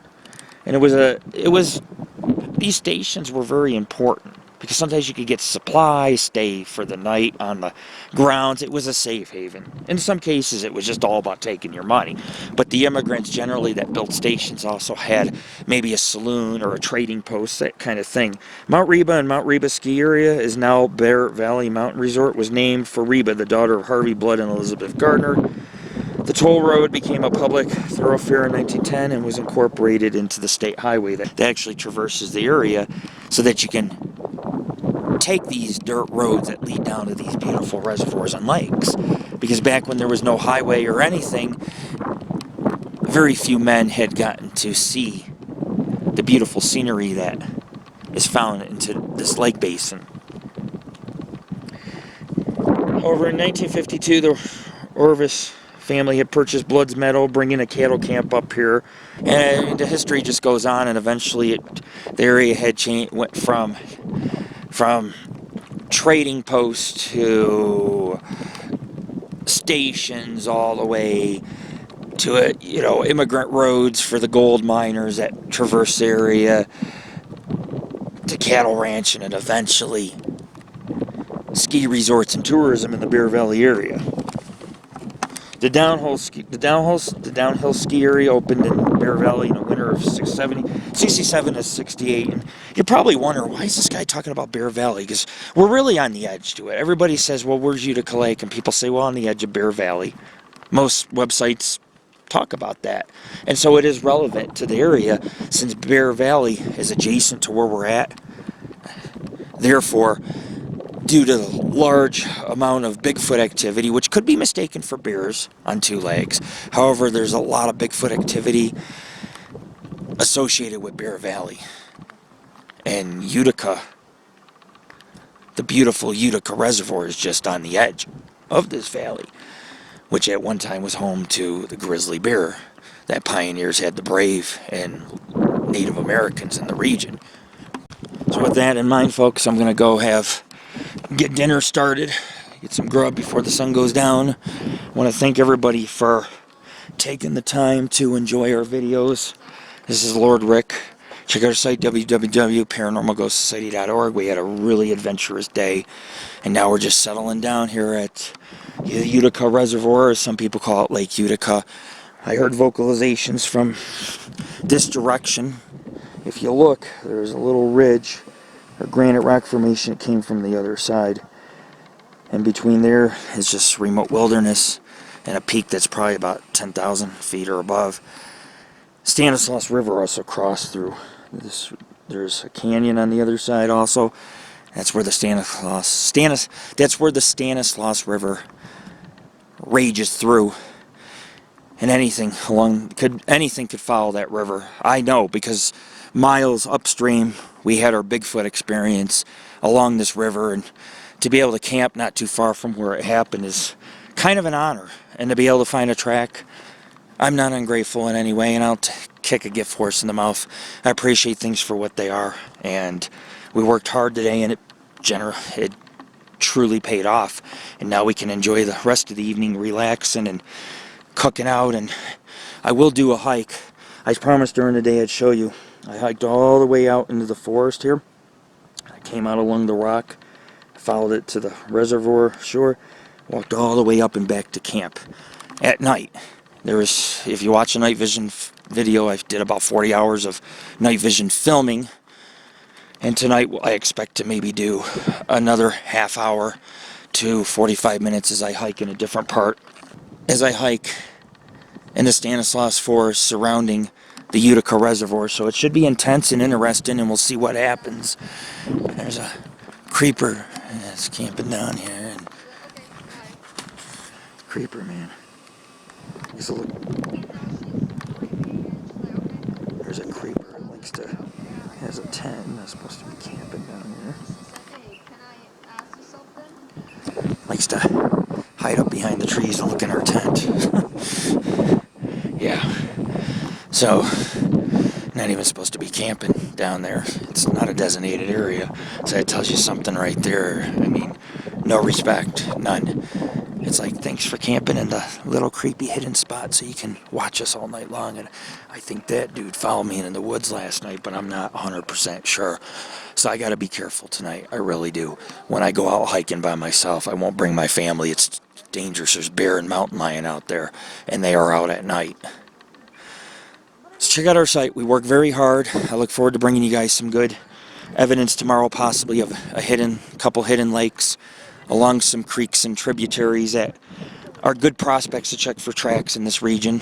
S1: And these stations were very important because sometimes you could get supplies, stay for the night on the grounds. It was a safe haven. In some cases, it was just all about taking your money. But the immigrants generally that built stations also had maybe a saloon or a trading post, that kind of thing. Mount Reba and Mount Reba ski area is now Bear Valley Mountain Resort, was named for Reba, the daughter of Harvey Blood and Elizabeth Gardner. The toll road became a public thoroughfare in 1910 and was incorporated into the state highway that actually traverses the area so that you can take these dirt roads that lead down to these beautiful reservoirs and lakes. Because back when there was no highway or anything, very few men had gotten to see the beautiful scenery that is found into this lake basin. Over in 1952, the Orvis family had purchased Blood's Meadow, bringing a cattle camp up here, and the history just goes on. And eventually, the area had went from trading posts to stations, all the way to immigrant roads for the gold miners that traverse the area, to cattle ranching, and eventually ski resorts and tourism in the Bear Valley area. The downhill ski area opened in Bear Valley in the winter of 67 to 68. And you probably wonder, why is this guy talking about Bear Valley? Because we're really on the edge to it. Everybody says, well, where's Utica Lake? And people say, well, on the edge of Bear Valley. Most websites talk about that. And so it is relevant to the area since Bear Valley is adjacent to where we're at. Therefore, due to the large amount of Bigfoot activity, which could be mistaken for bears on two legs. However, there's a lot of Bigfoot activity associated with Bear Valley. And Utica, the beautiful Utica Reservoir, is just on the edge of this valley, which at one time was home to the grizzly bear that pioneers had to brave and Native Americans in the region. So with that in mind, folks, I'm going to go get dinner started, get some grub before the sun goes down. I want to thank everybody for taking the time to enjoy our videos. This is Lord Rick. Check out our site, www.paranormalghostsociety.org. We had a really adventurous day, and now we're just settling down here at the Utica Reservoir, or some people call it Lake Utica. I heard vocalizations from this direction. If you look, there's a little ridge, a granite rock formation that came from the other side. And between there is just remote wilderness and a peak that's probably about 10,000 feet or above. Stanislaus River also crossed through this. There's a canyon on the other side also. That's where the Stanislaus River rages through. And anything could follow that river. I know, because miles upstream we had our Bigfoot experience along this river, and to be able to camp not too far from where it happened is kind of an honor. And to be able to find a track, I'm not ungrateful in any way, and I'll kick a gift horse in the mouth. I appreciate things for what they are, and we worked hard today, and it truly paid off. And now we can enjoy the rest of the evening relaxing and cooking out. And I will do a hike. I promised during the day I'd show you. I hiked all the way out into the forest here. I came out along the rock, followed it to the reservoir shore, walked all the way up and back to camp. At night, if you watch a night vision video, I did about 40 hours of night vision filming. And tonight I expect to maybe do another half hour to 45 minutes as I hike in a different part. As I hike in the Stanislaus Forest surrounding the Utica Reservoir. So it should be intense and interesting, and we'll see what happens. There's a creeper that's camping down here. And creeper, man. There's a creeper that has a tent and is supposed to be camping down here.
S3: Hey, can I ask you something?
S1: Likes to hide up behind the trees and look in our tent. Yeah. So, not even supposed to be camping down there. It's not a designated area. So that tells you something right there. I mean, no respect, none. It's like, thanks for camping in the little creepy hidden spot so you can watch us all night long. And I think that dude followed me in the woods last night, but I'm not 100% sure. So I got to be careful tonight. I really do. When I go out hiking by myself, I won't bring my family. It's dangerous. There's bear and mountain lion out there, and they are out at night. So check out our site. We work very hard. I look forward to bringing you guys some good evidence tomorrow, possibly of a couple hidden lakes along some creeks and tributaries that are good prospects to check for tracks in this region.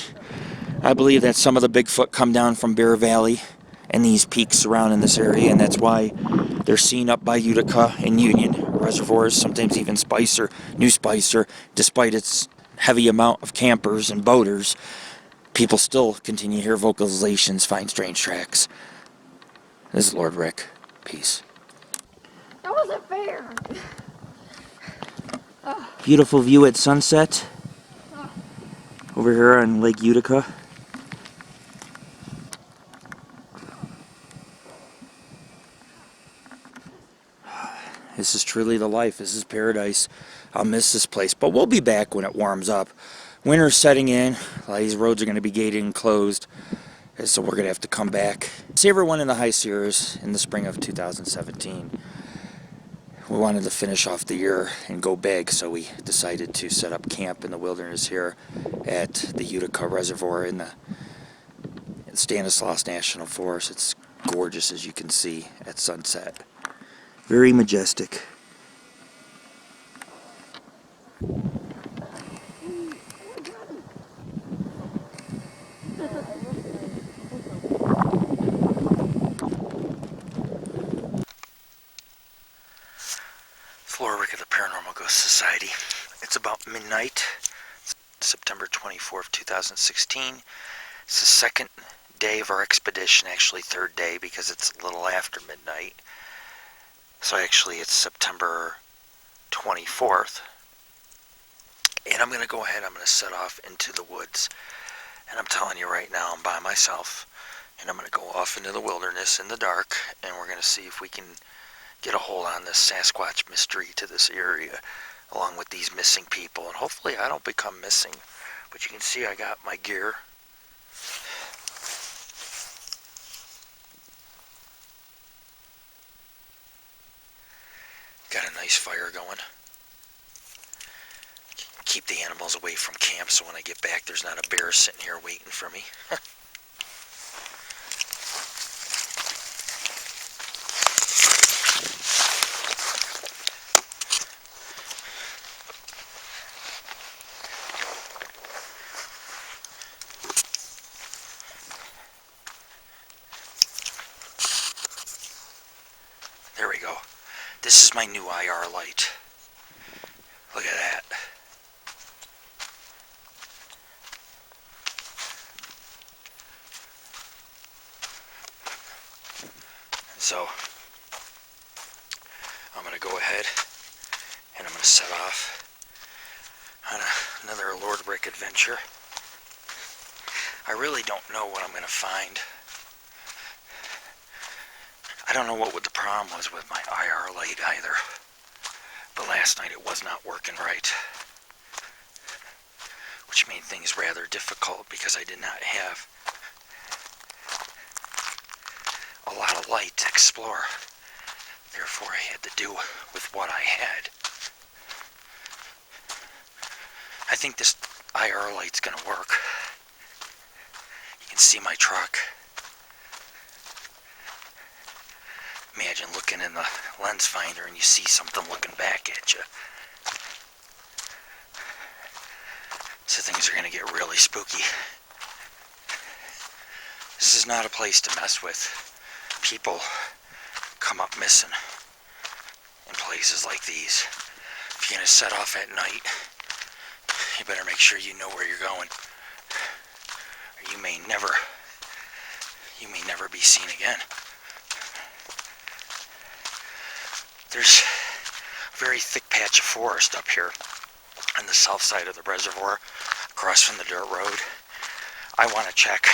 S1: I believe that some of the Bigfoot come down from Bear Valley and these peaks surrounding this area, and that's why they're seen up by Utica and Union reservoirs, sometimes even Spicer, New Spicer. Despite its heavy amount of campers and boaters, people still continue to hear vocalizations, find strange tracks. This is Lord Rick. Peace.
S3: That wasn't fair.
S1: Beautiful view at sunset over here on Lake Utica. This is truly the life. This is paradise. I'll miss this place, but we'll be back when it warms up. Winter's setting in. A lot of these roads are going to be gated and closed, so we're going to have to come back. See everyone in the High Sierras in the spring of 2017. We wanted to finish off the year and go big, so we decided to set up camp in the wilderness here at the Utica Reservoir in the Stanislaus National Forest. It's gorgeous, as you can see at sunset. Very majestic. Floor Rick of the Paranormal Ghost Society. It's about midnight, September 24th, 2016. It's the second day of our expedition, actually third day because it's a little after midnight. So actually it's September 24th. And I'm going to go ahead, I'm going to set off into the woods. And I'm telling you right now, I'm by myself. And I'm going to go off into the wilderness in the dark. And we're going to see if we can get a hold on this Sasquatch mystery to this area, along with these missing people. And hopefully I don't become missing. But you can see I got my gear. Got a nice fire going. Keep the animals away from camp so when I get back there's not a bear sitting here waiting for me. There we go. This is my new IR light. Look at that. So, I'm going to go ahead and I'm going to set off on another Lord Rick adventure. I really don't know what I'm going to find. I don't know what the problem was with my IR light either. But last night it was not working right. Which made things rather difficult because I did not have a lot of light to explore. Therefore I had to do with what I had. I think this IR light's gonna work. You can see my truck. Imagine looking in the lens finder and you see something looking back at you. So things are going to get really spooky. This is not a place to mess with. People come up missing in places like these. If you're going to set off at night, you better make sure you know where you're going. Or you may never be seen again. There's a very thick patch of forest up here on the south side of the reservoir, across from the dirt road. I want to check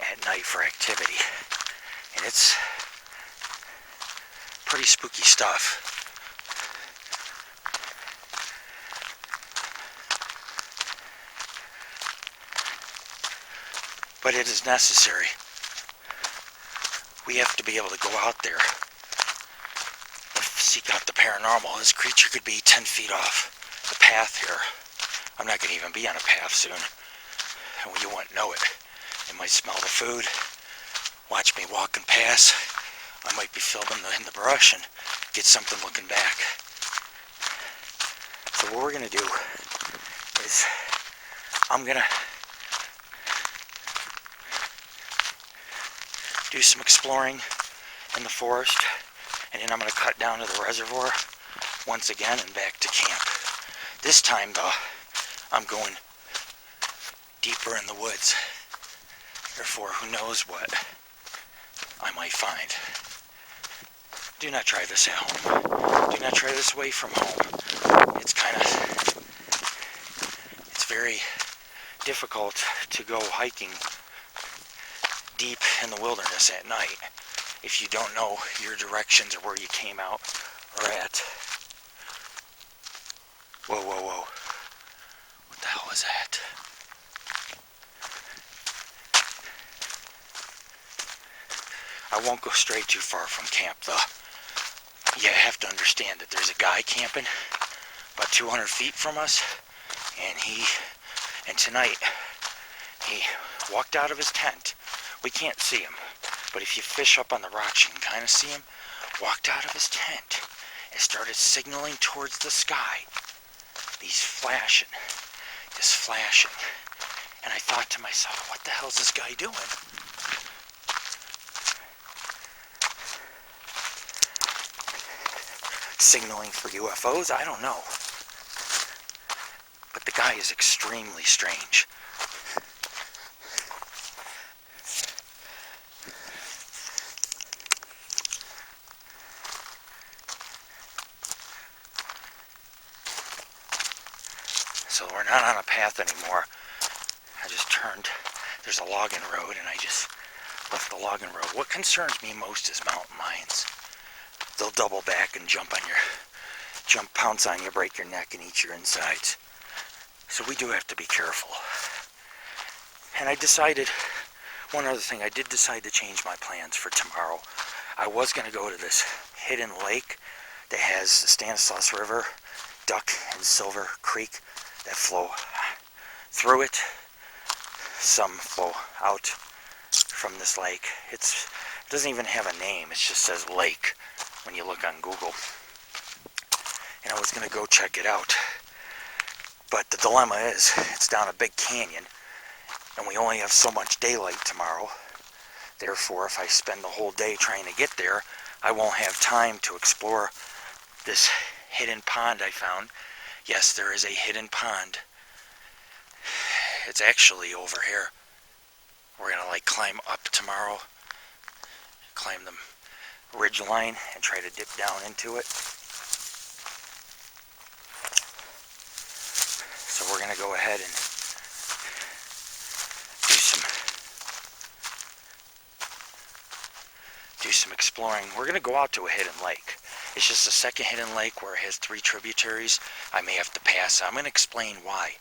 S1: at night for activity, and it's pretty spooky stuff. but it is necessary. We have to be able to go out there and seek out the paranormal. This creature could be 10 feet off the path here. I'm not going to even be on a path soon, and you won't know it. You might smell the food, watch me walking past. I might be filming in the brush and get something looking back. So what we're going to do is I'm going to do some exploring in the forest, and then I'm going to cut down to the reservoir once again and back to camp. This time though, I'm going deeper in the woods. Therefore, who knows what I might find. Do not try this at home. Do not try this away from home. It's very difficult to go hiking deep in the wilderness at night if you don't know your directions or where you came out or at. Whoa, whoa, whoa. What the hell is that? I won't go straight too far from camp though. You have to understand that there's a guy camping about 200 feet from us, and tonight he walked out of his tent. We can't see him, but if you fish up on the rocks, you can kind of see him. Walked out of his tent and started signaling towards the sky. He's flashing, just flashing. And I thought to myself, what the hell's this guy doing? Signaling for UFOs? I don't know. But the guy is extremely strange. So we're not on a path anymore. I just turned, there's a logging road, and I just left the logging road. What concerns me most is mountain lions. They'll double back and pounce on you, break your neck, and eat your insides. So we do have to be careful. And I decided, one other thing, I did decide to change my plans for tomorrow. I was going to go to this hidden lake that has the Stanislaus River, Duck, and Silver Creek that flow through it. Some flow out from this lake. It doesn't even have a name, it just says lake when you look on Google. And I was going to go check it out. But the dilemma is, it's down a big canyon, and we only have so much daylight tomorrow. Therefore, if I spend the whole day trying to get there, I won't have time to explore this hidden pond I found. Yes, there is a hidden pond. It's actually over here. We're going to climb up tomorrow, climb the ridge line and try to dip down into it. So we're going to go ahead and do some exploring. We're going to go out to a hidden lake. It's just a second hidden lake where it has 3 tributaries. I may have to pass. I'm going to explain why.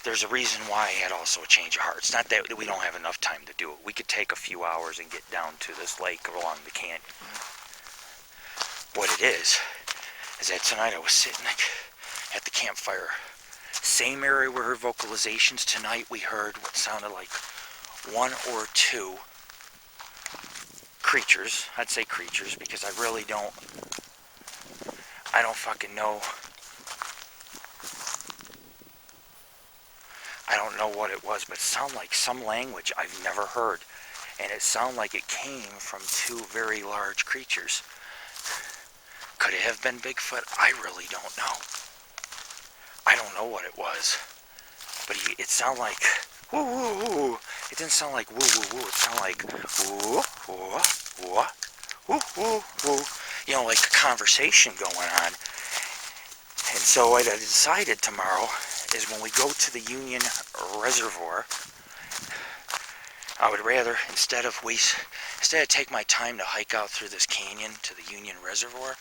S1: There's a reason why I had also a change of heart. It's not that we don't have enough time to do it. We could take a few hours and get down to this lake along the canyon. What it is that tonight I was sitting at the campfire. Same area we heard vocalizations. Tonight we heard what sounded like 1 or 2 creatures. I'd say creatures because I really don't fucking know. I don't know what it was, but it sounded like some language I've never heard. And it sounded like it came from 2 very large creatures. Could it have been Bigfoot? I really don't know. I don't know what it was. But it sounded like woo woo woo. It didn't sound like woo woo woo. It sounded like woo woo woo woo woo woo. You know, like a conversation going on. And so what I decided tomorrow is when we go to the Union Reservoir, I would rather, instead of take my time to hike out through this canyon to the Union Reservoir,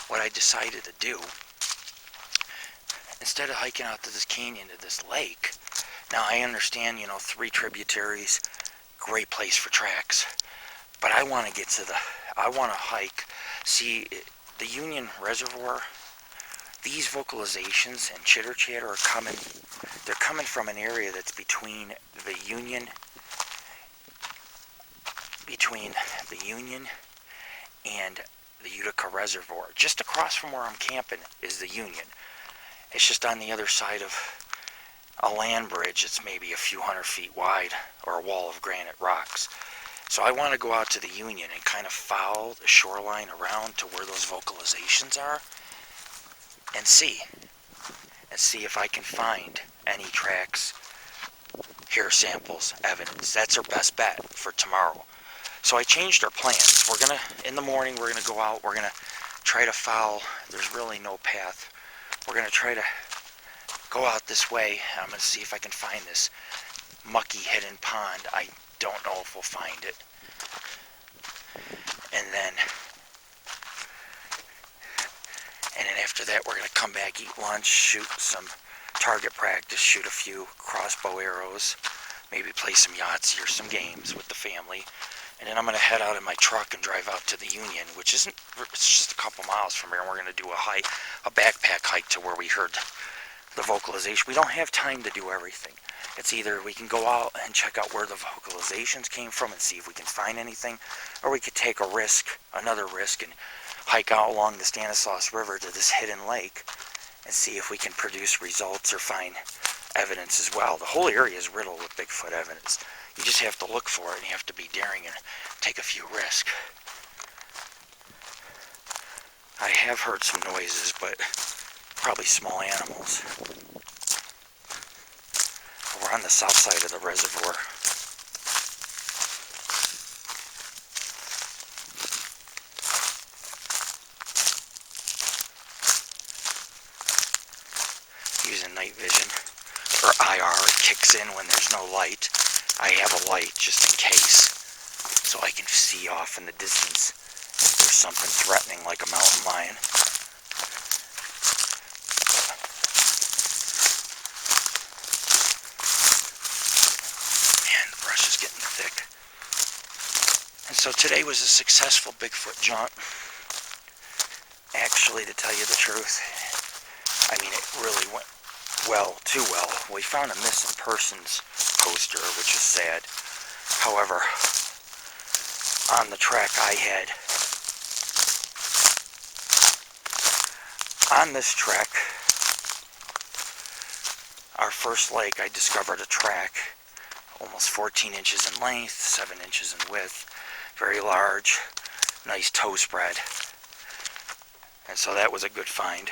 S1: what I decided to do, instead of hiking out to this canyon to this lake, now I understand, 3 tributaries, great place for tracks. But I want to get to I want to hike. See, the Union Reservoir, these vocalizations and chitter chatter are coming, they're coming from an area that's between the Union and the Utica Reservoir. Just across from where I'm camping is the Union. It's just on the other side of a land bridge that's maybe a few hundred feet wide, or a wall of granite rocks. So I want to go out to the Union and kind of follow the shoreline around to where those vocalizations are and see if I can find any tracks, hair samples, evidence. That's our best bet for tomorrow. So I changed our plans. In the morning, we're gonna go out, we're gonna try to follow, there's really no path. We're gonna try to go out this way. I'm gonna see if I can find this mucky hidden pond. I don't know if we'll find it. And then after that, we're gonna come back, eat lunch, shoot some target practice, shoot a few crossbow arrows, maybe play some Yahtzee or some games with the family. And then I'm going to head out in my truck and drive out to the Union, which it's just a couple miles from here, and we're going to do a backpack hike to where we heard the vocalization. We don't have time to do everything. It's either we can go out and check out where the vocalizations came from and see if we can find anything, or we could take another risk, and hike out along the Stanislaus River to this hidden lake and see if we can produce results or find evidence as well. The whole area is riddled with Bigfoot evidence. You just have to look for it, and you have to be daring and take a few risks. I have heard some noises, but probably small animals. We're on the south side of the reservoir. Using night vision, or IR, it kicks in when there's no light. I have a light just in case, so I can see off in the distance if there's something threatening like a mountain lion. Man, the brush is getting thick. And so today was a successful Bigfoot jaunt. Actually, to tell you the truth, I mean, it really went well, too well. We found a missing persons poster, which is sad. However, on the track on this trek, our first lake, I discovered a track almost 14 inches in length, 7 inches in width, very large, nice toe spread. And so that was a good find.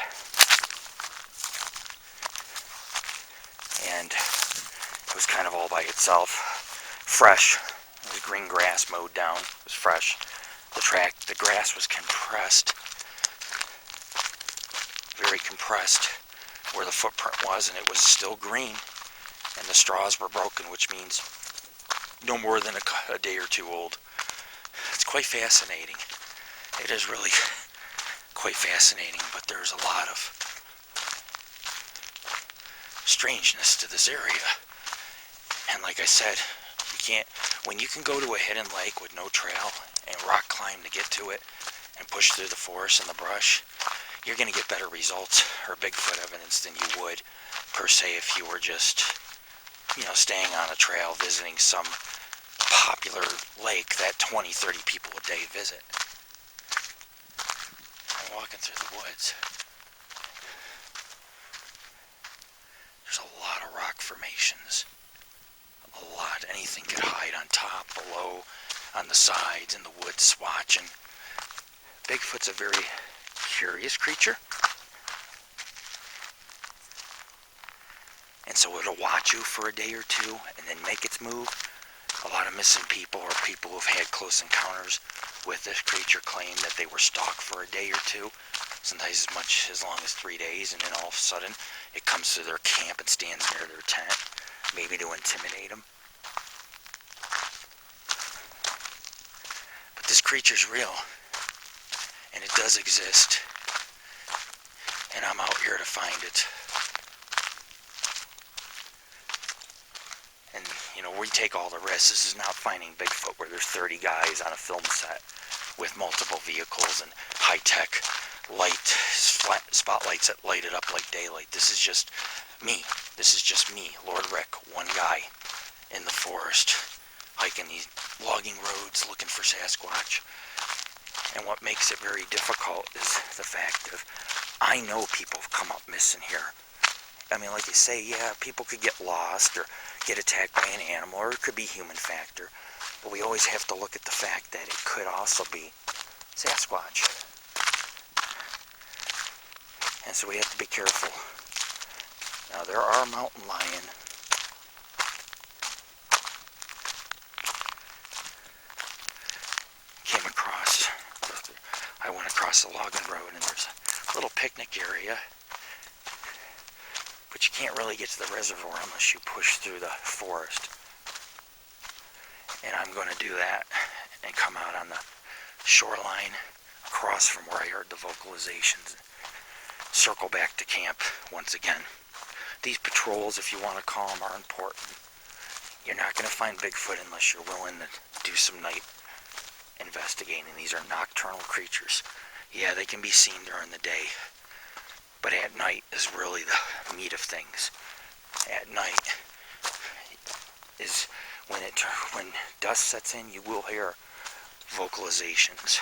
S1: And it was kind of all by itself. Fresh. It was green grass mowed down. It was fresh. The grass was compressed. Very compressed where the footprint was, and it was still green. And the straws were broken, which means no more than a day or two old. It's quite fascinating. It is really quite fascinating, but there's a lot of strangeness to this area. And like I said, when you can go to a hidden lake with no trail and rock climb to get to it and push through the forest and the brush, you're going to get better results or Bigfoot evidence than you would per se if you were just, staying on a trail visiting some popular lake that 20-30 people a day visit. I'm walking through the woods. There's a lot of rock formations. A lot. Anything could hide on top, below, on the sides, in the woods, swatching. Bigfoot's a very curious creature. And so it'll watch you for a day or two and then make its move. A lot of missing people or people who've had close encounters with this creature claim that they were stalked for a day or two. Sometimes as long as 3 days, and then all of a sudden it comes to their camp and stands near their tent, maybe to intimidate them. But this creature's real, and it does exist, and I'm out here to find it. And, know, we take all the risks. This is not Finding Bigfoot where there's 30 guys on a film set with multiple vehicles and high-tech spotlights that light it up like daylight. This is just me. This is just me, Lord Rick, one guy in the forest, hiking these logging roads looking for Sasquatch. And what makes it very difficult is the fact of I know people have come up missing here. I mean, like you say, yeah, people could get lost or get attacked by an animal, or it could be human factor. But we always have to look at the fact that it could also be Sasquatch. And so we have to be careful. Now, there are mountain lion. I went across the logging road and there's a little picnic area. But you can't really get to the reservoir unless you push through the forest. And I'm going to do that and come out on the shoreline across from where I heard the vocalizations. Circle back to camp once again. These patrols, if you want to call them, are important. You're not going to find Bigfoot unless you're willing to do some night investigating. These are nocturnal creatures. Yeah, they can be seen during the day, but at night is really the meat of things. At night is when dusk sets in, you will hear vocalizations.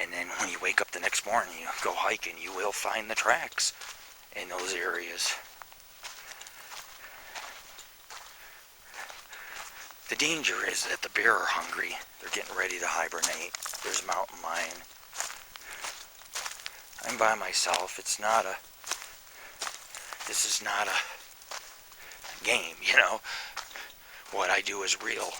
S1: And then when you wake up the next morning, you go hiking, you will find the tracks in those areas. The danger is that the bear are hungry. They're getting ready to hibernate. There's mountain lion. I'm by myself. This is not a game, you know. What I do is real.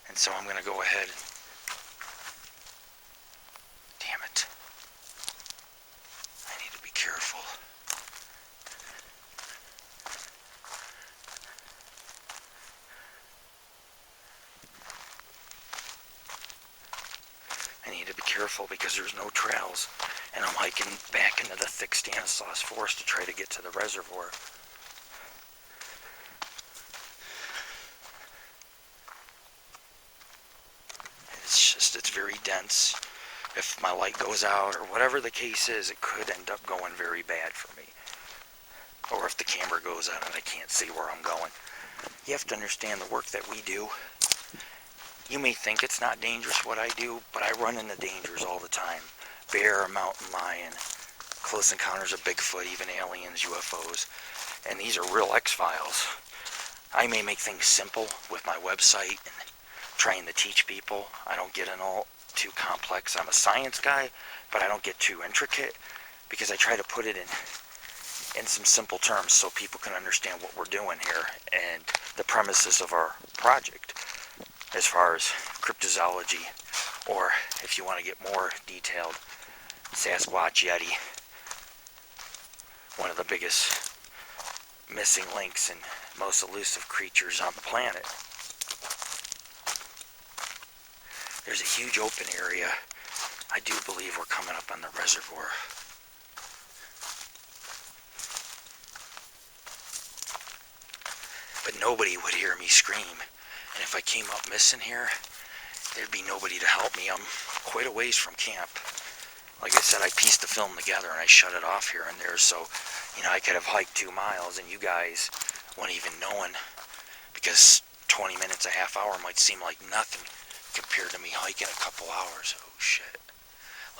S1: And so I'm going to go ahead and... Damn it. I need to be careful. I need to be careful because there's no trails. And I'm hiking back into the thick Stanislaus forest to try to get to the reservoir. It's very dense. If my light goes out or whatever the case is, it could end up going very bad for me. Or if the camera goes out and I can't see where I'm going. You have to understand the work that we do. You may think it's not dangerous what I do, but I run into dangers all the time. Bear, mountain lion, close encounters of Bigfoot, even aliens, UFOs. And these are real X-Files. I may make things simple with my website and trying to teach people. I don't get in all too complex. I'm a science guy, but I don't get too intricate because I try to put it in some simple terms so people can understand what we're doing here and the premises of our project as far as cryptozoology, or if you want to get more detailed, Sasquatch, Yeti, one of the biggest missing links and most elusive creatures on the planet. There's a huge open area. I do believe we're coming up on the reservoir. But nobody would hear me scream. And if I came up missing here, there'd be nobody to help me. I'm quite a ways from camp. Like I said, I pieced the film together and I shut it off here and there, so, you know, I could have hiked 2 miles and you guys wouldn't even knowing, because 20 minutes, a half hour might seem like nothing compared to me hiking a couple hours. Oh shit.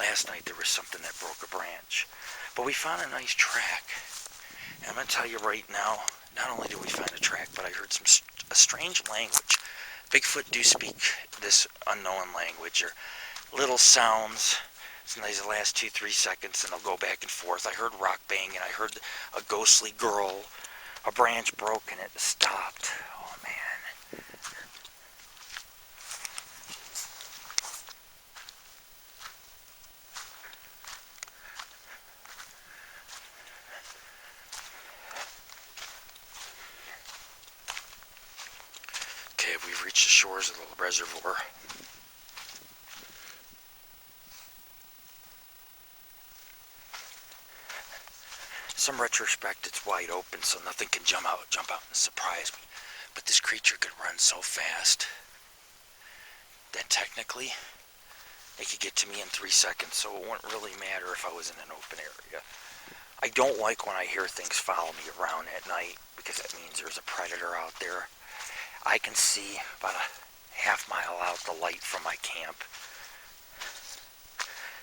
S1: Last night there was something that broke a branch. But we found a nice track. And I'm going to tell you right now, not only did we find a track, but I heard a strange language. Bigfoot do speak this unknown language, or little sounds. Sometimes the last 2-3 seconds and they'll go back and forth. I heard rock banging. I heard a ghostly girl. A branch broke and it stopped. Oh man. Okay, we've reached the shores of the reservoir. some retrospect, it's wide open, so nothing can jump out and surprise me. But this creature could run so fast that technically it could get to me in 3 seconds, so it wouldn't really matter if I was in an open area. I don't like when I hear things follow me around at night, because that means there's a predator out there. I can see about a half-mile out the light from my camp.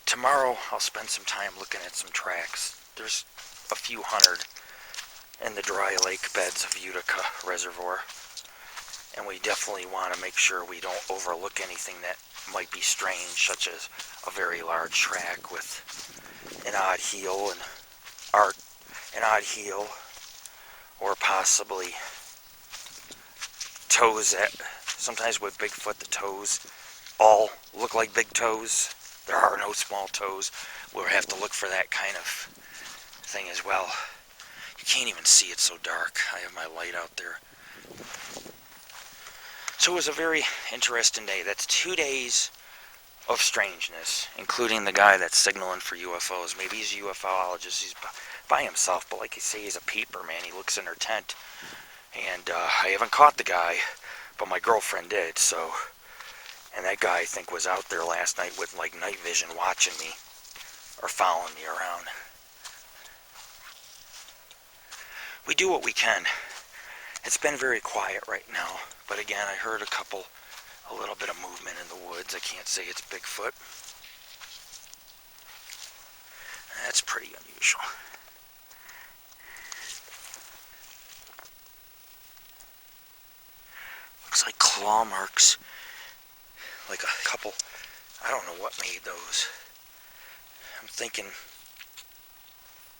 S1: Tomorrow I'll spend some time looking at some tracks. There's a few hundred in the dry lake beds of Utica Reservoir, and we definitely want to make sure we don't overlook anything that might be strange, such as a very large track with an odd heel or possibly toes that sometimes with Bigfoot the toes all look like big toes. There are no small toes. We'll have to look for that kind of thing as well. You can't even see, it's so dark. I have my light out there. So it was a very interesting day. That's 2 days of strangeness, including the guy that's signaling for UFOs. Maybe he's a UFOologist. He's by himself, but like you say, he's a peeper, man. He looks in her tent. And I haven't caught the guy, but my girlfriend did, so... And that guy, I think, was out there last night with, like, night vision watching me, or following me around. We do what we can. It's been very quiet right now, but again, I heard a little bit of movement in the woods. I can't say it's Bigfoot. That's pretty unusual. Looks like claw marks. Like a couple, I don't know what made those. I'm thinking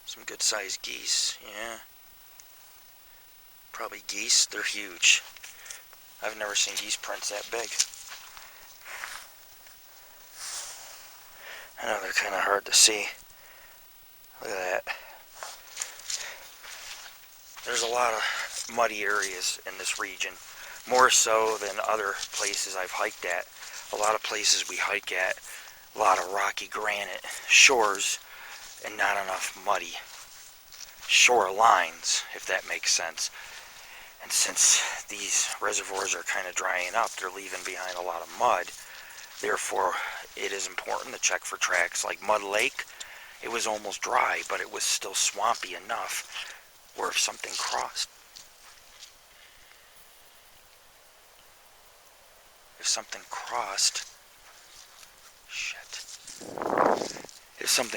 S1: some good sized geese, yeah. Probably geese, they're huge. I've never seen geese prints that big. I know they're kind of hard to see. Look at that. There's a lot of muddy areas in this region, more so than other places I've hiked at. A lot of places we hike at, a lot of rocky granite shores, and not enough muddy shorelines, if that makes sense. And since these reservoirs are kind of drying up, they're leaving behind a lot of mud. Therefore, it is important to check for tracks. Like Mud Lake, it was almost dry, but it was still swampy enough where if something crossed, if something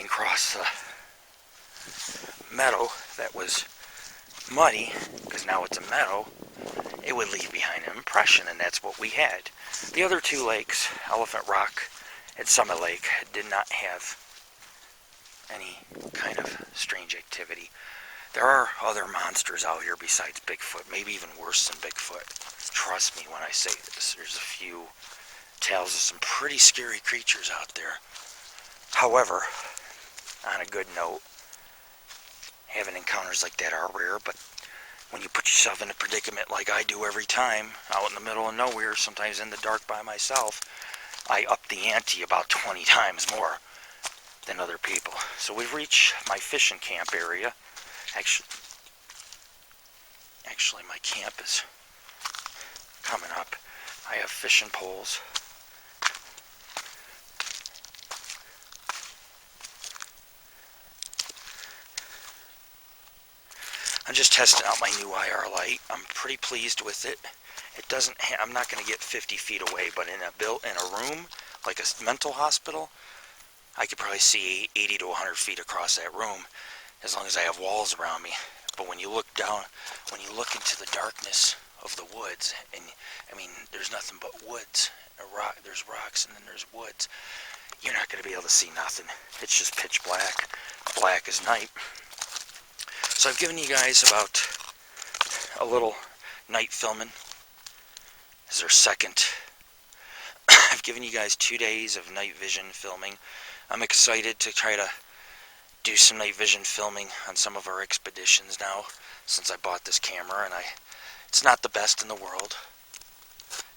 S1: crossed the meadow that was muddy, because now it's a meadow, it would leave behind an impression, and that's what we had. The other two lakes, Elephant Rock and Summit Lake, did not have any kind of strange activity. There are other monsters out here besides Bigfoot, maybe even worse than Bigfoot. Trust me when I say this. There's a few tales of some pretty scary creatures out there. However, on a good note, having encounters like that are rare, but when you put yourself in a predicament like I do every time, out in the middle of nowhere, sometimes in the dark by myself, I up the ante about 20 times more than other people. So we've reached my fishing camp area. Actually, my camp is coming up. I have fishing poles. I'm just testing out my new IR light. I'm pretty pleased with it. It doesn't. I'm not going to get 50 feet away, but in a room like a mental hospital, I could probably see 80 to 100 feet across that room, as long as I have walls around me. But when you look down, when you look into the darkness of the woods, and I mean, there's nothing but woods. There's rocks, and then there's woods. You're not going to be able to see nothing. It's just pitch black, black as night. So I've given you guys about a little night filming. This is our second. I've given you guys 2 days of night vision filming. I'm excited to try to do some night vision filming on some of our expeditions now, since I bought this camera, and it's not the best in the world.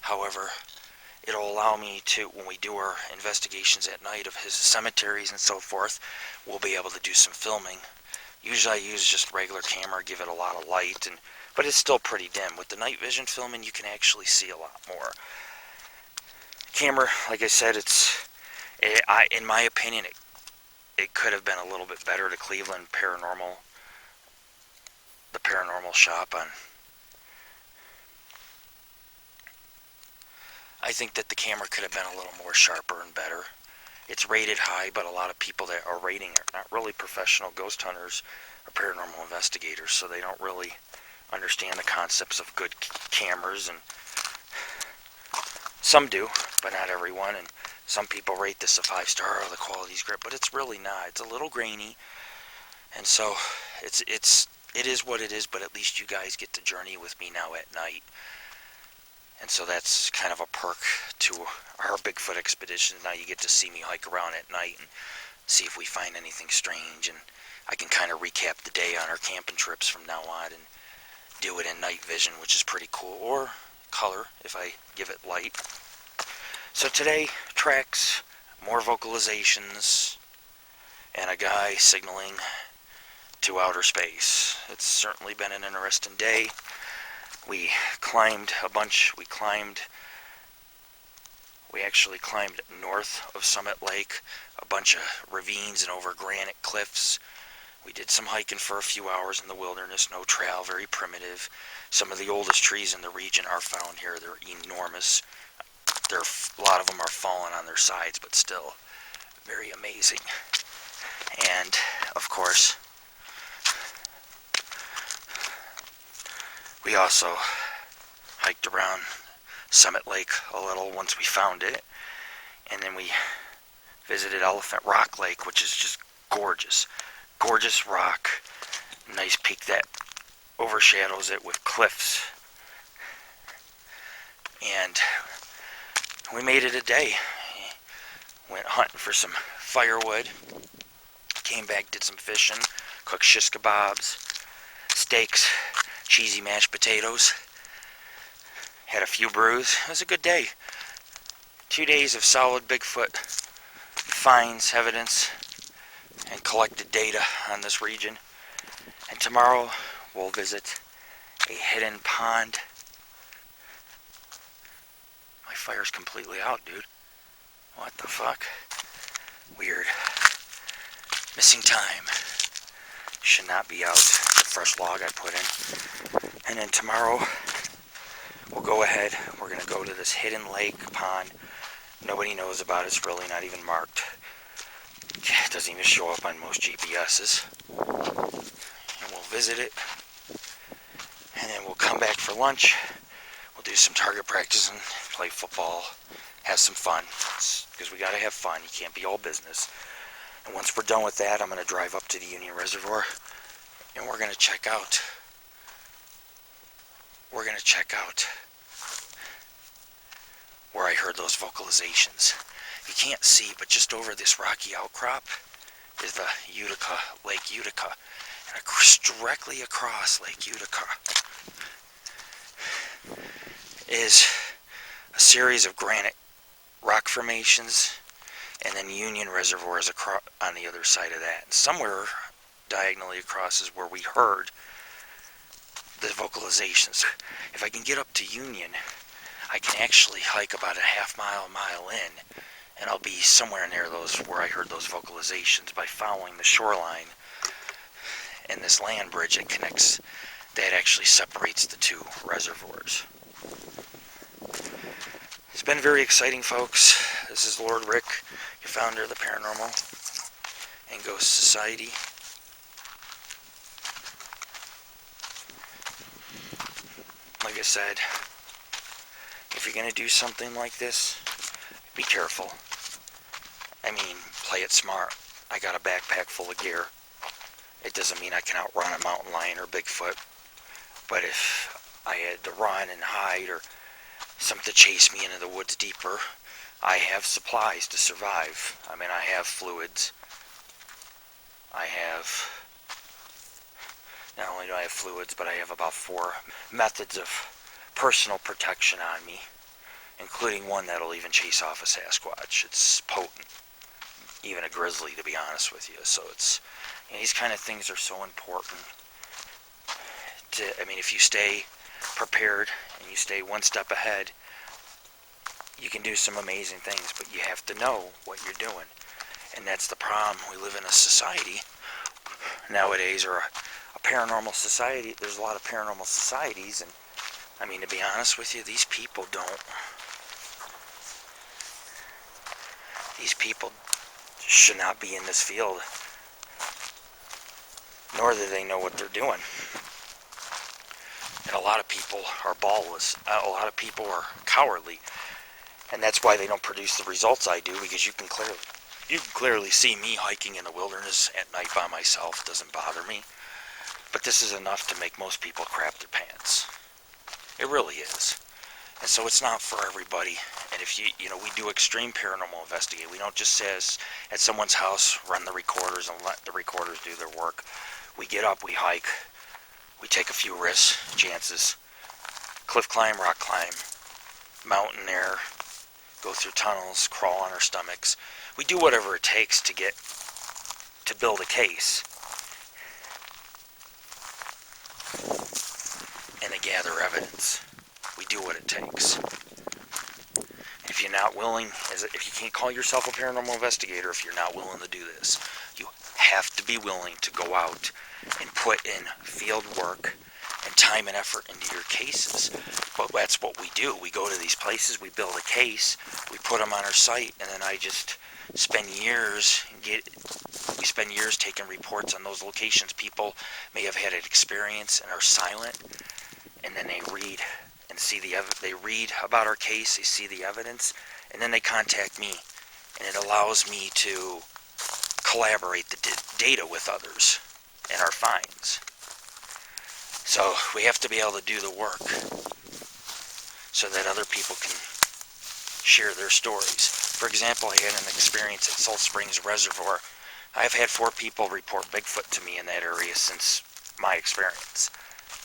S1: However, it'll allow me to, when we do our investigations at night of his cemeteries and so forth, we'll be able to do some filming Usually I use just regular camera, give it a lot of light, but it's still pretty dim. With the night vision filming, you can actually see a lot more. Camera, like I said, in my opinion, it could have been a little bit better. The Cleveland Paranormal, the paranormal shop on. I think that the camera could have been a little more sharper and better. It's rated high, but a lot of people that are rating are not really professional ghost hunters or paranormal investigators, so they don't really understand the concepts of good cameras, and some do, but not everyone. And some people rate this a 5-star, the quality's great, but it's really not. It's a little grainy, and so it is what it is, but at least you guys get to journey with me now at night. And so that's kind of a perk to our Bigfoot expedition. Now you get to see me hike around at night and see if we find anything strange, and I can kind of recap the day on our camping trips from now on and do it in night vision, which is pretty cool, or color if I give it light. So today, tracks, more vocalizations, and a guy signaling to outer space. It's certainly been an interesting day. We climbed a bunch. We actually climbed north of Summit Lake, a bunch of ravines and over granite cliffs. We did some hiking for a few hours in the wilderness, no trail, very primitive. Some of the oldest trees in the region are found here. They're enormous. A lot of them are fallen on their sides, but still very amazing. And, of course, we also hiked around Summit Lake a little once we found it, and then we visited Elephant Rock Lake, which is just gorgeous. Gorgeous rock, nice peak that overshadows it with cliffs. And we made it a day. Went hunting for some firewood, came back, did some fishing, cooked shish kebabs, steaks, cheesy mashed potatoes, had a few brews. It was a good day. 2 days of solid Bigfoot finds, evidence, and collected data on this region. And tomorrow we'll visit a hidden pond. My fire's completely out, dude. What the fuck? Weird. Missing time. Should not be out. The fresh log I put in. And then tomorrow we'll go ahead. We're going to go to this hidden lake pond. Nobody knows about it. It's really not even marked. It doesn't even show up on most GPSs. And we'll visit it. And then we'll come back for lunch. We'll do some target practice and play football. Have some fun. Because we got to have fun. You can't be all business. And once we're done with that, I'm going to drive up to the Utica Reservoir. And we're going to check out. Where I heard those vocalizations. You can't see, but just over this rocky outcrop is the Lake Utica. And directly across Lake Utica is a series of granite rock formations, and then Union Reservoir is on the other side of that. And somewhere diagonally across is where we heard the vocalizations. If I can get up to Union, I can actually hike about a mile in, and I'll be somewhere near where I heard those vocalizations by following the shoreline and this land bridge that actually separates the two reservoirs. It's been very exciting, folks. This is Lord Rick, your founder of the Paranormal and Ghost Society. Like I said, if you're going to do something like this, be careful. I mean, play it smart. I got a backpack full of gear. It doesn't mean I can outrun a mountain lion or Bigfoot. But if I had to run and hide or something to chase me into the woods deeper, I have supplies to survive. I mean, I have fluids. Not only do I have fluids, but I have about 4 methods of personal protection on me, including one that'll even chase off a Sasquatch. It's potent. Even a grizzly, to be honest with you. So And these kind of things are so important. If you stay prepared and you stay one step ahead, you can do some amazing things, but you have to know what you're doing. And that's the problem. We live in a society nowadays, or a paranormal society. There's a lot of paranormal societies, and to be honest with you, these people should not be in this field, nor do they know what they're doing. And a lot of people are ballless. A lot of people are cowardly, and that's why they don't produce the results I do, because you can clearly see me hiking in the wilderness at night by myself. It doesn't bother me. But this is enough to make most people crap their pants. It really is. And so it's not for everybody. And if we do extreme paranormal investigating. We don't just say at someone's house, run the recorders and let the recorders do their work. We get up, we hike, we take a few risks, chances. Cliff climb, rock climb, mountain air, go through tunnels, crawl on our stomachs. We do whatever it takes to build a case and to gather evidence. We do what it takes. And if you're not willing, if you can't call yourself a paranormal investigator, if you're not willing to do this, you have to be willing to go out and put in field work and time and effort into your cases. But that's what we do. We go to these places, we build a case, we put them on our site, and then I just spend years taking reports on those locations. People may have had an experience and are silent, and then they read and see they read about our case, they see the evidence, and then they contact me, and it allows me to collaborate the data with others and our finds. So we have to be able to do the work so that other people can share their stories. For example, I had an experience at Salt Springs Reservoir. I've had 4 people report Bigfoot to me in that area since my experience,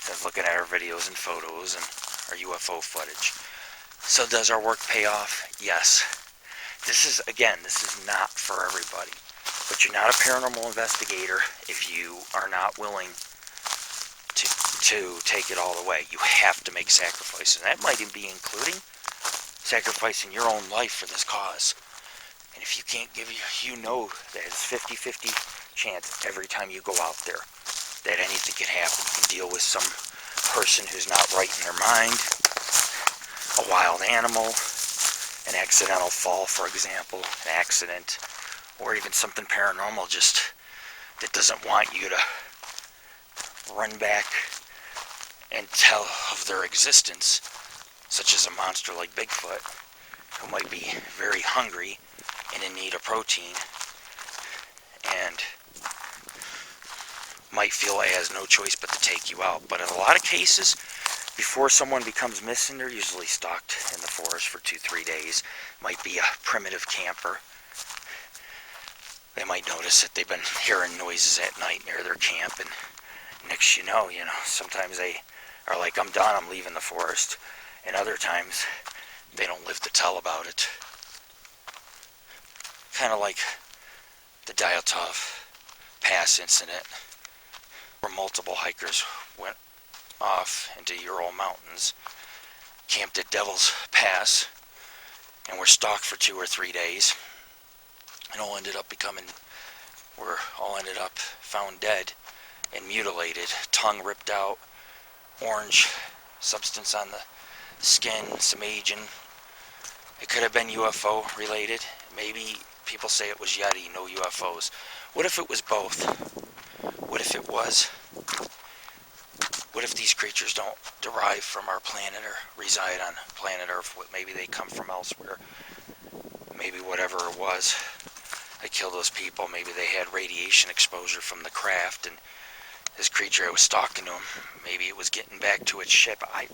S1: since looking at our videos and photos and our UFO footage. So does our work pay off? Yes. This is not for everybody. But you're not a paranormal investigator if you are not willing to take it all the way. You have to make sacrifices. And that might be including sacrificing your own life for this cause. And if you can't you know that it's 50-50 chance every time you go out there that anything can happen. You can deal with some person who's not right in their mind, a wild animal, an accidental fall, for example, an accident, or even something paranormal just that doesn't want you to run back and tell of their existence, such as a monster like Bigfoot, who might be very hungry and in need of protein, and might feel it has no choice but to take you out. But in a lot of cases, before someone becomes missing, they're usually stalked in the forest for 2-3 days. Might be a primitive camper. They might notice that they've been hearing noises at night near their camp, and next you know, sometimes they are like, I'm done, I'm leaving the forest. And other times, they don't live to tell about it. Kind of like the Diatov Pass incident, where multiple hikers went off into Ural Mountains, camped at Devil's Pass, and were stalked for 2 or 3 days, and all ended up found dead and mutilated, tongue ripped out, orange substance on the skin, some aging. It could have been UFO related. Maybe people say it was Yeti, no UFOs. What if it was both? What if these creatures don't derive from our planet or reside on planet Earth? Maybe they come from elsewhere. Maybe whatever it was that killed those people, maybe they had radiation exposure from the craft, and this creature that was stalking them, maybe it was getting back to its ship. I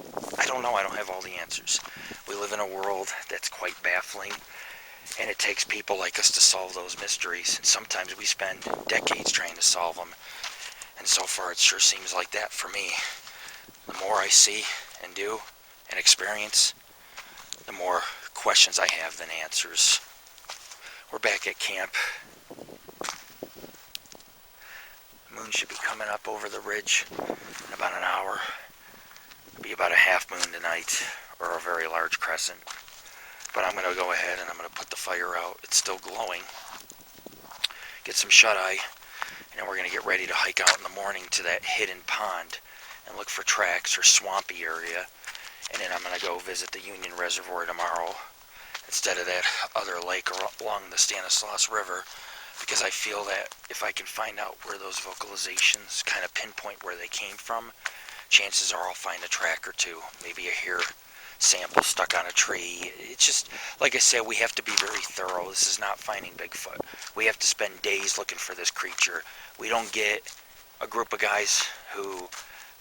S1: don't know. I don't have all the answers. We live in a world that's quite baffling, and it takes people like us to solve those mysteries. And sometimes we spend decades trying to solve them. And so far, it sure seems like that for me. The more I see and do and experience, the more questions I have than answers. We're back at camp. Moon should be coming up over the ridge in about an hour. It'll be about a half moon tonight, or a very large crescent. But I'm going to go ahead and I'm going to put the fire out. It's still glowing. Get some shut-eye, and then we're going to get ready to hike out in the morning to that hidden pond and look for tracks or swampy area. And then I'm going to go visit the Utica Reservoir tomorrow instead of that other lake along the Stanislaus River, because I feel that if I can find out where those vocalizations kind of pinpoint where they came from, chances are I'll find a track or two, maybe a hair sample stuck on a tree. It's just, like I said, we have to be very thorough. This is not finding Bigfoot. We have to spend days looking for this creature. We don't get a group of guys who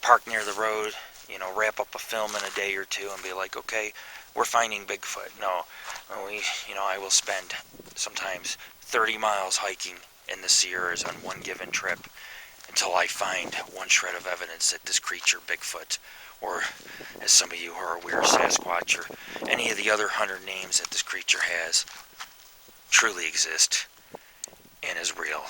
S1: park near the road, you know, wrap up a film in a day or two and be like, okay, we're finding Bigfoot. No, I will spend sometimes 30 miles hiking in the Sierras on one given trip until I find one shred of evidence that this creature, Bigfoot, or as some of you who are aware, Sasquatch, or any of the other 100 names that this creature has, truly exist and is real.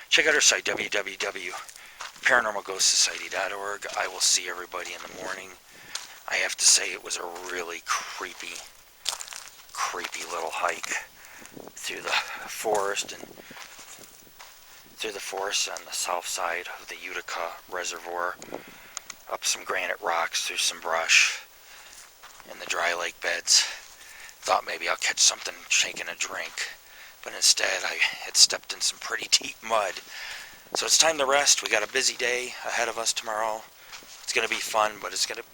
S1: Check out our site, www.paranormalghostsociety.org. I will see everybody in the morning. I have to say it was a really creepy little hike through the forest on the south side of the Utica Reservoir, up some granite rocks, through some brush, in the dry lake beds. Thought maybe I'll catch something shaking a drink, but instead I had stepped in some pretty deep mud. So it's time to rest. We got a busy day ahead of us tomorrow. It's going to be fun, but it's going to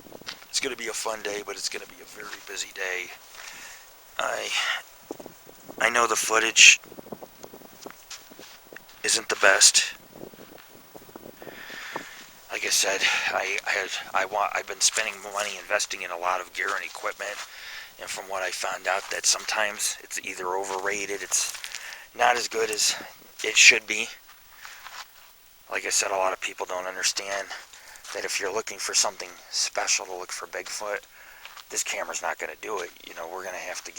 S1: be a fun day, but it's going to be a very busy day. I know the footage isn't the best. Like I said, I've been spending money investing in a lot of gear and equipment, and from what I found out, that sometimes it's either overrated, it's not as good as it should be. Like I said, a lot of people don't understand that if you're looking for something special to look for Bigfoot, this camera's not going to do it. You know, we're going to have to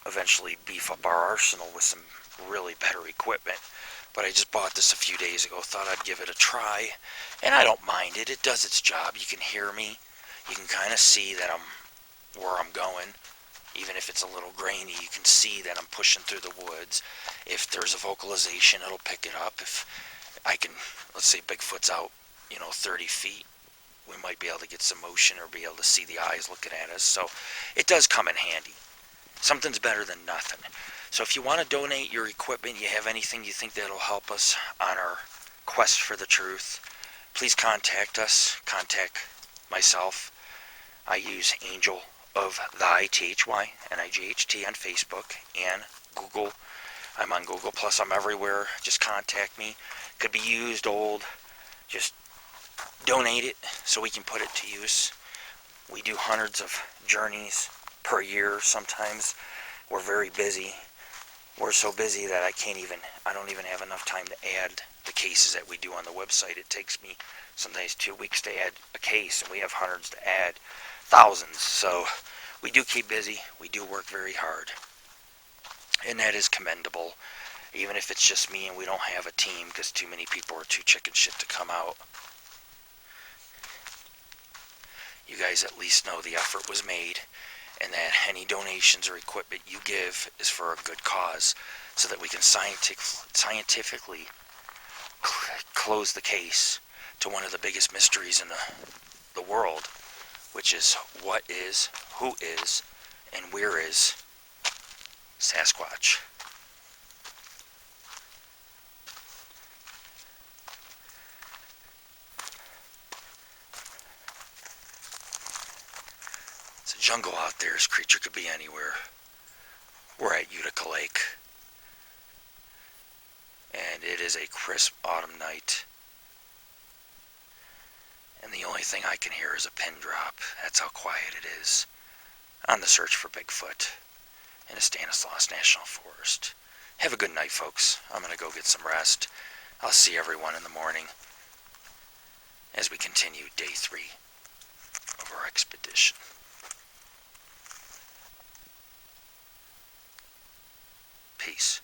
S1: eventually beef up our arsenal with some really better equipment. But I just bought this a few days ago, thought I'd give it a try, and I don't mind it. It does its job. You can hear me. You can kind of see that where I'm going. Even if it's a little grainy, you can see that I'm pushing through the woods. If there's a vocalization, it'll pick it up. If I can, let's say Bigfoot's out, 30 feet, we might be able to get some motion or be able to see the eyes looking at us. So it does come in handy. Something's better than nothing. So if you want to donate your equipment, you have anything you think that'll help us on our quest for the truth, please contact us. Contact myself. I use AngelOfThyNight on Facebook and Google. I'm on Google Plus. I'm everywhere. Just contact me. Could be used, old. Just donate it so we can put it to use. We do hundreds of journeys per year. Sometimes we're very busy. We're so busy that I don't even have enough time to add the cases that we do on the website. It takes me sometimes 2 weeks to add a case, and we have hundreds to add, thousands. So we do keep busy. We do work very hard, and that is commendable, even if it's just me and we don't have a team because too many people are too chicken shit to come out. You guys at least know the effort was made, and that any donations or equipment you give is for a good cause, so that we can scientifically close the case to one of the biggest mysteries in the world, which is what is, who is, and where is Sasquatch. It's a jungle out there. This creature could be anywhere. We're at Utica Lake, and it is a crisp autumn night, and the only thing I can hear is a pin drop. That's how quiet it is on the search for Bigfoot in the Stanislaus National Forest. Have a good night, folks. I'm going to go get some rest. I'll see everyone in the morning as we continue day 3 of our expedition. Peace.